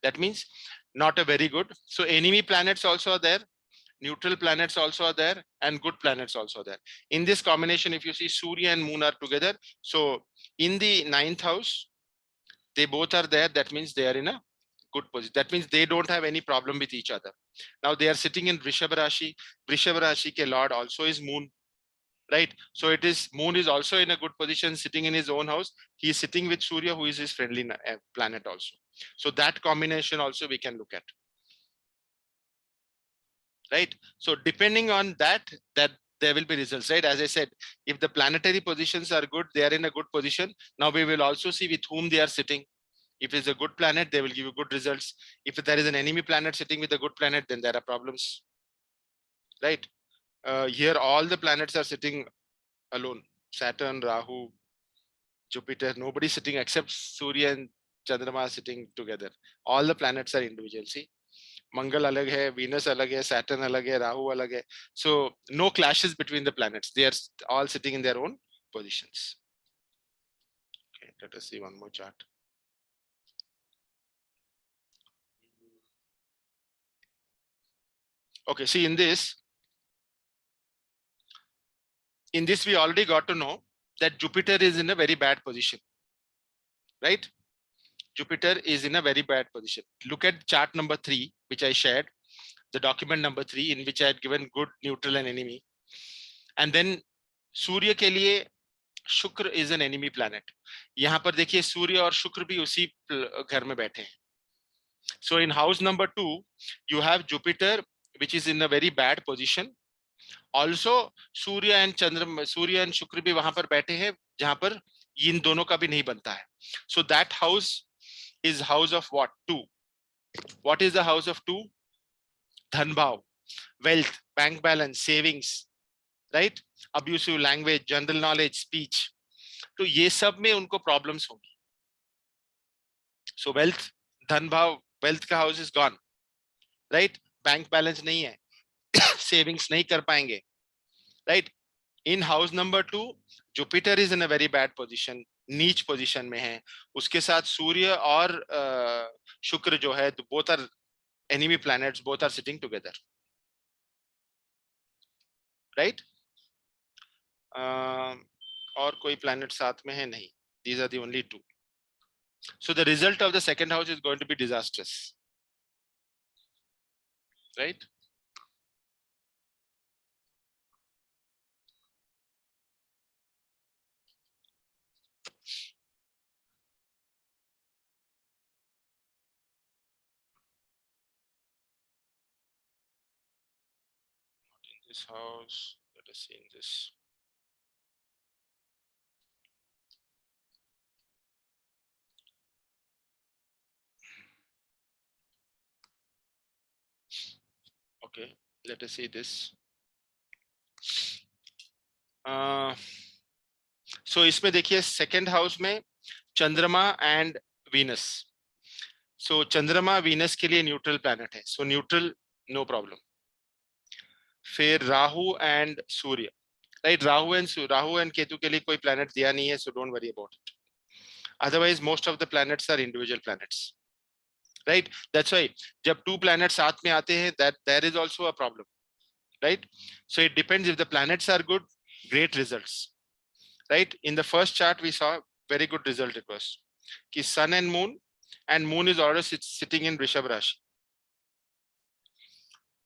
A: That means not a very good. So enemy planets also are there, neutral planets also are there, and good planets also are there. In this combination, if you see Surya and Moon are together, so in the ninth house, they both are there. That means they are in a good position. That means they don't have any problem with each other. Now they are sitting in Vrishabha Rashi. Vrishabha Rashi ke Lord also is Moon, right? So it is Moon is also in a good position, sitting in his own house. He is sitting with Surya, who is his friendly planet also. So that combination also we can look at, right? So depending on that there will be results, right? As I said, if the planetary positions are good, they are in a good position. Now we will also see with whom they are sitting. If it's a good planet, they will give you good results. If there is an enemy planet sitting with a good planet, then there are problems, right? Here all the planets are sitting alone. Saturn, Rahu, Jupiter, nobody sitting except Surya and Chandrama sitting together. All the planets are individual. See, Mangal alag hai, Venus alag hai, Saturn alag hai, Rahu alag hai. So no clashes between the planets. They are all sitting in their own positions. Okay, let us see one more chart. Okay, see in this we already got to know that Jupiter is in a very bad position, right? Jupiter is in a very bad position. Look at chart number 3, which I shared, the document number 3, in which I had given good, neutral, and enemy. And then Surya के लिए शुक्र is an enemy planet. यहाँ पर देखिए सूर्य और शुक्र भी उसी घर में बैठे हैं. So in house number 2, you have Jupiter, which is in a very bad position. Also Surya and चंद्रमा, सूर्य and शुक्र भी वहां पर बैठे हैं जहां पर इन दोनों का भी नहीं बनता है. So that house is house of what? 2. What is the house of 2? Dhan bhav, wealth, bank balance, savings, right? Abusive language, general knowledge, speech. तो ये सब में उनको प्रॉब्लम्स होंगी. So wealth, धन भाव, wealth का house is gone, right? Bank balance नहीं है, savings नहीं कर पाएंगे, right? In house number 2, Jupiter is in a very bad position, नीच position में है. उसके साथ सूर्य और शुक्र जो है, both are enemy planets, both are sitting together, right? और कोई planet साथ में है नहीं. These are the only 2. So the result of the second house is going to be disastrous, right? This house, let us see in this. Okay, let us see this. So इसमें देखिए second house में चंद्रमा and Venus. सो चंद्रमा Venus के लिए neutral planet है, सो neutral, no problem. फिर Rahu and Surya, right. Rahu and Ketu के लिए कोई प्लैनेट दिया नहीं है, so don't worry about it. Otherwise most of the planets are individual planets, right. That's why जब टू प्लैनेट्स साथ में आते हैं, that there is also a problem, right. So it depends. If the planets are good, great results, right. In the first chart we saw very good result. It was ki sun and moon is already sitting in Rishabh Rashi.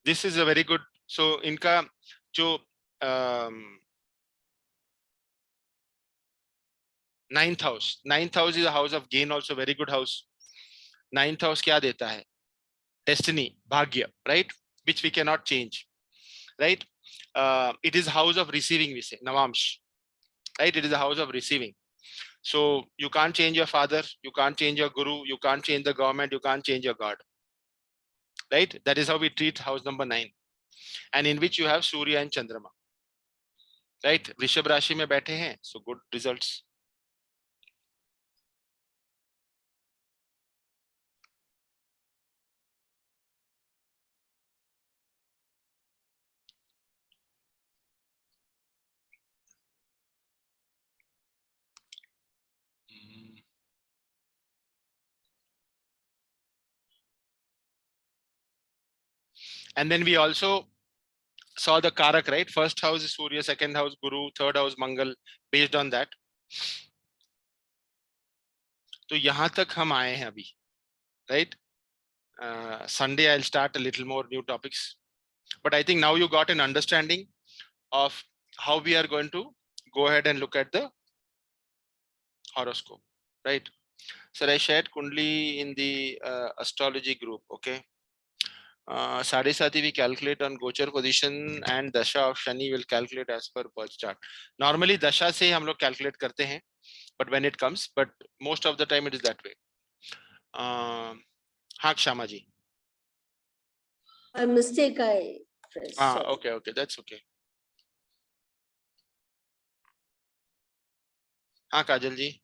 A: This is a very good. So inka jo ninth house is a house of gain, also very good house. Ninth house kya deta hai? Destiny, bhagya, right, which we cannot change, right. It is house of receiving, we say navamsh, right. It is a house of receiving. So you can't change your father, you can't change your guru, you can't change the government, you can't change your God, right. That is how we treat house number 9, and in which you have Surya and Chandrama, right. Rishabh Rashi mein baithe hain, so good results. And then we also saw the Karak, right. First house is Surya, second house Guru, third house Mangal, based on that. तो यहाँ तक हम आए हैं अभी, right. Sunday I'll start a little more new topics, but I think now you got an understanding of how we are going to go ahead and look at the horoscope, right. So I shared Kundli in the astrology group. Okay. Sadhe Sati we calculate on Gochar position, and Dasha of Shani will calculate as per birth chart. Normally Dasha से हम लोग calculate करते हैं, but when it comes, but most of the time it is that way. हाँ Kshama ji.
Q: A mistake I pressed. Sorry.
A: Okay, that's okay. हाँ Kajal ji.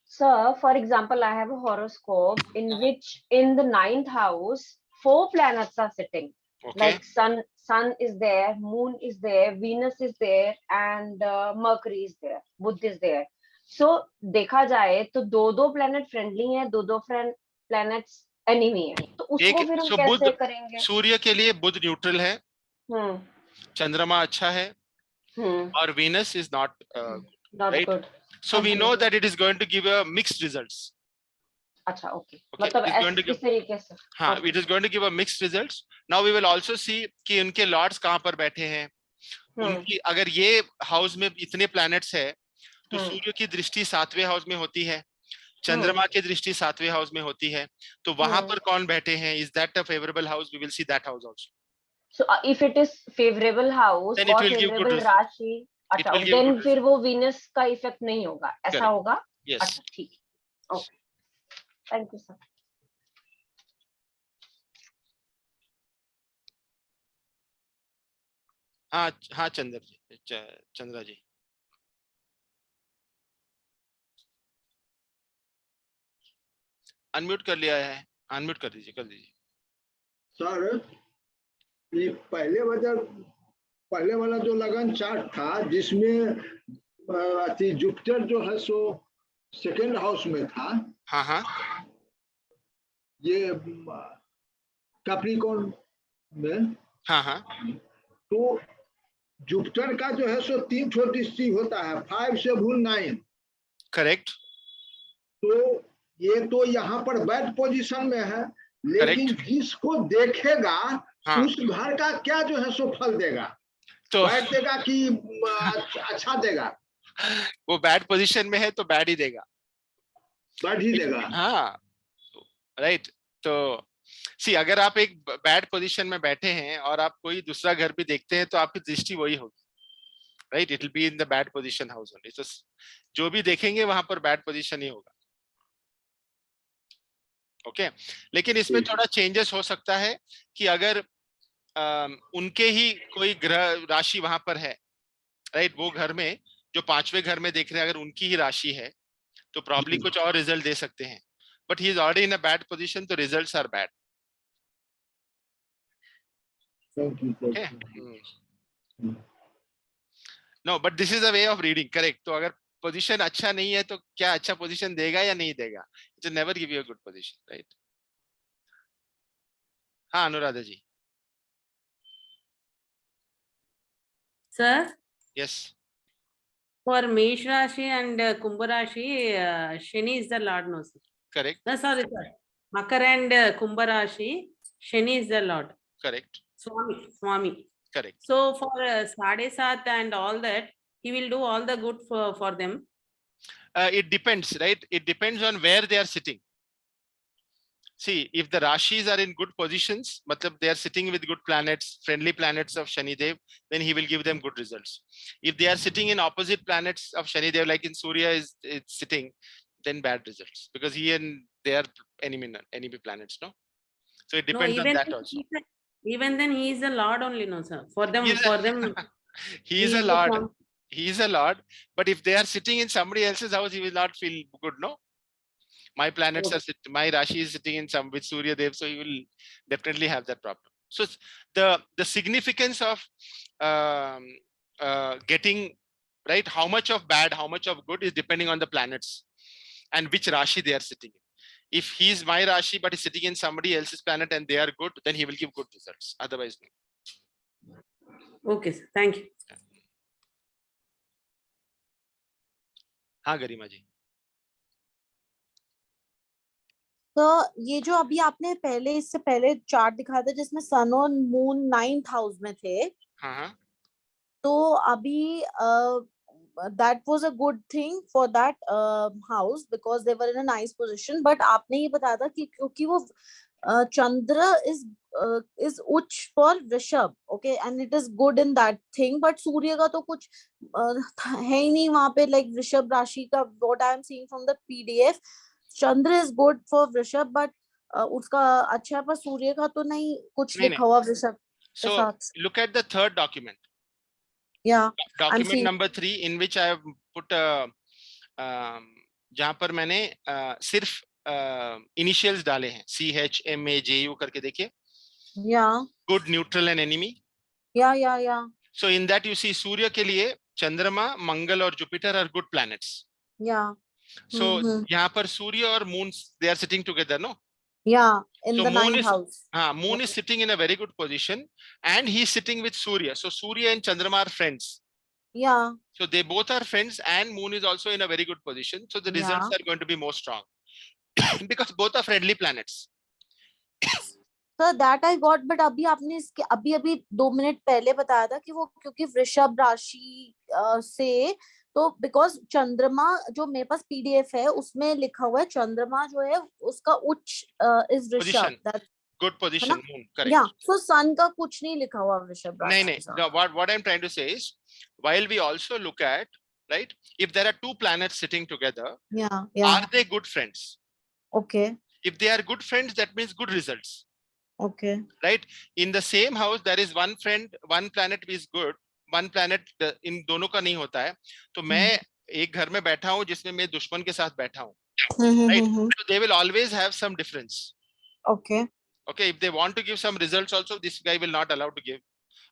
D: Sir, for example, I have a horoscope in which in the 9th house, 4 planets are sitting.
A: Okay.
D: Like sun is there, moon is there, Venus is there, and Mercury is there, Buddha is there. So देखा जाए तो दो planet friendly हैं, दो planets enemy हैं. तो उसको फिर हम कैसे करेंगे?
A: सूर्य के लिए बुध न्यूट्रल है, चंद्रमा अच्छा है, और Venus is not right?
D: Good.
A: So we know that it is going to give a mixed results.
D: अच्छा, okay. मतलब इस तरीके से.
A: हाँ, it is going to give a mixed results. Now we will also see कि उनके Lord's कहाँ पर बैठे हैं. उनकी अगर ये हाउस में इतने प्लैनेट्स है, तो सूर्य की दृष्टि 7वें हाउस में होती है, चंद्रमा की दृष्टि 7वें हाउस में होती है, तो वहां पर कौन बैठे हैं? Is that a favorable house? We will see that house also.
D: So if it is favorable house or favorable राशि, अच्छा, then फिर वो Venus का इफेक्ट नहीं होगा, ऐसा होगा?
A: Yes.
D: अच्छा, ठीक. Okay. Thank you, sir.
A: हाँ चंद्रा जी. अनम्यूट कर लिया है, अनम्यूट कर दीजिए.
H: सर, ये पहले वाला जो लगन चार्ट था, जिसमें जुपिटर जो है सो सेकेंड हाउस में था.
A: हाँ.
H: ये कैप्रिकॉर्न में.
A: हाँ.
H: तो जुपिटर का जो है सो 3 छोटी सी होता है, 5 से 9.
A: करेक्ट.
H: तो ये तो यहाँ पर बैड पोजीशन में है, लेकिन जिसको देखेगा उस घर का क्या जो है सो फल देगा, तो बैड देगा कि अच्छा देगा?
A: वो बैड पोजीशन में है तो बैड ही देगा. हाँ, राइट. तो सी, अगर आप एक बैड पोजीशन में बैठे हैं और आप कोई दूसरा घर भी देखते हैं, तो आपकी दृष्टि वही होगी, right. It will be in the bad position house only. तो जो भी देखेंगे वहां पर बैड पोजीशन ही होगा. ओके लेकिन इसमें थोड़ा चेंजेस हो सकता है कि अगर उनके ही कोई ग्रह राशि वहां पर है, राइट, वो घर में जो पांचवें घर में देख रहे हैं, अगर उनकी ही राशि है तो प्रॉब्ली कुछ और रिजल्ट दे सकते हैं, but he is already in a bad position, तो results are bad. Okay. No, but this is a way of reading, correct? तो अगर पोजीशन अच्छा नहीं है तो क्या अच्छा पोजीशन देगा या नहीं देगा? It will never give you a good position, right? हाँ अनुराधा जी.
R: Sir,
A: Yes.
R: for Mesh Rashi and Kumbha Rashi, Shani is the Lord, no sir.
A: Correct.
R: No, sorry, sir. Makar and Kumbha Rashi, Shani is the Lord.
A: Correct.
R: Swami.
A: Correct.
R: So for Sade Sat and all that, he will do all the good for them.
A: It depends, right? It depends on where they are sitting. See, if the Rashis are in good positions, matlab they are sitting with good planets, friendly planets of Shani Dev, then he will give them good results. If they are sitting in opposite planets of Shani Dev, like in Surya is sitting, then bad results, because he and they are enemy planets, no? So it depends on that also.
R: Even then, he is the Lord only, no sir. For them,
A: he is a Lord. He is a Lord, but if they are sitting in somebody else's house, he will not feel good, no? My planets are my Rashi is sitting in some with Surya Dev, so he will definitely have that problem. So the significance of getting right, how much of bad, how much of good is depending on the planets and which Rashi they are sitting in. If he is my Rashi but is sitting in somebody else's planet and they are good, then he will give good results. Otherwise, no.
R: Okay, sir. Thank you.
A: हाँ गरिमा जी.
M: तो ये जो अभी आपने पहले इससे पहले chart दिखाया था जिसमें सन और मून 9th हाउस में थे, तो अभी that was a good thing for that house because they were in a nice position. But आपने ये बताया था कि क्योंकि वो चंद्र is उच्च for वृषभ, okay, and it is good in that thing. But सूर्य का तो कुछ है ही नहीं वहां पे, like वृषभ राशि का what I am seeing from the PDF, Chandra is good for वृषभ, but उसका अच्छा है, पर सूर्य का तो नहीं कुछ लिखा हुआ वृषभ के साथ.
A: So look at the third document.
M: Yeah.
A: Document number 3 in which I have put जहां पर मैंने सिर्फ इनिशियल्स डाले हैं CHMAJU करके देखिए.
M: Yeah.
A: Good, neutral and enemy.
M: Yeah.
A: So in that you see सूर्य के लिए चंद्रमा, मंगल और Jupiter are good planets.
M: Yeah.
A: So यहाँ पर सूर्य और moon they are sitting together, no?
M: Yeah, in
A: so
M: the
A: moon
M: 9th
A: is,
M: house.
A: Moon is sitting in a very good position and he is sitting with Surya. So Surya and Chandrama are friends.
M: Yeah.
A: So they both are friends and moon is also in a very good position. So the results are going to be more strong because both are friendly planets.
M: So that I got, but अभी आपने इसके अभी 2 minute पहले बताया था कि वो क्योंकि वृषभ राशि से, तो बिकॉज चंद्रमा जो मेरे पास PDF है उसमें लिखा हुआ है चंद्रमा जो है उसका उच्च इज वृषभ.
A: Good position, moon, correct.
M: Yeah, so sun का कुछ नहीं लिखा हुआ वृषभ राशि.
A: नहीं. No, what I'm trying to say is, while we also look at, right, if there are two planets sitting together, are they good friends?
M: Okay.
A: If they are good friends, that means good results.
M: Okay.
A: Right? In the same house, there is one friend, one planet is good, one planet इन दोनों का नहीं होता है. तो मैं एक घर में बैठा हूँ जिसमें मैं दुश्मन के साथ बैठा हूँ. Right? So they will always have some difference.
M: Okay.
A: Okay, if they want to give some results also, this guy will not allow to give.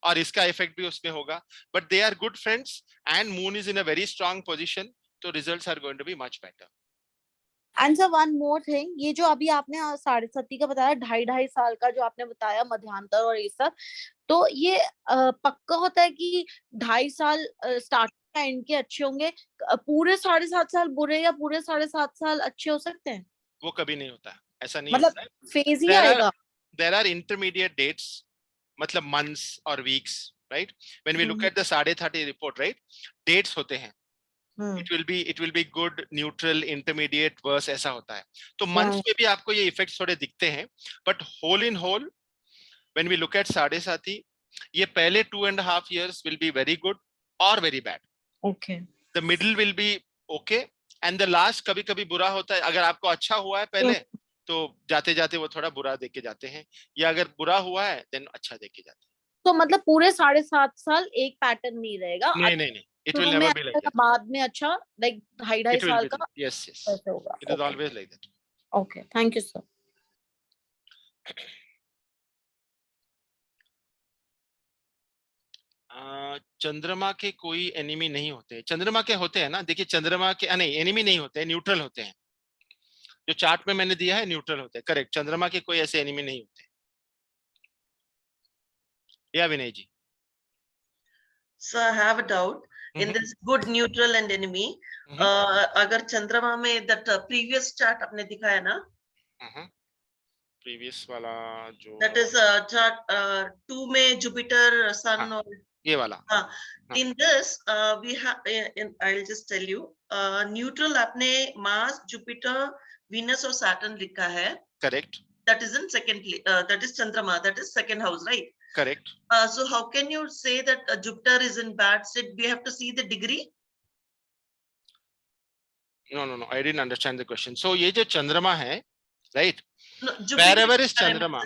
A: और इसका effect भी उसमें होगा. But they are good friends and moon is in a very strong position, so results are going to be much better.
M: And so one more thing, ये जो अभी आपने 7.5 का बताया, 2.5 साल का जो आपने बताया मध्यांतर और ये सब, तो ये पक्का होता है कि 2.5 साल स्टार्ट एंड के अच्छे होंगे, पूरे 7.5 साल बुरे या पूरे 7.5 साल अच्छे हो सकते हैं?
A: वो कभी नहीं होता, ऐसा नहीं
M: मतलब
A: होता.
M: फेज ही आएगा.
A: There are intermediate dates, मतलब months or weeks, right? When we look at the 30 report, right? Dates होते हैं. It will be good, neutral, intermediate, worse, ऐसा होता है. तो months में भी आपको ये effects थोड़े दिखते हैं, but whole in whole, when we look at 7.5, ये पहले 2.5 years will be very good or very bad.
M: Okay.
A: The middle will be okay and the last कभी-कभी बुरा होता है. अगर आपको अच्छा हुआ है पहले, तो जाते जाते वो थोड़ा बुरा देके जाते हैं, या अगर बुरा हुआ है देन अच्छा देके जाते हैं।
M: तो मतलब पूरे 7.5 साल एक पैटर्न नहीं रहेगा,
A: नहीं नहीं नहीं, इट विल
M: शुरू में
A: नेवर बी
M: अच्छा
A: लाइक
M: या
A: दैट,
M: बाद में अच्छा, लाइक 2.5
A: इट विल
M: साल
A: बी,
M: का
A: यस यस,
M: ऐसे होगा।
A: It is always like that.
M: Okay, thank you sir.
A: चंद्रमा के कोई एनिमी नहीं होते, चंद्रमा के होते हैं ना, देखिए चंद्रमा के नहीं एनिमी नहीं होते, न्यूट्रल होते हैं, जो चार्ट में मैंने दिया है न्यूट्रल होते हैं, करेक्ट, चंद्रमा के कोई ऐसे एनिमी नहीं होते। या विनय जी?
C: So I have a doubt in this good, neutral and enemy. अगर चंद्रमा में that previous chart आपने दिखाया ना,
A: प्रीवियस वाला जो
C: that is chart 2 में Jupiter, Sun और
A: ये वाला,
C: in this we have I'll just tell you neutral आपने Mars, Jupiter, Venus और Saturn लिखा है,
A: correct,
C: that is in second that is Chandrama, that is second house, right?
A: Correct.
C: So how can you say that Jupiter is in bad state? We have to see the degree.
A: No, I didn't understand the question. So ये जो चंद्रमा है, right?
C: No,
A: wherever is Chandrama,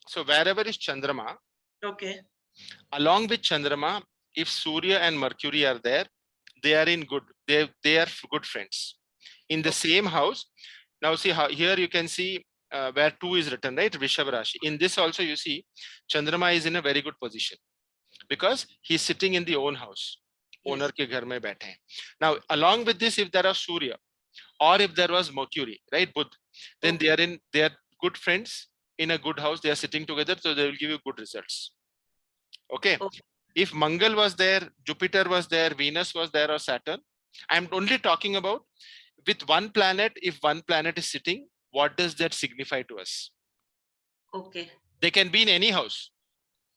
A: so wherever is Chandrama,
C: okay,
A: along with Chandrama, if Surya and Mercury are there, they are in good, they are good friends in the same house. Now see how here you can see where 2 is written, right? Vrishabh Rashi. In this also you see Chandrama is in a very good position because he is sitting in the own house. Owner ke ghar mein baithe hain. Now along with this, if there are Surya or if there was Mercury, right, Budh, then they are good friends in a good house. They are sitting together, so they will give you good results. Okay. If Mangal was there, Jupiter was there, Venus was there, or Saturn, I'm only talking about with one planet. If one planet is sitting, what does that signify to us?
C: Okay.
A: They can be in any house.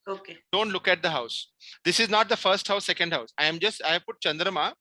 C: Okay.
A: Don't look at the house. This is not the first house, second house. I have put Chandrama.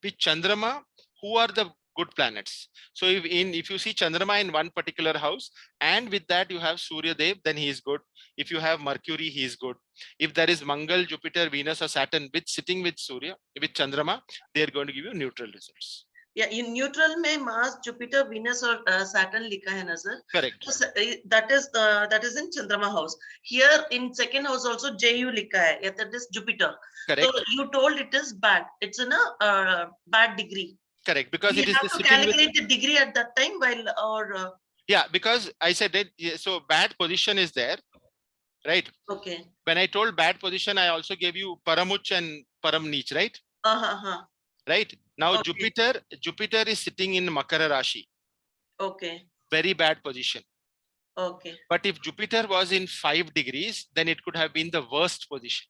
A: With Chandrama, who are the good planets? So if you see Chandrama in one particular house, and with that you have Surya Dev, then he is good. If you have Mercury, he is good. If there is Mangal, Jupiter, Venus, or Saturn with sitting with Surya, with Chandrama, they are going to give you neutral results.
C: Yeah, in neutral में Mars, Jupiter, Venus और Saturn लिखा है ना sir?
A: Correct.
C: So, that is in Chandrama house. Here in second house also JU लिखा है. Yeah, that is Jupiter.
A: Correct.
C: So you told it is bad. It's in a bad degree.
A: Correct, because
C: we
A: it is
C: have to calculate the degree at that time while or.
A: Yeah, because I said that. So bad position is there, right?
C: Okay.
A: When I told bad position, I also gave you Paramuch and Paramnich, right? Right. Now okay. Jupiter is sitting in Makara Rashi.
C: Okay.
A: Very bad position.
C: Okay.
A: But if Jupiter was in 5 degrees, then it could have been the worst position.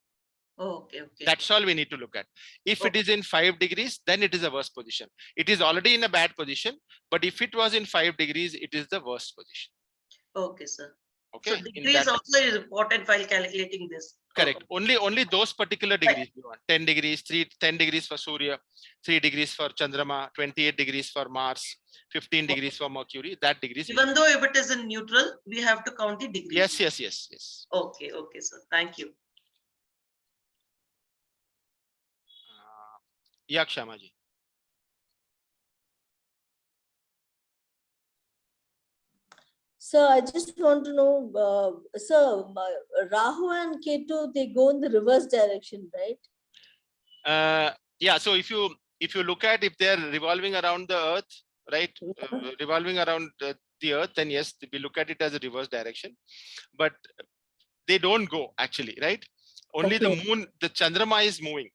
C: Okay.
A: That's all we need to look at. If it is in 5 degrees, then it is a worst position. It is already in a bad position, but if it was in 5 degrees, it is the worst position.
C: Okay, sir.
A: Okay.
C: So degree is also important while calculating this.
A: Correct. Only those particular degrees you want. 10 degrees, 10 degrees for Surya, 3 degrees for Chandrama, 28 degrees for Mars, 15 degrees for Mercury. That degrees.
C: Even though if it is in neutral, we have to count the degrees.
A: Yes.
C: Okay, sir. Thank you.
A: Yakshama ji.
Q: So I just want to know, sir, Rahu and Ketu, they go in the reverse direction, right?
A: Yeah. So if you look at if they are revolving around the Earth, right, revolving around the Earth, then yes, we look at it as a reverse direction. But they don't go actually, right? Only the moon, the Chandrama is moving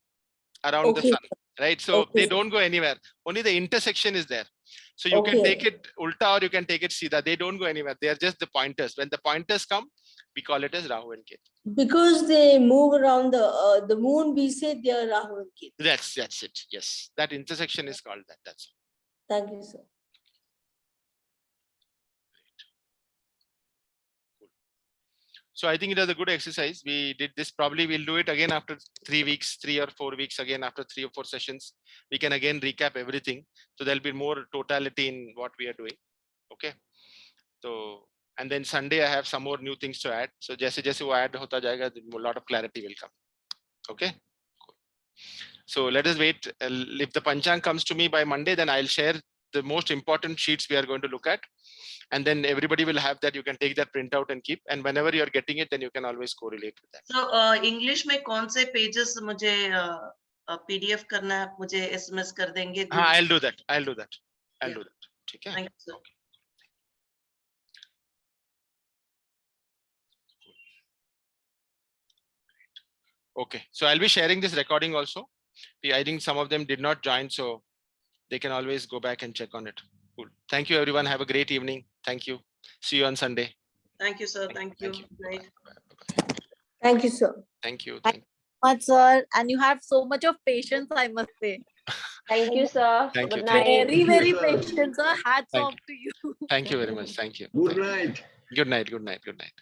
A: around the sun, right? So they don't go anywhere. Only the intersection is there. So you can take it ulta or you can take it sida. They don't go anywhere. They are just the pointers. When the pointers come, we call it as Rahu and Ketu.
Q: Because they move around the moon, we say they are Rahu and Ketu.
A: That's it. Yes, that intersection is called that. That's
Q: all. Thank you, sir.
A: So I think it was a good exercise. We did this. Probably we'll do it again after 3 weeks, 3 or 4 weeks again after 3 or 4 sessions. We can again recap everything. So there'll be more totality in what we are doing. Okay. So, and then Sunday I have some more new things to add. So jaise wo add hota jayega, a lot of clarity will come. Okay. So let us wait. If the Panchang comes to me by Monday, then I'll share the most important sheets we are going to look at. And then everybody will have that. You can take that printout and keep. And whenever you're getting it, then you can always correlate with that.
C: So English में कौन से pages मुझे PDF करना है, मुझे SMS कर देंगे?
A: I'll do that. I'll do that. I'll do that. ठीक है?
C: Thank you, sir.
A: Okay, so I'll be sharing this recording also. I think some of them did not join, so they can always go back and check on it. Cool. Thank you, everyone. Have a great evening. Thank you. See you on Sunday.
C: Thank you, sir. Thank you. Right.
Q: Thank you, sir.
A: Thank you.
M: Thank you so much, sir. And you have so much of patience, I must say.
D: Thank you, sir.
A: Thank you.
D: Good night.
M: Very, very patient, sir. Hats off to you.
A: Thank you very much. Thank you.
H: Good night.
A: Good night. Good night. Good night.